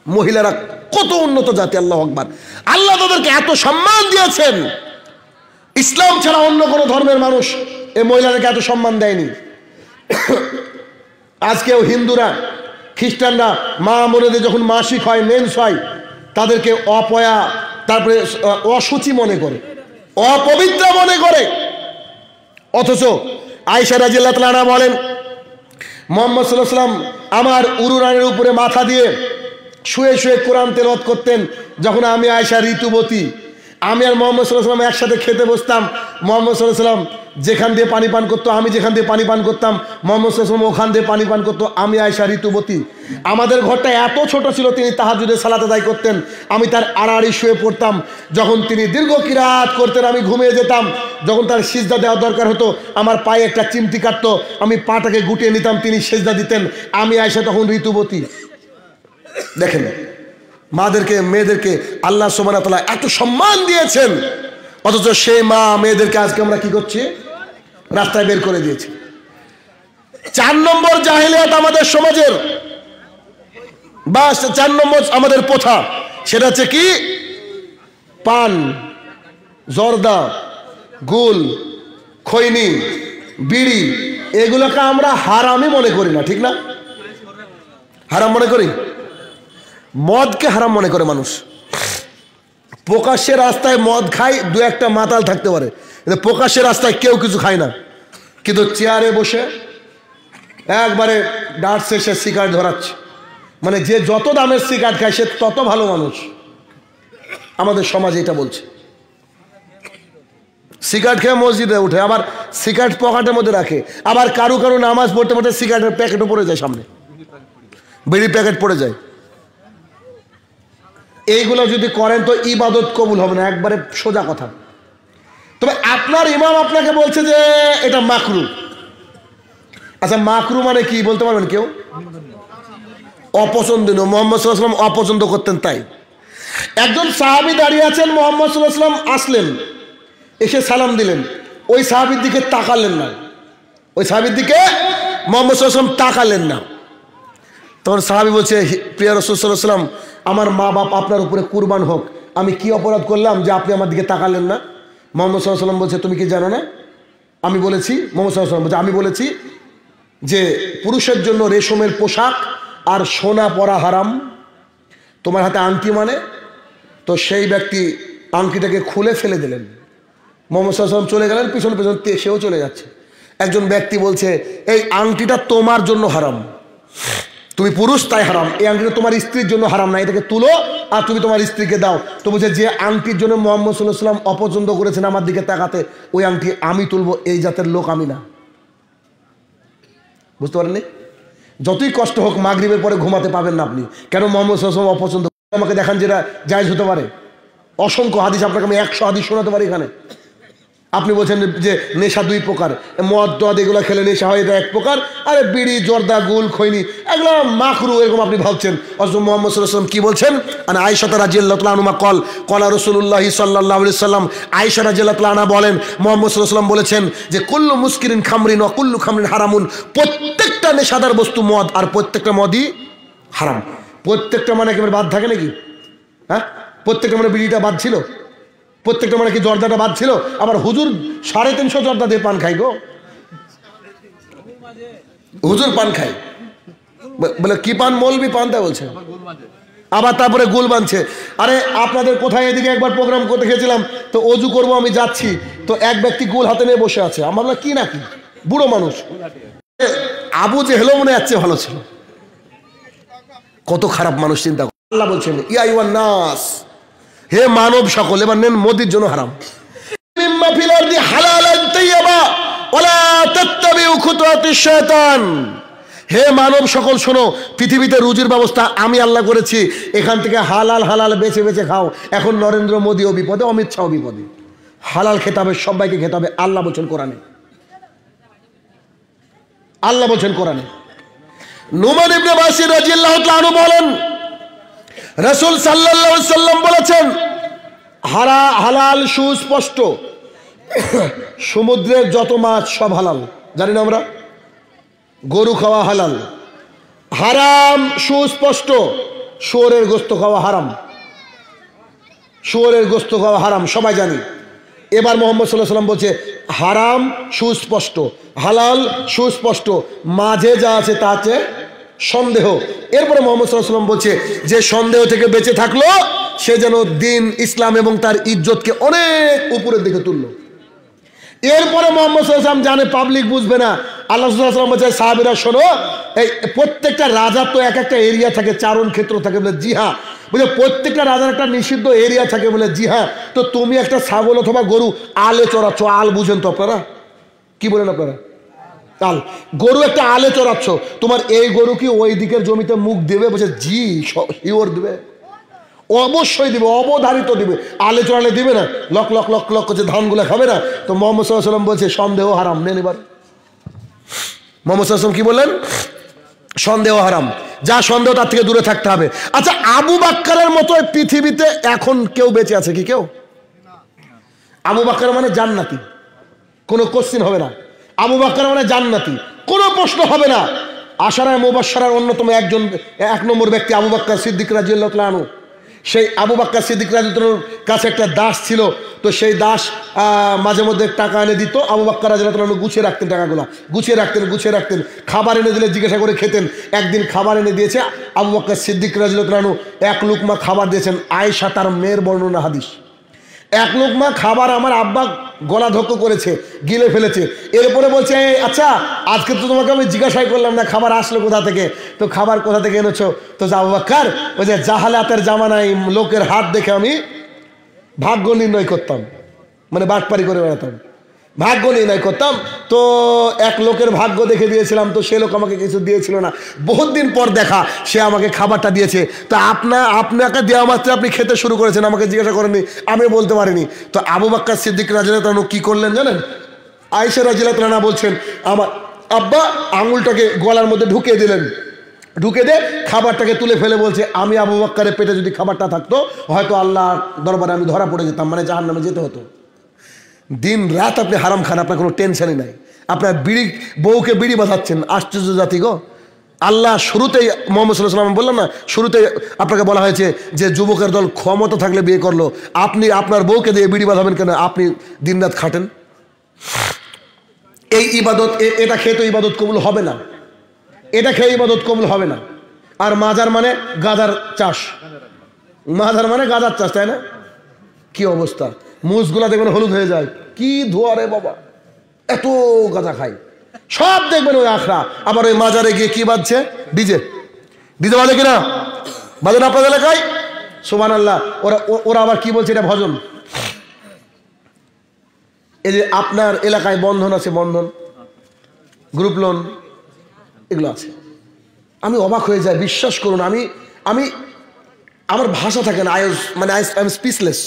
[SPEAKER 1] মহিলারা কত উন্নত জাতি, আল্লাহু আকবার। আল্লাহ তাদেরকে এত সম্মান দিয়েছেন, ইসলাম ছাড়া অন্য কোনো ধর্মের মানুষ এই মহিলাদেরকে এত সম্মান দেয়নি। আজকেও হিন্দুরা খ্রিস্টানরা মা বোনেদের যখন মাসিক হয়, মেন্স হয়, তাদেরকে অপয়া, তারপরে অসুচি মনে করে, অপবিত্র মনে করে। অথচ আয়েশা রাদিয়াল্লাহু তাআলা আনহা বলেন, মুহাম্মদ সাল্লাল্লাহু আলাইহি ওয়াসাল্লাম আমার উরুরানের উপরে মাথা দিয়ে শুয়ে শুয়ে কোরআন তেলাওয়াত করতেন। যখন আমি আয়েশা ঋতুবতী, আমি আর মুহাম্মদ সাল্লাল্লাহু আলাইহি ওয়াসাল্লাম একসাথে খেতে বসতাম। মুহাম্মদ সাল্লাল্লাহু আলাইহি ওয়াসাল্লাম যেখান দিয়ে পানি পান করতো, আমি যেখান দিয়ে পানি পান করতাম, মুহাম্মদ সাল্লাল্লাহু আলাইহি ওয়াসাল্লাম ওখান দিয়ে পানি পান করতো। আমি আয়েশা ঋতুবতী, আমাদের ঘরটা এত ছোট ছিল, তিনি তাহাজ্জুদের সালাত আদায় করতেন, আমি তার আড়াআড়ি শুয়ে পড়তাম। যখন তিনি দীর্ঘ কিরাত করতেন, আমি ঘুমিয়ে যেতাম। যখন তার সিজদা দেওয়া দরকার হতো, আমার পায়ে একটা চিমটি কাটতো, আমি পাটাকে গুটিয়ে নিতাম, তিনি সিজদা দিতেন। আমি আয়েশা তখন ঋতুবতী। দেখেন, মাদেরকে, মেয়েদেরকে আল্লাহ সুবহানাহু ওয়া তাআলা এত সম্মান দিয়েছেন, অথচ সেই মা মেয়েদেরকে আজকে আমরা কি করছি? রাস্তায় বের করে দিয়েছি। 4 নম্বর জাহেলিয়াত আমাদের সমাজের, বা 4 নম্বর আমাদের প্রথা, সেটা হচ্ছে কি? পান, জর্দা, গুল, খৈনি, বিড়ি, এগুলোকে আমরা হারামই মনে করি না, ঠিক না? হারাম মনে করি। মদকে হারাম মনে করে মানুষ। প্রকাশ্যে রাস্তায় মদ খায়, 2-1টা মাতাল থাকতে পারে, কিন্তু প্রকাশ্যে রাস্তায় কেউ কিছু খায় না। কিন্তু চেয়ারে বসে একবারে ডার্ট শেষে সিগারেট ধরাচ্ছে, মানে যে যত দামের সিগারেট খায় সে তত ভালো মানুষ। আমাদের সমাজ এটা বলছে। সিগারেট খেয়ে মসজিদে উঠে, আবার সিগারেট পকেটের মধ্যে রাখে, আবার কারু কারু নামাজ পড়তে পড়তে সিগারেটের প্যাকেটও পড়ে যায়, সামনে বিড়ি প্যাকেট পড়ে যায়। এইগুলো যদি করেন তো ইবাদত কবুল হবে না, একবারে সোজা কথা। তবে আপনার ইমাম আপনাকে বলছে যে এটা মাকরু। আচ্ছা, মাকরু মানে কি বলতে পারবেন কেউ? অপছন্দনীয়। মুহাম্মদ সাল্লাল্লাহু আলাইহি ওয়াসাল্লাম অপছন্দ করতেন, তাই একজন সাহাবী দাঁড়িয়ে আছেন, মুহাম্মদ সাল্লাল্লাহু আলাইহি ওয়াসাল্লাম আসলেন, এসে সালাম দিলেন, ওই সাহাবীর দিকে তাকালেন না, ওই সাহাবীর দিকে মুহাম্মদ সাল্লাল্লাহু আলাইহি ওয়াসাল্লাম তাকালেন না। তখন সাহাবী বলছে, প্রিয় রাসূল সাল্লাল্লাহু আলাইহি ওয়াসাল্লাম, আমার মা বাপ আপনার উপরে কুরবান হোক, আমি কি অপরাধ করলাম যে আপনি আমার দিকে তাকালেন না? মুহাম্মদ সাল্লাল্লাহু আলাইহি ওয়াসাল্লাম বলছে, তুমি কি জানো না? আমি বলেছি, মুহাম্মদ সাল্লাল্লাহু আলাইহি ওয়াসাল্লাম বলছে, আমি বলেছি যে পুরুষের জন্য রেশমের পোশাক আর সোনা পরা হারাম। তোমার হাতে আংটি মানে? তো সেই ব্যক্তি আংটিটাকে খুলে ফেলে দিলেন। মুহাম্মদ সাল্লাল্লাহু আলাইহি ওয়াসাল্লাম চলে গেলেন, পিছন পিছন সেও চলে যাচ্ছে। একজন ব্যক্তি বলছে, এই আংটিটা তোমার জন্য হারাম, তুমি পুরুষ তাই হারাম, এই আংটিটা তোমার স্ত্রীর জন্য হারাম না, এটাকে তুলো আর তুমি তোমার স্ত্রীকে দাও। তো বলছে, যে আংটির জন্য মুহাম্মদ সাল্লাল্লাহু আলাইহি ওয়াসাল্লাম অপছন্দ করেছেন আমার দিকে তাকাতে, ওই আংটি আমি তুলবো, এই জাতের লোক আমি না। বুঝতে পারেননি? যতই কষ্ট হোক মাগরিবের পরে ঘুমাতে পাবেন না আপনি। কেন? মুহাম্মদ সাল্লাল্লাহু আলাইহি ওয়াসাল্লাম অপছন্দ। আমাকে দেখান যেটা জায়েজ হতে পারে। অসংখ্য হাদিস, আপনাকে আমি 100 হাদিস শোনাতে পারি এখানে। আপনি বলছেন যে নেশা 2 প্রকার, মদ টদ এগুলো খেলে নেশা হয়, এটা 1 প্রকার, আরে বিড়ি, জর্দা, গুল, খৈনি এগুলো মাকরু, এরকম আপনি ভাবছেন। অথচ মুহাম্মদ সাল্লাল্লাহু আলাইহি ওয়াসাল্লাম কি বলছেন? আর আয়েশা রাদিয়াল্লাহু তাআলা আনহা কলা রাসূলুল্লাহ সাল্লাল্লাহু আলাইহি ওয়াসাল্লাম, আয়েশা রাদিয়াল্লাহু তাআলা আনহা বলেন, মুহাম্মদ সাল্লাল্লাহু আলাইহি ওয়াসাল্লাম বলেছেন যে কুল্লু মুসকিরিন খামরিন ওয়া কুল্লু খামরিন হারামুন, প্রত্যেকটা নেশাদার বস্তু মদ, আর প্রত্যেকটা মদই হারাম। প্রত্যেকটা মানে একেবারে বাদ থাকে নাকি? হ্যাঁ, প্রত্যেকটা মানে বিড়িটা বাদ ছিল? প্রত্যেকটা মানে কি জর্দাটা বাদ ছিল? আবার হুজুর 350 জর্দা দিয়ে পান খাই গো, হুজুর পান খাই বলে কি পান? মৌলবি পান, তা বলছে। আবার তারপরে গুল বানছে। আরে আপনাদের কোথায় এদিকে একবার প্রোগ্রাম করতে গেছিলাম, তো অজু করবো আমি যাচ্ছি, তো এক ব্যক্তি গুল হাতে নিয়ে বসে আছে। আমার বললাম কি নাকি, বুড়ো মানুষ, আবু জেহেলও মনে যাচ্ছে ভালো ছিল। কত খারাপ মানুষ, চিন্তা করো। আল্লাহ বলছেন, ইয়া আইয়ুহান নাস, হে মানব সকল, এবার নেন মোদির জন্য হারাম। মিম্মা ফিল আরদি হালালান তাইয়্যিবা ওয়ালা তাত্তাবিউ খুতুওয়াতিশ শায়তান। হে মানব সকল শোনো, পৃথিবীতে রুজির ব্যবস্থা আমি আল্লাহ করেছি, এখান থেকে হালাল হালাল বেছে বেছে খাও। এখন নরেন্দ্র মোদিও বিপদে, অমিত শাহ বিপদে। হালাল খেতে হবে, সবাইকে খেতে হবে, আল্লাহ বলছেন কোরআনে। আল্লাহ বলছেন কোরআনে। নুমান ইবনে বাশির রাদিয়াল্লাহু তাআলা আনহু বলেন, রাসূল সাল্লাল্লাহু আলাইহি সাল্লাম বলেছেন, হালাল সুস্পষ্ট, সমুদ্রের যত মাছ সব হালাল। জানি না আমরা? গরু খাওয়া হালাল। হারাম সুস্পষ্ট, শুয়োরের গোশত খাওয়া হারাম, শুয়োরের গোশত খাওয়া হারাম, সবাই জানি। এবার মুহাম্মদ সাল্লাল্লাহু আলাইহি সাল্লাম বলছে, হারাম সুস্পষ্ট, হালাল সুস্পষ্ট, মাঝে যা আছে তা আছে সন্দেহ। এরপরে মোহাম্মদ সাল্লাল্লাহু আলাইহি ওয়াসাল্লাম বলছে যে সন্দেহ থেকে বেঁচে থাকলো সে যেন দিন ইসলাম এবং তার ইজ্জতকে অনেক উপরের দিকে তুললো। এরপরে মোহাম্মদ সাল্লাল্লাহু আলাইহি ওয়াসাল্লাম জানে পাবলিক বুঝবে না, আল্লাহ সাল্লাল্লাহু আলাইহি ওয়াসাল্লাম বলছে সাহাবীরা শোনো, এই প্রত্যেকটা রাজার তো এক একটা এরিয়া থাকে, চারণ ক্ষেত্র থাকে, বলে জি হ্যাঁ, বলে প্রত্যেকটা রাজার একটা নিষিদ্ধ এরিয়া থাকে, বলে জি হ্যাঁ। তো তুমি একটা ছাগল অথবা গরু আলে চড়াচ্ছ, আল বুঝেন তো আপনারা, কি বলেন আপনারা? আল, গরু একটা আলে চড়াচ্ছ, তোমার এই গরু কি ওই দিকের জমিতে মুখ দেবে? বলছে জি শিওর দিবে, অবশ্যই দিবে, অবধারিত দিবে। আলে চড়ালে দিবে না? লক লক লক লক করছে ধানগুলো খাবে না? তো মোহাম্মদ সাল্লাল্লাহু আলাইহি ওয়াসাল্লাম বলছে সন্দেহ হারাম। নেন এবার মোহাম্মদ সাল্লাল্লাহু আলাইহি ওয়াসাল্লাম কি বললেন? সন্দেহ হারাম, যা সন্দেহ তার থেকে দূরে থাকতে হবে। আচ্ছা, আবু বাক্কারের মতো পৃথিবীতে এখন কেউ বেঁচে আছে কি? কেউ? আবু বাক্কার মানে জান্নাতি, কোনো কোশ্চিন হবে না। আবু বাক্কার মানে জান্নাতি, কোনো প্রশ্ন হবে না। আশারায়ে মুবাশশারার অন্যতম একজন, 1 নম্বর ব্যক্তি আবু বকর সিদ্দিক রাদিয়াল্লাহু তাআলা আনহু। সেই আবু বকর সিদ্দিক রাদিয়াল্লাহু তাআলার কাছে একটা দাস ছিল, তো সেই দাস মাঝে মধ্যে টাকা এনে দিত। আবু বকর রাদিয়াল্লাহু তাআলা গুছিয়ে রাখতেন, টাকাগুলো গুছিয়ে রাখতেন। খাবার এনে দিলে জিজ্ঞাসা করে খেতেন। একদিন খাবার এনে দিয়েছে আবু বকর সিদ্দিক রাদিয়াল্লাহু তাআলা, 1 লুকমা খাবার দিয়েছেন। আয়েশা তার মেয়ের বর্ণনা হাদিস, 1 লুকমা খাবার আমার আব্বা গলা ধক্ক করেছে, গিলে ফেলেছে। এরপরে বলছে আচ্ছা আজকে তো তোমাকে আমি জিজ্ঞাসাই করলাম না খাবার আসলো কোথা থেকে, তো খাবার কোথা থেকে এনেছো? তো আবু বকর ওই যে জাহালাতের জামানায় লোকের হাত দেখে আমি ভাগ্য নির্ণয় করতাম, মানে বাটপারি করে বেড়াতাম, ভাগ্য নির্ণয় করতাম। তো এক লোকের ভাগ্য দেখে দিয়েছিলাম, তো সে লোক আমাকে কিছু দিয়েছিল না, বহুত দিন পর দেখা সে আমাকে খাবারটা দিয়েছে। তো আপনাকে দেওয়া মাত্র আপনি খেতে শুরু করেছেন, আমাকে জিজ্ঞাসা করেননি, আমি বলতে পারিনি। তো আবু বকর সিদ্দিক রাদিয়াল্লাহু তাআলা কি করলেন জানেন? আয়েশা রাদিয়াল্লাহু তাআলা বলছেন আমার আব্বা আঙুলটাকে গলার মধ্যে ঢুকিয়ে দিলেন, ঢুকে দে খাবারটাকে তুলে ফেলে বলছে আমি আবু বকরের পেটে যদি খাবারটা থাকতো হয়তো আল্লাহ দরবারে আমি ধরা পড়ে যেতাম, মানে জাহান্নামে যেতে হতো। দিন রাত আপনি হারাম খান, আপনার কোনো টেনশনই নাই। আপনার বউকে বিড়ি বাঁধাচ্ছেন, আশ্চর্য জাতি গো। আল্লাহ শুরুতেই মুহাম্মদ সাল্লাল্লাহু আলাইহি ওয়াসাল্লাম বললেন না, শুরুতেই আপনাকে বলা হয়েছে যে যুবকের দল ক্ষমতা থাকলে বিয়ে করলো, আপনি আপনার বউকে দিয়ে বিড়ি বাঁধাবেন কেন? আপনি দিন রাত খাটেন। এই ইবাদত, এটা খেয়ে তো ইবাদত কবুল হবে না, এটা খেয়ে ইবাদত কবুল হবে না। আর মাজার মানে গাঁজার চাষ, মাজার মানে গাঁজার চাষ, তাই না? কি অবস্থা, মুজগুলা দেখবেন হলুদ হয়ে যায়, কি ধোয়া রে বাবা, এত গাঁজা খাই, সব দেখবেন ওই আখড়া। আবার ওই মাজারে গিয়ে কি বাজছে? ডিজে বাজে কিনা? বাজে না আপনাদের এলাকায়? সুবহানাল্লাহ। ওরা আবার কি বলছে? এটা ভজন। এই যে আপনার এলাকায় বন্ধন আছে, বন্ধন গ্রুপ লোন এগুলো আছে, আমি অবাক হয়ে যাই, বিশ্বাস করুন। আমি আমার ভাষা থাকে না, আই এম স্পিচলেস,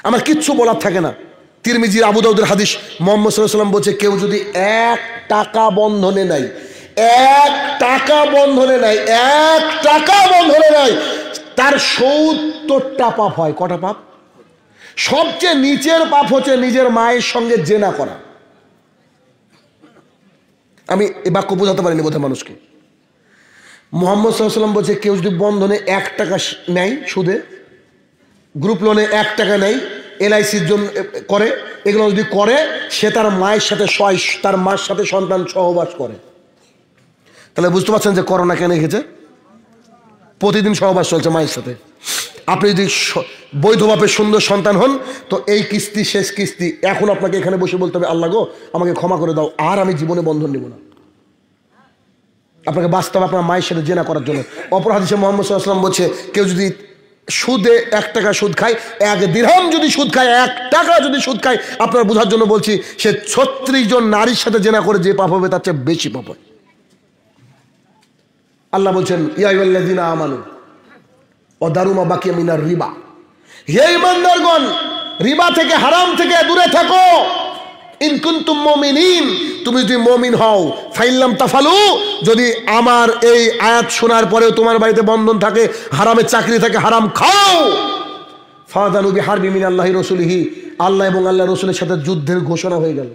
[SPEAKER 1] আমার কিচ্ছু বলার থাকে না। তিরমিজির, আবু দাউদের হাদিস, মুহাম্মদ সাল্লাল্লাহু আলাইহি ওয়াসাল্লাম বলছে কেউ যদি 1 টাকা বন্ধনে নেয়, 1 টাকা বন্ধনে নেয়, 1 টাকা বন্ধনে নেয়, তার 70টা পাপ হয়। কটা পাপ? সবচেয়ে নিচের পাপ হচ্ছে নিজের মায়ের সঙ্গে জেনা করা। আমি এই বাক্য বোঝাতে পারিনি বোধহয় মানুষকে। মুহাম্মদ সাল্লাল্লাহু আলাইহি ওয়াসাল্লাম বলছে কেউ যদি বন্ধনে 1 টাকা নেয় সুদে, গ্রুপ লোনে 1 টাকা নেয়, LICর জন্য করে, এগুলো যদি করে সে তার মায়ের সাথে তার মার সাথে সন্তান সহবাস করে। তাহলে বুঝতে পারছেন যে করোনা কেন এসেছে? প্রতিদিন সহবাস চলছে মায়ের সাথে। আপনি যদি বৈধভাবে সুন্দর সন্তান হন তো এই কিস্তি শেষ কিস্তি, এখন আপনাকে এখানে বসে বলতে হবে আল্লাহ গো আমাকে ক্ষমা করে দাও, আর আমি জীবনে বন্ধন নেব না। আপনাকে বাঁচতে হবে আপনার মায়ের সাথে জেনা করার জন্য। অপর হাদিসে মুহাম্মদ সাল্লাল্লাহু আলাইহি ওয়াসাল্লাম বলছে কেউ যদি সুদে 1 টাকা সুদ খায়, 1 দিরহাম যদি সুদ খায়, 1 টাকা যদি সুদ খায়, আপনার বোঝার জন্য বলছি, সে 36 জন নারীর সাথে জেনা করে যে পাপ হবে তার চেয়ে বেশি পাপ হয়। আল্লাহ বলছেন ইয়া আইয়ুহাল্লাযীনা আমানু ওয়াদারু মা বাকিয়া মিনার রিবা, হে ঈমানদারগণ রিবা থেকে, হারাম থেকে দূরে থাকো। ইন কুনতুম মুমিনিন, তুমি যদি মুমিন হও। ফাইল্লাম তাফালু, যদি আমার এই আয়াত শোনার পরেও তোমার বাড়িতে বন্ধন থাকে, হারামের চাকরি থাকে, হারাম খাও, ফাযানু বিহারবি মিনাল্লাহি রাসূলিহি, আল্লাহ এবং আল্লাহ রাসূলের সাথে যুদ্ধের ঘোষণা হয়ে গেল।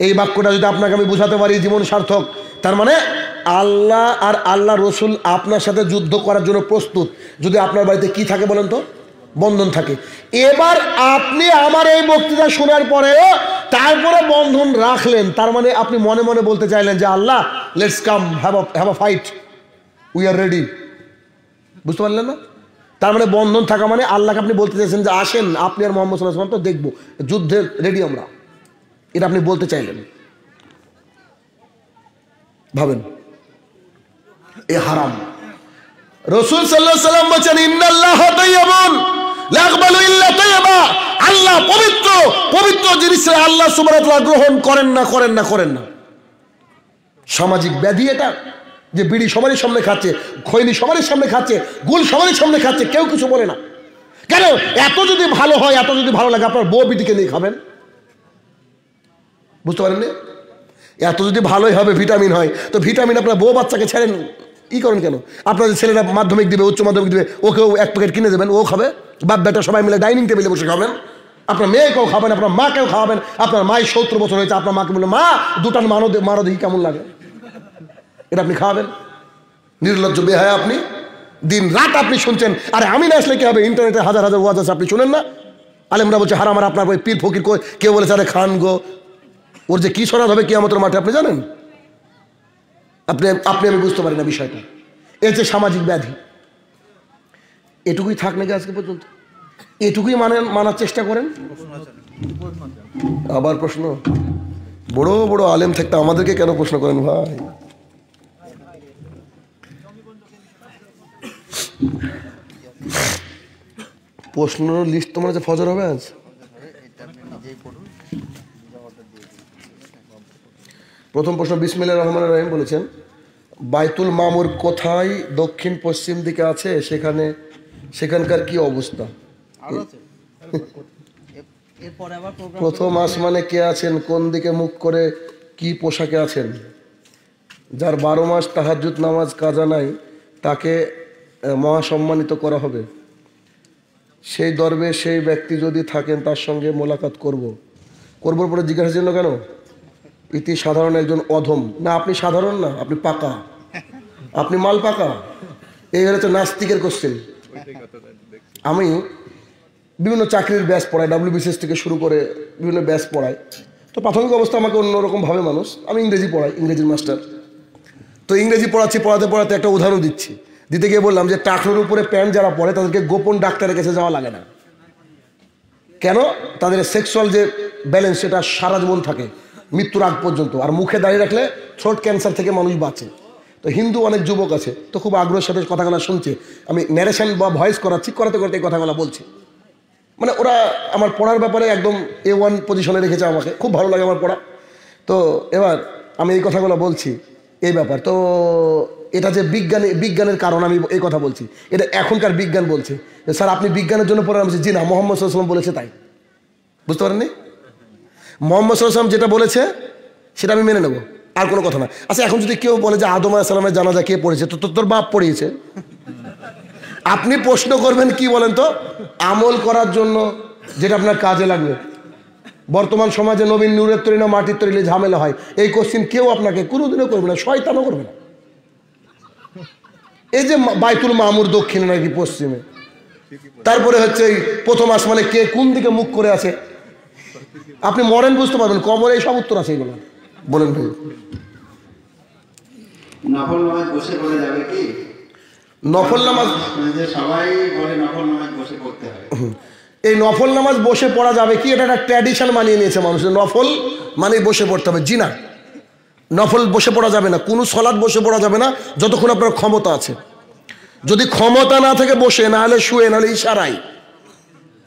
[SPEAKER 1] এই বাক্যটা যদি আপনাকে আমি বুঝাতে পারি জীবন সার্থক। তার মানে আল্লাহ আর আল্লাহ রসুল আপনার সাথে যুদ্ধ করার জন্য প্রস্তুত, যদি আপনার বাড়িতে কি থাকে বলেন তো? বন্ধন থাকে। এবার আপনি আমার এই বক্তৃতা শোনার পরে তারপরে বন্ধন রাখলেন, তার মানে আপনি মনে মনে বলতে চাইলেন যে Allah let's come have a fight, we are ready. বুঝতে পারলেন না? তার মানে বন্ধন থাকা মানে আল্লাহকে আপনি বলতে চাইছেন যে আসেন আপনি আর মোহাম্মদ সাল্লাল্লাহু আলাইহি ওয়াসাল্লাম তো দেখবো, যুদ্ধের রেডি আমরা, এটা আপনি বলতে চাইলেন। ভাবেন এ হারাম। রাসূল সাল্লাল্লাহু আলাইহি ওয়াসাল্লাম বলেন ইন্নাল্লাহা তাইয়্যিবুন লা ইয়াকবালু ইল্লা তাইয়্যিবা, আল্লাহ পবিত্র, পবিত্র জিনিস আল্লাহ সুবহানাহু ওয়া তাআলা গ্রহণ করেন না। সামাজিক ব্যাধি এটা, যে বিড়ি সবারই সামনে খাচ্ছে, খৈনি সবারই সামনে খাচ্ছে, গুল সবারই সামনে খাচ্ছে, কেউ কিছু বলে না কেন? এত যদি ভালো হয়, এত যদি ভালো লাগে, আপনার বউ বিটিকে নিয়ে খাবেন। বুঝতে পারেননি? এত যদি ভালোই হবে, ভিটামিন হয়, তো ভিটামিন আপনার বউ বাচ্চাকে ছেড়েন ই করেন কেন? আপনাদের ছেলেরা মাধ্যমিক দিবে, উচ্চ মাধ্যমিক দিবে, ওকেও এক প্যাকেট কিনে দেবেন, ও খাবে, বাপ বেটা সবাই মিলে ডাইনিং টেবিলে বসে খাবেন। আপনার মেয়েকেও খাবেন, আপনার মাকেও খাওয়াবেন। আপনার মায়ের 70 বছর হয়েছে, আপনার মাকে বললেন মা দুটান মারো দেখি কেমন লাগে, এটা আপনি খাওয়াবেন? নির্লজ্জ বেহায়া আপনি, দিন রাত আপনি শুনছেন। আরে আমি না আসলে কি হবে? ইন্টারনেটে হাজার হাজার ওয়াজ আছে, আপনি শুনেন না? আলেমরা বলছে হারাম, আর আপনার ওই পীর ফকির কেউ বলেছে আরে খান গো, ওর যে কি শোনাতে হবে কিয়ামতের মাঠে আপনি জানেন? আপনি আমি বুঝতে পারি না বিষয়টা। এই যে সামাজিক ব্যাধি, এটুকুই থাক নাকি আজকে পর্যন্ত? এটুকুই মানার চেষ্টা করেন। আবার প্রশ্ন, বড় বড় আলেম থাকতে আমাদেরকে কেন প্রশ্ন করেন ভাই? প্রশ্ন লিস্ট তোমার যে ফজর হবে আজ। প্রথম প্রশ্ন, বিসমিল্লাহির রহমানির রহিম বলেছেন বাইতুল মামুর কোথায় দক্ষিণ পশ্চিম দিকে আছে, সেখানকার কি অবস্থা? প্রথম আসমানে কে আছেন? কোন দিকে মুখ করে কি পোশাকে আছেন? যার 12 মাস তাহাজ্জুদ নামাজ কাজা নাই তাকে মহাসম্মানিত করা হবে। সেই দরবে সেই ব্যক্তি যদি থাকেন তার সঙ্গে মোলাকাত করবো পরে জিজ্ঞাসার জন্য কেন? ইতি সাধারণ একজন অধম না, আপনি সাধারণ না, আপনি পাকা, আপনি মাল পাকা। এই হচ্ছে নাস্তিকের কোশ্চেন। আমি বিভিন্ন চাকরির ব্যাচ পড়াই, WBCS থেকে শুরু করে বিভিন্ন ব্যাচ পড়াই। তো প্রাথমিক অবস্থা আমাকে অন্যরকম ভাবে মানুষ, আমি ইংরেজি পড়াই, ইংরেজির মাস্টার। তো ইংরেজি পড়াতে একটা উদাহরণ দিতে গিয়ে বললাম যে টাকনুর উপরে প্যান্ট যারা পড়ে তাদেরকে গোপন ডাক্তারের কাছে যাওয়া লাগে না। কেন? তাদের সেক্সুয়াল যে ব্যালেন্স সেটা সারা জীবন থাকে, মৃত্যুর আগ পর্যন্ত। আর মুখে দাঁড়িয়ে রাখলে থ্রোট ক্যান্সার থেকে মানুষ বাঁচে। তো হিন্দু অনেক যুবক আছে, তো খুব আগ্রহের সাথে কথাগুলো শুনছে। আমি ন্যারেশন বা ভয়েস করাতে এই কথাগুলো বলছি। মানে ওরা আমার পড়ার ব্যাপারে একদম A1 পজিশনে রেখেছে আমাকে, খুব ভালো লাগে আমার পড়া। তো এবার আমি এই কথাগুলো বলছি, এই ব্যাপার। তো এটা যে বিজ্ঞানের কারণ আমি এই কথা বলছি, এটা এখনকার বিজ্ঞান বলছে। স্যার আপনি বিজ্ঞানের জন্য পড়ান? আমি জি না, মোহাম্মদ সাল্লাল্লাহু আলাইহি ওয়াসাল্লাম বলেছে তাই। বুঝতে পারেননি? মোহাম্মদ সাল্লাল্লাহু আলাইহি ওয়াসাল্লাম যেটা বলেছে সেটা আমি মেনে নেব, আর কোনো কথা না। আচ্ছা এখন যদি কেউ বলে যে আদম আলাইহিস সালামের জানাজা কে পড়েছে, তো তোর বাপ পড়িয়েছে। আপনি প্রশ্ন করবেন কি বলেন তো? আমল করার জন্য যেটা আপনার কাজে লাগবে। বর্তমান সমাজে নবীন নূরের তৈরি না মাটির তৈরি ঝামেলা হয়, এই কোশ্চিন কেউ আপনাকে কোনোদিনও করবে না, শয়তানও করবে না। এই যে বাইতুল মামুর দক্ষিণে নাকি পশ্চিমে, তারপরে হচ্ছে এই প্রথম আসমানে কে কোন দিকে মুখ করে আছে, আপনি মরেন বুঝতে পারবেন, কবরে এই সব উত্তর আছে এগুলো। বলেন ভাই।
[SPEAKER 3] নফল নামাজ বসে পড়া যাবে কি?
[SPEAKER 1] নফল নামাজ
[SPEAKER 3] সবাই বলে নফল নামাজ বসে পড়তে হয়।
[SPEAKER 1] এই নফল নামাজ বসে পড়া যাবে কি? এটা একটা ট্র্যাডিশন মানিয়ে নিয়েছে মানুষের, নফল মানে বসে পড়তে হবে। জি না, নফল বসে পড়া যাবে না, কোনো সলাৎ বসে পড়া যাবে না যতক্ষণ আপনার ক্ষমতা আছে। যদি ক্ষমতা না থাকে বসে, না হলে শুয়ে, না হলে ইশারায়,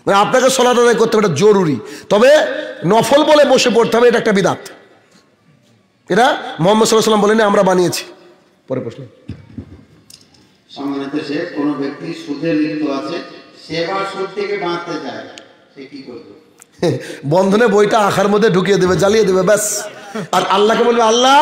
[SPEAKER 1] মানে আপনাকে সলাৎ আদায় করতে হবে, এটা জরুরি। তবে নফল বলে বসে পড়তে হবে, এটা একটা বিদআত। এটা মুহাম্মদ সাল্লাল্লাহু আলাইহি ওয়াসাল্লাম বলেনি, আমরা বানিয়েছি। পরে প্রশ্ন।
[SPEAKER 3] সম্মানিত শেখ, কোন ব্যক্তি সুদে লিপ্ত আছে, সে বা সুদ থেকে বাঁচতে চায়, সে কি করবে?
[SPEAKER 1] বন্ধনে বইটা আখার মধ্যে ঢুকিয়ে দেবে, জ্বালিয়ে দেবে, ব্যাস। আর আল্লাহকে বলবে আল্লাহ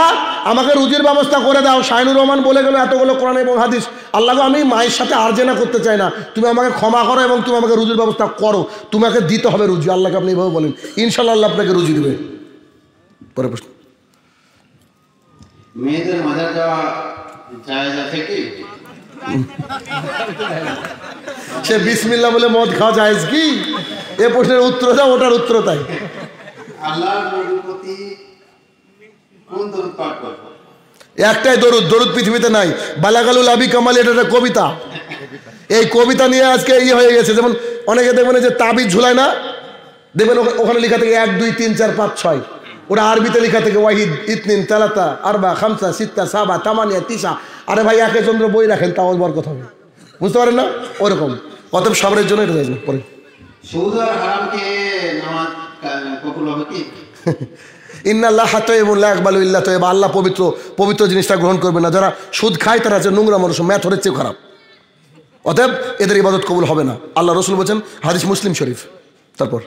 [SPEAKER 1] আমাকে রুজির ব্যবস্থা করে দাও। শাইনুর রহমান বলে গেল এতগুলো কোরআন এবং হাদিস, আল্লাহ আমি মায়ের সাথে আর্জেনা করতে চাই না, তুমি আমাকে ক্ষমা করো এবং তুমি আমাকে রুজির ব্যবস্থা করো, তোমাকে দিতে হবে রুজি। আল্লাহকে আপনি এইভাবে বলেন, ইনশাল্লাহ আল্লাহ আপনাকে রুজি দেবে। পরে প্রশ্ন।
[SPEAKER 3] মেয়েদের মাজার যাওয়া জায়েজ আছে কি?
[SPEAKER 1] সে বিসমিল্লাহ বলে মদ খাওয়া জায়েজ কি? এ প্রশ্নের উত্তর দাও, ওটার উত্তর তাই।
[SPEAKER 3] আল্লাহর নবীর প্রতি কোন দরুদ পাঠ করব?
[SPEAKER 1] একটাই দরুদ, দরুদ পৃথিবীতে নাই। বালাগালুল আবি কামাল, এটা একটা কবিতা। এই কবিতা নিয়ে আজকে হয়ে গেছে। যেমন অনেকে দেখবেন যে তাবিজ ঝুলায় না, দেখবেন ওখানে লেখা থেকে 1 2 3 4 5 6, ওটা আরবিতে লেখা থেকে ওয়াহিদ ইতনিন তালাতা আরবা খামসা সিত্তা সাবা তামানিয়া তিসা। আরে ভাই, একে চন্দ্র বই রাখেন, তাও বরকত হবে, বুঝতে পারেন না? ওরকম অতএব সবরের জন্য এটা যাইছে পরে।
[SPEAKER 3] সুদ আর হারামকে নামাজ কবুল হবে কি?
[SPEAKER 1] ইন্নাল্লাহ তাইয়্যিবুন লা ইয়াকবালু ইল্লা তাইয়্যিবা, আল্লাহ পবিত্র, পবিত্র জিনিসটা গ্রহণ করবে না। যারা সুদ খায় তারা হচ্ছে নোংরা মানুষ, ম্যাথরের চেয়েও খারাপ। অতএব এদের ইবাদত কবুল হবে না, আল্লাহ রসুল বলছেন, হাদিস মুসলিম শরীফ। তারপর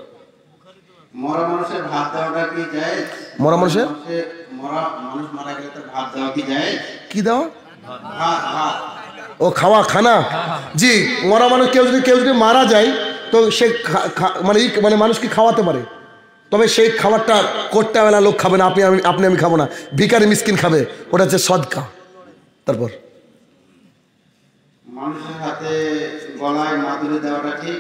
[SPEAKER 3] মরা মানুষের ভাত দেওয়াটা কি জায়েজ?
[SPEAKER 1] মরা মানুষের
[SPEAKER 3] মরা মানুষ মারা গেলে তার ভাত দেওয়া কি জায়েজ?
[SPEAKER 1] কি দেওয়া?
[SPEAKER 3] ভাত ভাত
[SPEAKER 1] ও খাওয়া, খানা। জি, মরা মানুষ কেউ যদি মারা যায় তো সে মানে মানুষকে খাওয়াতে পারে, তবে সেই খাবারটা করতে হবে না, লোক খাবে না, আপনি আমি খাবো না, ভিখারি মিসকিন খাবে, ওটা হচ্ছে সদকা। তারপর
[SPEAKER 3] মানুষের হাতে গলায় মাদুরে দেওয়াটা ঠিক?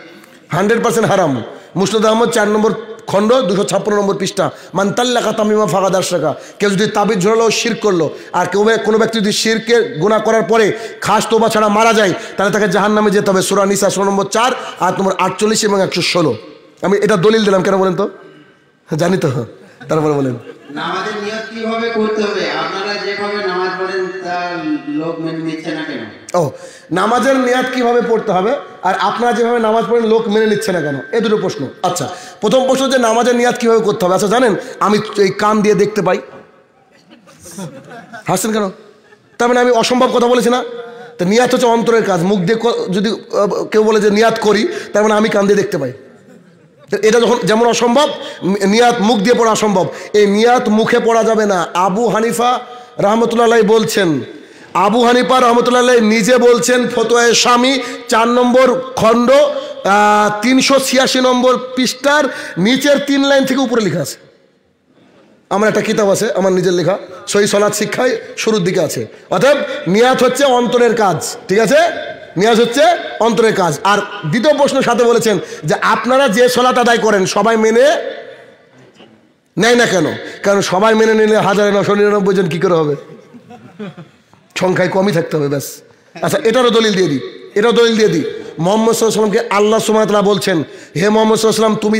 [SPEAKER 1] 100% হারাম। মুসনাদ আহমদ 4 নম্বর খণ্ড 256 নম্বর পৃষ্ঠা, মান তাল্লাকা তামিমা ফাকাদ আশরাকা। কেউ যদি তাবিজ ঝোলালো, শিরক করলো। আর কোনো ব্যক্তি যদি শিরকের গুনাহ করার পরে খাস তোবা ছাড়া মারা যায়, তাহলে তাকে জাহান্নামে যেতে হবে। সূরা নিসা 16 নম্বর 4 আয়াত নম্বর 48 এবং 116। আমি এটা দলিল দিলাম কেন বলেন তো? জানি তো। তারপরে বলেন
[SPEAKER 3] নামাজের নিয়ত কিভাবে করতে হবে? আপনারা যেভাবে নামাজ পড়েন তা লোক মেনে নিচ্ছে না কেন?
[SPEAKER 1] ও, নামাজের নিয়াত কিভাবে পড়তে হবে আর আপনারা যেভাবে নামাজ পড়েন লোক মেনে নিচ্ছে না কেন, এ দুটো প্রশ্ন। আচ্ছা, প্রথম প্রশ্ন যে নামাজের নিয়াত কিভাবে করতে হবে। আচ্ছা, জানেন আমি এই কান দিয়ে দেখতে পাই। হাসছেন কেন? তার মানে আমি অসম্ভব কথা বলেছি না? তো নিয়াত হচ্ছে অন্তরের কাজ। মুখ দিয়ে যদি কেউ বলে যে নিয়াত করি, তার মানে আমি কান দিয়ে দেখতে পাই। এটা যখন যেমন অসম্ভব, নিয়াত মুখ দিয়ে পড়া অসম্ভব। এই নিয়াত মুখে পড়া যাবে না। আবু হানিফা রহমতুল্লাহ বলছেন, আবু হানিফা রহমতুল্লাহ নিজে বলছেন, ফতোয়ায়ে শামী 4 নম্বর খণ্ড 386 নম্বর পৃষ্ঠার নিচের 3 লাইন থেকে উপরে লেখা আছে। আমার একটা কিতাব আছে, আমার নিজের লেখা, সহিহ সালাত শিক্ষায় শুরুর দিকে আছে। অর্থাৎ নিয়াত হচ্ছে অন্তরের কাজ, ঠিক আছে? নিয়াজ হচ্ছে অন্তরের কাজ। আর দ্বিতীয় প্রশ্নের সাথে বলেছেন যে আপনারা যে সালাত আদায় করেন সবাই মেনে নেয় না কেন? কারণ সবাই মেনে নিলে 1999 জন কি করে হবে? সংখ্যায় কমই থাকতে হবে, ব্যাস। আচ্ছা, এটারও দলিল দিয়ে দিই, মোহাম্মদ সাল্লাল্লাহু আলাইহি ওয়াসাল্লামকে আল্লাহ সুবহানাহু ওয়া তাআলা বলছেন, হে মোহাম্মদ সাল্লাল্লাহু আলাইহি ওয়াসাল্লাম, তুমি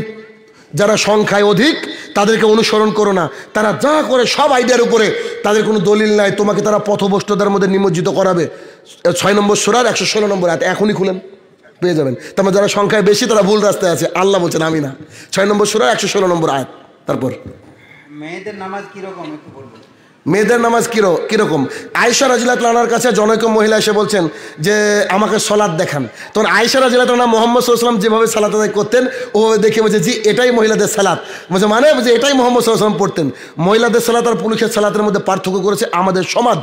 [SPEAKER 1] যারা সংখ্যায় অধিক তাদেরকে অনুসরণ করো না, তারা যা করে সব আইডিয়ার উপরে, তাদের কোনো দলিল নাই, তোমাকে তারা পথভ্রষ্টতার মধ্যে নিমজ্জিত করাবে। 6 নম্বর সূরার 116 নম্বর আয়াত, এখনই খুলেন পেয়ে যাবেন। তারপর যারা সংখ্যায় বেশি তারা ভুল রাস্তায় আছে, আল্লাহ বলছেন, আমি না। 6 নম্বর সূরার 116 নম্বর আয়াত। তারপর
[SPEAKER 3] মেয়েদের নামাজ কিরকম একটু বলবেন?
[SPEAKER 1] মেয়েদের নামাজ কিরকম? আয়েশা রাদিয়াল্লাহু আনহার কাছে জনৈক মহিলা এসে বলছেন যে আমাকে সালাত দেখান। তখন আয়েশা রাদিয়াল্লাহু আনহা মুহাম্মদ সাল্লাল্লাহু আলাইহি ওয়াসাল্লাম যেভাবে সালাত আদায় করতেন ওভাবে দেখে বলছে, জি এটাই মহিলাদের সালাত। মানে এটাই মুহাম্মদ সাল্লাল্লাহু আলাইহি ওয়াসাল্লাম পড়তেন। মহিলাদের সালাত আর পুরুষের সালাতের মধ্যে পার্থক্য করেছে আমাদের সমাজ।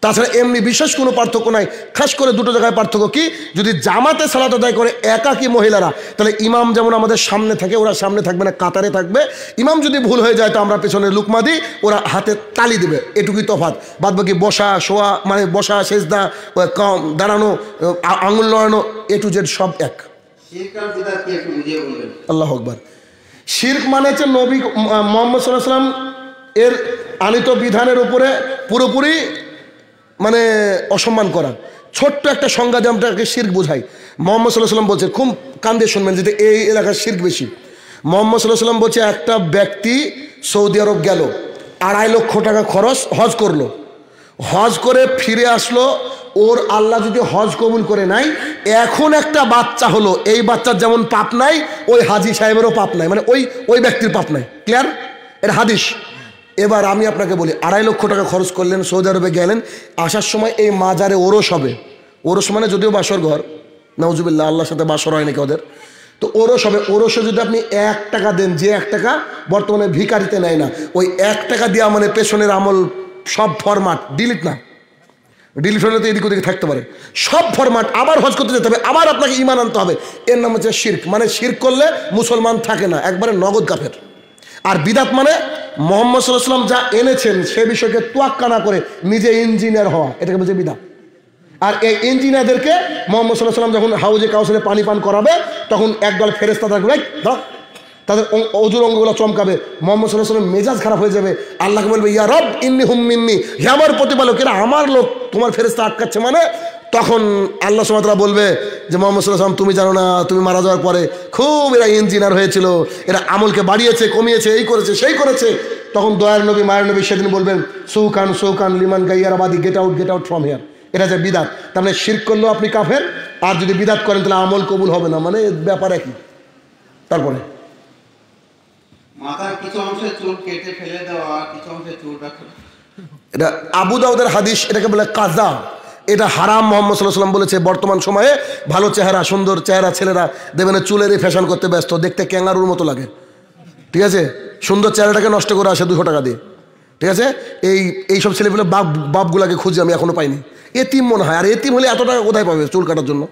[SPEAKER 1] তাছাড়া এমনি বিশেষ কোনো পার্থক্য নাই। খাস করে দুটো জায়গায় পার্থক্য কি, যদি জামাতে সালাত আদায় করে একাকী মহিলারা, তাহলে ইমাম যেমন আমাদের সামনে থাকে, ওরা সামনে থাকবে না, কাতারে থাকবে। ইমাম যদি ভুল হয়ে যায় তো আমরা পেছনে লুকমা দিই, ওরা হাতে তালি দেবে, এটুকুই তফাৎ। বাদ বাকি বসা শোয়া, মানে বসা, সেজদা, দাঁড়ানো, আঙুল নড়ানো, এ টু জেড সব এক। আল্লাহু আকবার। শিরক মানে হচ্ছে নবী মুহাম্মদ সাল্লাল্লাহু আলাইহি ওয়াসাল্লাম এর আনিত বিধানের উপরে পুরোপুরি মানে অসম্মান করা। ছোট্ট একটা সংজ্ঞা দিয়ে আমাকে শিরক বোঝাই। মুহাম্মদ সাল্লাল্লাহু আলাইহি ওয়াসাল্লাম বলছে, খুব কান দিয়ে শুনবেন, যেটা এই এলাকার শিরক বেশি। মুহাম্মদ সাল্লাল্লাহু আলাইহি ওয়াসাল্লাম বলছে, একটা ব্যক্তি সৌদি আরব গেল, 2.5 লক্ষ টাকা খরচ, হজ করলো, হজ করে ফিরে আসলো, ওর আল্লাহ যদি হজ কবুল করে নাই, এখন একটা বাচ্চা হলো, এই বাচ্চার যেমন পাপ নাই ওই হাজি সাহেবেরও পাপ নাই, মানে ওই ব্যক্তির পাপ নাই। ক্লিয়ার? এর হাদিস। এবার আমি আপনাকে বলি, 2.5 লক্ষ টাকা খরচ করলেন, সৌদি আরবে গেলেন, আসার সময় এই মাজারে ওরস হবে। ওরস মানে যদিও বাসর ঘর, নাউজুবিল্লাহ, আল্লাহর সাথে বাসর হয় নাকি ওদের, তো ওরস হবে। ওরসে যদি আপনি 1 টাকা দেন, যে 1 টাকা বর্তমানে ভিখারিতে নেয় না, ওই 1 টাকা দেওয়া মানে পেছনের আমল সব ফরম্যাট ডিলিট, না ডিলিট হলে তো এদিক ওদিকে থাকতে পারে, সব ফরম্যাট আবার হজ করতে যেতে হবে, আবার আপনাকে ঈমান আনতে হবে। এর নাম হচ্ছে শিরক। মানে শিরক করলে মুসলমান থাকে না, একবারে নগদ কাফের। আর বিদাত মানে মুহাম্মদ সাল্লাল্লাহু আলাইহি ওয়াসাল্লাম যা এনেছেন সে বিষয়কে তোয়াক্কা না করে নিজে ইঞ্জিনিয়ার হওয়া, এটাকে বলছে বিদাত। আর এই ইঞ্জিনিয়ারদেরকে মুহাম্মদ সাল্লাল্লাহু আলাইহি ওয়াসাল্লাম যখন হাউজে কাউসারে পানি পান করাবে, তখন একদল ফেরেশতা থাকবে, তাদের অজুর অঙ্গগুলো চমকাবে, মোহাম্মদ সাল্লাল্লাহু আলাইহি ওয়াসাল্লাম মেজাজ খারাপ হয়ে যাবে, আল্লাহকে বলবে ইয়া রব ইন্নি হুম মিন্নি, হে আমার প্রতিপালক এরা আমার লোক, তোমার ফেরেশতা আটকাচ্ছে মানে। তখন আল্লাহ সুবহানাহু ওয়া তাআলা বলবে যে মোহাম্মদ সাল্লাল্লাহু আলাইহি ওয়াসাল্লাম তুমি জানো না, তুমি মারা যাওয়ার পরে খুব এরা ইঞ্জিনিয়ার হয়েছিল, এরা আমলকে বাড়িয়েছে কমিয়েছে, এই করেছে সেই করেছে। তখন দয়ার নবী মায়ের নবী সেদিন বলবেন সৌকান লিমান গাইয়ারাবাদি, গেট আউট ফ্রম হিয়ার। এটা যে বিদাত, তার মানে শিরক করলেও আপনি কাফের, আর যদি বিদাত করেন তাহলে আমল কবুল হবে না, মানে ব্যাপার একই। তারপরে
[SPEAKER 3] মাথার কিছু অংশে চুল কেটে ফেলে দেওয়া, কিছু অংশে চুল রাখা,
[SPEAKER 1] এটা আবু দাউদের হাদিস, এটাকে বলে কাজা। এটা হারাম, মোহাম্মদ সাল্লাল্লাহু আলাইহি ওয়াসাল্লাম বলেছে। বর্তমান সময়ে ভালো চেহারা, সুন্দর চেহারা ছেলেরা দেখবেন চুলেরই ফ্যাশন করতে ব্যস্ত, দেখতে ক্যাঙ্গারুর মতো লাগে, ঠিক আছে? সুন্দর চেহারাটাকে নষ্ট করে আসে 200 টাকা দিয়ে, ঠিক আছে? এইসব ছেলেগুলো বাপগুলাকে খুঁজে আমি এখনো পাইনি। এতিম মনে হয়, আর এতিম হলে এত টাকা কোথায় পাবে চুল কাটার জন্য?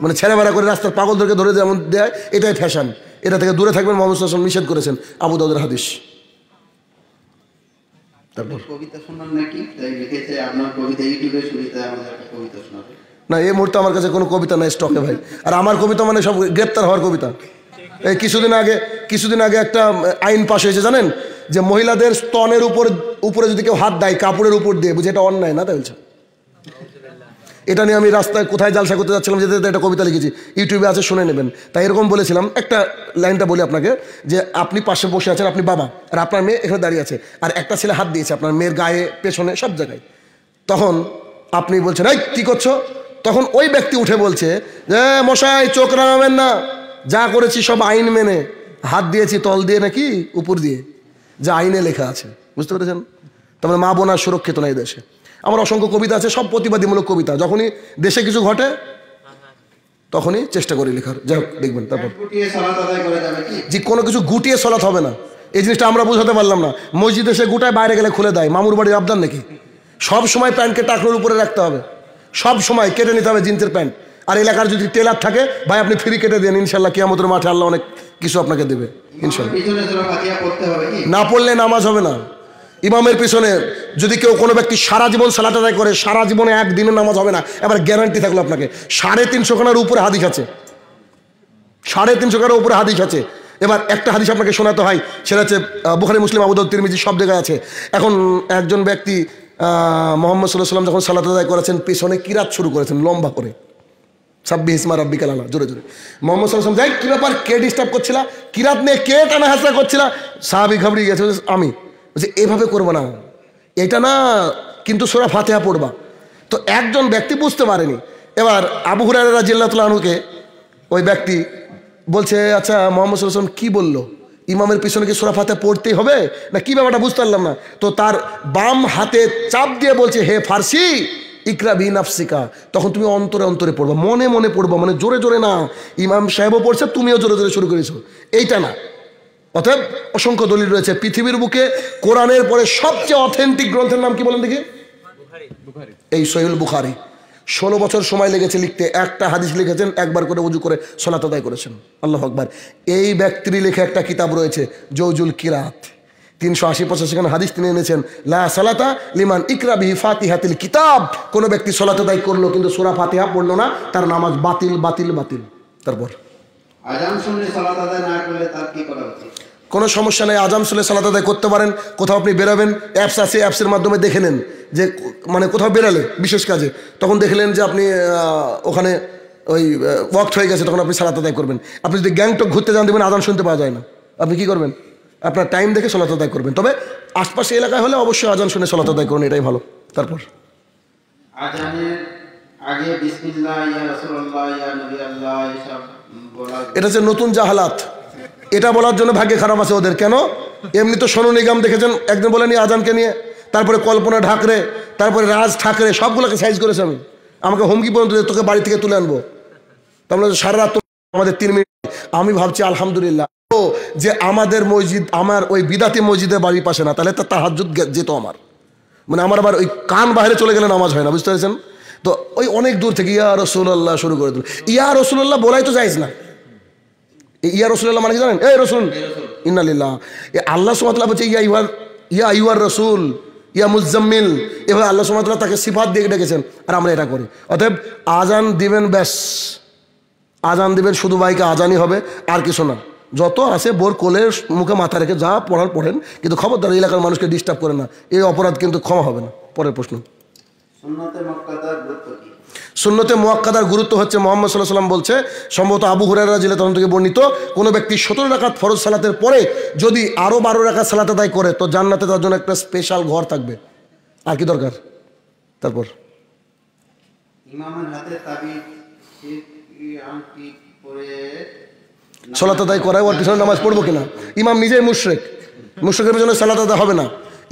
[SPEAKER 1] মানে ছেলেবেলা করে রাস্তার পাগলদেরকে ধরে যেমন দেয়, এটাই ফ্যাশন। এটা থেকে দূরে থাকবেন, মোহাম্মদ সাল্লাল্লাহু আলাইহি ওয়াসাল্লাম নিষেধ করেছেন, আবু দাউদের হাদিস। তারপর
[SPEAKER 3] কবিতা শোনান নাকি? তাই লিখেছে আপনার কবিতা ইউটিউবে শুনিতে, আমাদের একটা কবিতা শোনাবে।
[SPEAKER 1] না, এই মুহূর্তে আমার কাছে কোনো কবিতা নাই স্টকে ভাই। আর আমার কবিতা মানে সব গ্রেপ্তার হওয়ার কবিতা। এই কিছুদিন আগে একটা আইন পাশ হয়েছে জানেন, যে মহিলাদের স্তনের উপরে যদি কেউ হাত দেয় কাপড়ের উপর দিয়ে, বুঝে এটা অন্যায় না, তাই বলছে। এটা নিয়ে আমি রাস্তায় কোথায় জালসা করতে যাচ্ছিলাম, যেতে একটা কবিতা লিখেছি, ইউটিউবে আছে, শুনে নেবেন। তাই এরকম বলেছিলাম, একটা লাইনটা বলি আপনাকে, যে আপনি পাশে বসে আছেন, আপনি বাবা, আর আপনার মেয়ে এখানে দাঁড়িয়ে আছে, আর একটা ছেলে হাত দিয়েছে আপনার মেয়ের গায়ে, পেছনে, সব জায়গায়। তখন আপনি বলছেন এই কী করছো? তখন ওই ব্যক্তি উঠে বলছে যে মশাই চোখ রাঙাবেন না, যা করেছি সব আইন মেনে, হাত দিয়েছি তল দিয়ে নাকি উপর দিয়ে, যা আইনে লেখা আছে। বুঝতে পেরেছেন? তারপরে মা বোন আর সুরক্ষিত নাই দেশে। আমার অসংখ্য কবিতা আছে, সব প্রতিবাদীমূলক কবিতা। যখনই দেশে কিছু ঘটে তখনই চেষ্টা করি লেখার। যাই হোক, দেখবেন। তারপর
[SPEAKER 3] গুটিয়ে সালাত আদায় করে যাবে কি?
[SPEAKER 1] যে কোনো কিছু গুটিয়ে সলাৎ হবে না, এই জিনিসটা আমরা বুঝাতে পারলাম না। মসজিদে সে গুটায়, বাইরে গেলে খুলে দেয়, মামুর বাড়ির আবদার নাকি? সব সময় প্যান্টকে টাকনোর উপরে রাখতে হবে, সব সময় কেটে নিতে হবে জিন্সের প্যান্ট। আর এলাকার যদি টেলার থাকে, ভাই আপনি ফ্রি কেটে দেন, ইনশাল্লাহ কিয়ামতের মাঠে আল্লাহ অনেক কিছু আপনাকে দেবে ইনশাল্লাহ।
[SPEAKER 3] পিছনে সূরা ফাতিহা পড়তে হবে কি?
[SPEAKER 1] না পড়লে নামাজ হবে না। ইমামের পিছনে যদি কেউ কোনো ব্যক্তি সারা জীবন সালাত আদায় করে, সারা জীবনে একদিনের নামাজ হবে না। এবার গ্যারান্টি থাকলো আপনাকে, 350 খানার উপরে হাদিস আছে, 350 খানার উপরে হাদিস আছে। এবার একটা হাদিস আপনাকে শোনাতে হয়, সেটা হচ্ছে বুখারী, মুসলিম, আবু দাউদ, তিরমিজি, সব জায়গায় আছে। এখন একজন ব্যক্তি মুহাম্মদ সাল্লাল্লাহু আলাইহি ওয়াসাল্লাম যখন সালাত আদায় করেছেন, পিছনে কিরাত শুরু করেছেন লম্বা করে, সাব্বিহ ইসমা রাব্বিকাল আলা, জোরে জোরে। মুহাম্মদ সাল্লাল্লাহু আলাইহি ওয়াসাল্লাম, যাই কি ব্যাপার, কে ডিস্টার্ব করছিলা, কিরাত নিয়ে কে টানা হাসরা করছিলা? সাহাবী ঘাবড়িয়ে গেছে, আমি বলছি এভাবে করবো না, এটা না, কিন্তু সূরা ফাতিহা পড়বা। তো একজন ব্যক্তি বুঝতে পারেনি। এবার আবু হুরায়রা রাদিয়াল্লাহু তাআলা আনহুকে ওই ব্যক্তি বলছে, আচ্ছা মুহাম্মদ সাল্লাল্লাহু আলাইহি ওয়াসাল্লাম কি বললো, ইমামের পিছনে কি সূরা ফাতিহা পড়তেই হবে না কি ব্যাপারটা বুঝতে পারলাম না। তো তার বাম হাতে চাপ দিয়ে বলছে, হে ফার্সি ইকরা বি নাফসিকা, তখন তুমি অন্তরে অন্তরে পড়বা, মনে মনে পড়বা, মানে জোরে জোরে না। ইমাম সাহেবও পড়ছে, তুমিও জোরে জোরে শুরু করেছো, এইটা না। অতএব অসংখ্য দলিল রয়েছে। পৃথিবীর বুকে কোরআনের পরে সবচেয়ে অথেন্টিক গ্রন্থের নাম কি বলেন দেখি? এই সহিহুল বুখারী। 16 বছর সময় লেগেছে লিখতে, একটা হাদিস লিখেছেন, একবার করে ওযু করে সালাত আদায় করেছেন। আল্লাহু আকবার। এই ব্যক্তির লেখা একটা কিতাব রয়েছে জৌজুল কিরাত, 380-85 খানা হাদিস তিনি এনেছেন। লা সালাতা লিমান ইকরা বিহি ফাতিহাতিল কিতাব, কোন ব্যক্তি সালাত আদায় করলো কিন্তু সূরা ফাতিহা পড়লো না, তার নামাজ বাতিল বাতিল বাতিল। তারপর
[SPEAKER 3] আযান শুনলে সালাত আদায় না করলে তার কি করা উচিত?
[SPEAKER 1] কোনো সমস্যা নেই, আজান শুনে সালাত আদায় করতে পারেন। কোথাও আপনি বেরোবেন, অ্যাপস আছে, অ্যাপসের মাধ্যমে দেখে নেন যে মানে কোথাও বেরালে বিশেষ কাজে, তখন দেখলেন যে আপনি ওখানে ওই ওয়াক্ত হয়ে গেছে, তখন আপনি সালাত আদায় করবেন। আপনি যদি গ্যাংটক ঘুরতে যান, দেখবেন আজান শুনতে পাওয়া যায় না, আপনি কি করবেন? আপনার টাইম দেখে সালাত আদায় করবেন। তবে আশপাশে এলাকায় হলে অবশ্যই আজান শুনে সালাত আদায় করুন, এটাই ভালো। তারপর
[SPEAKER 3] আজানের আগে বিসমিল্লাহ, ইয়া রাসূলুল্লাহ, ইয়া নবী আল্লাহ এসব বলা,
[SPEAKER 1] এটা হচ্ছে নতুন জাহালাত। এটা বলার জন্য ভাগ্যে খারাপ আছে ওদের। কেন? এমনি তো সোনু নিগম দেখেছেন, একদিন বলেনি আজানকে নিয়ে, তারপরে কল্পনা ঢাকরে, তারপরে রাজ ঠাকরে, সবগুলোকে সাইজ করেছে। আমাকে হুমকি পর্যন্ত তোকে বাড়ি থেকে তুলে আনবো, তারপরে সারা রাত আমাদের 3 মিনিট। আমি ভাবছি আলহামদুলিল্লাহ যে আমাদের মসজিদ, আমার ওই বিদাতি মসজিদের বাড়ির পাশে না, তাহলে তো তাহাজ্জুদ যেত আমার, মানে আমার আবার ওই কান বাইরে চলে গেলে নামাজ হয় না, বুঝতে পেরেছেন? তো ওই অনেক দূর থেকে ইয়া রাসূলুল্লাহ শুরু করে দিল। ইয়া রাসূলুল্লাহ বলাই তো যাইজ না। ইয়া রাসূলুল্লাহ মানে কি জানেন? এই রাসূল, ইন্না লিল্লাহ। আল্লাহ সুবহানাহু ওয়া তাআলা বলছে ইয়া আইয়ুহার রাসূল, ইয়া মুজাম্মিল, এভাবে আল্লাহ সুবহানাহু ওয়া তাআলা তাকে সিফাত দিয়ে ডেকেছেন, আর আমরা এটা করি। অতএব আজান দিবেন, ব্যাস আজান দিবেন, শুধু বাইকে আজানই হবে, আর কিছু না। যত আছে বোর কোলে মুখে মাথা রেখে যা পড়ার পড়েন, কিন্তু খবরদার এই এলাকার মানুষকে ডিস্টার্ব করে না, এই অপরাধ কিন্তু ক্ষমা হবে না। পরের প্রশ্ন,
[SPEAKER 3] সুন্নতে মুআক্কাদার গুরুত্ব কি?
[SPEAKER 1] সুন্নতে মুআক্কাদার গুরুত্ব হচ্ছে মোহাম্মদ সাল্লাল্লাহু আলাইহি ওয়াসাল্লাম বলছে, সম্ভবত আবু হুরায়রা রাদিয়াল্লাহু তাআলা থেকে বর্ণিত, কোনো ব্যক্তি 17 রাকাত ফরজ সালাতের পরে যদি আরও 12 রাকাত সালাত আদায় করে তো জান্নাতে তার জন্য একটা স্পেশাল ঘর থাকবে। আর কি দরকার? তারপর
[SPEAKER 3] ইমামের হাতে তাবিজ আংটি পরে
[SPEAKER 1] সালাত আদায় করায় ওর পিছনে নামাজ পড়বো কিনা? ইমাম নিজেই মুশরিক, মুশরিকের পিছনে সালাত আদায় হবে না।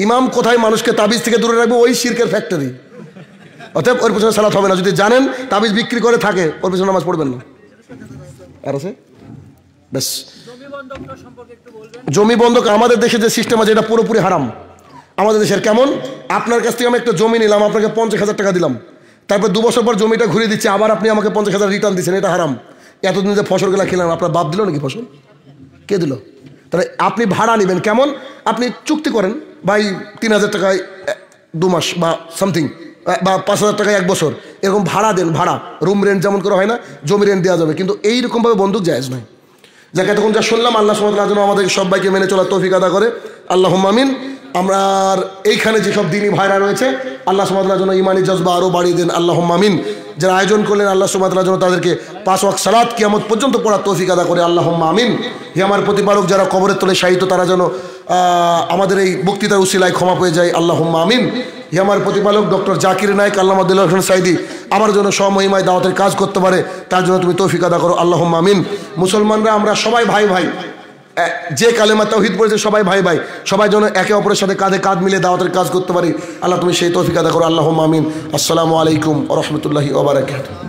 [SPEAKER 1] ইমাম কোথায় মানুষকে তাবিজ থেকে দূরে রাখবে? ওই শিরকের ফ্যাক্টরি। অতএব ওর পিছনে সালাত হবে না। যদি জানেন তাবিজ বিক্রি করে থাকে, ওর পিছনে নামাজ পড়বেন না। আর আছে ব্যাস। জমি বন্ধক আমাদের দেশে যে সিস্টেম আছে এটা পুরোপুরি হারাম। আমাদের দেশের কেমন, আপনার কাছ থেকে আমি একটা জমি নিলাম, আপনাকে 50,000 টাকা দিলাম, তারপর 2 বছর পর জমিটা ঘুরিয়ে দিচ্ছে, আবার আপনি আমাকে 50,000 রিটার্ন দিচ্ছেন, এটা হারাম। এতদিন যে ফসলগুলা খেলাম, আপনার বাপ দিল নাকি ফসল? কে দিল? তাহলে আপনি ভাড়া নেবেন কেমন? আপনি চুক্তি করেন, ভাই 3,000 টাকায় 2 মাস বা সামথিং, বা 5,000 টাকায় 1 বছর, এরকম ভাড়া দেন। ভাড়া রুম রেন্ট যেমন করে হয় না, জমি রেন্ট দেওয়া যাবে, কিন্তু এইরকমভাবে বন্দুক জায়েজ নয়। যাকে তখন যা শুনলাম, আল্লাহ সুবহানাহু ওয়া তাআলা যেন আমাদের সবাইকে মেনে চলার তৌফিক আদা করে, আল্লাহুম্মা আমিন। আমরা এইখানে যেসব দিনী ভাইরা রয়েছে, আল্লাহ সুবহানাহু ওয়া তাআলা যেন ইমানি জজবা আরও বাড়িয়ে দেন, আল্লাহুম্মা আমিন। যারা আয়োজন করলেন, আল্লাহ সুবহানাহু ওয়া তাআলা যেন তাদেরকে 5 ওয়াক্ত সালাত কিয়ামত পর্যন্ত পড়ার তৌফিক আদা করে, আল্লাহুম্মা আমিন। হে আমার প্রতিপালক, যারা কবরের তলে শায়িত তারা যেন আমাদের এই বক্তৃতার উসিলায় ক্ষমা পেয়ে যায়, আল্লাহুম্মা আমিন। হে আমার প্রতিপালক, ডক্টর জাকির নায়েক, আল্লামা দিলওয়ার হোসেন সাইদি আমার জন্য সমহিমায় দাওয়াতের কাজ করতে পারে, তার জন্য তুমি তৌফিক আদা করো, আল্লাহুম্মা আমিন। মুসলমানরা আমরা সবাই ভাই ভাই, যে কালেমা তাওহীদ পড়েছে সবাই ভাই ভাই, সবাই যেন একে অপরের সাথে কাঁধে কাঁধ মিলে দাওয়াতের কাজ করতে পারি, আল্লাহ তুমি সেই তৌফিক আদা করো, আল্লাহুম্মা আমিন। আসসালামু আলাইকুম ওয়া রাহমাতুল্লাহি ওয়া বারাকাতুহু।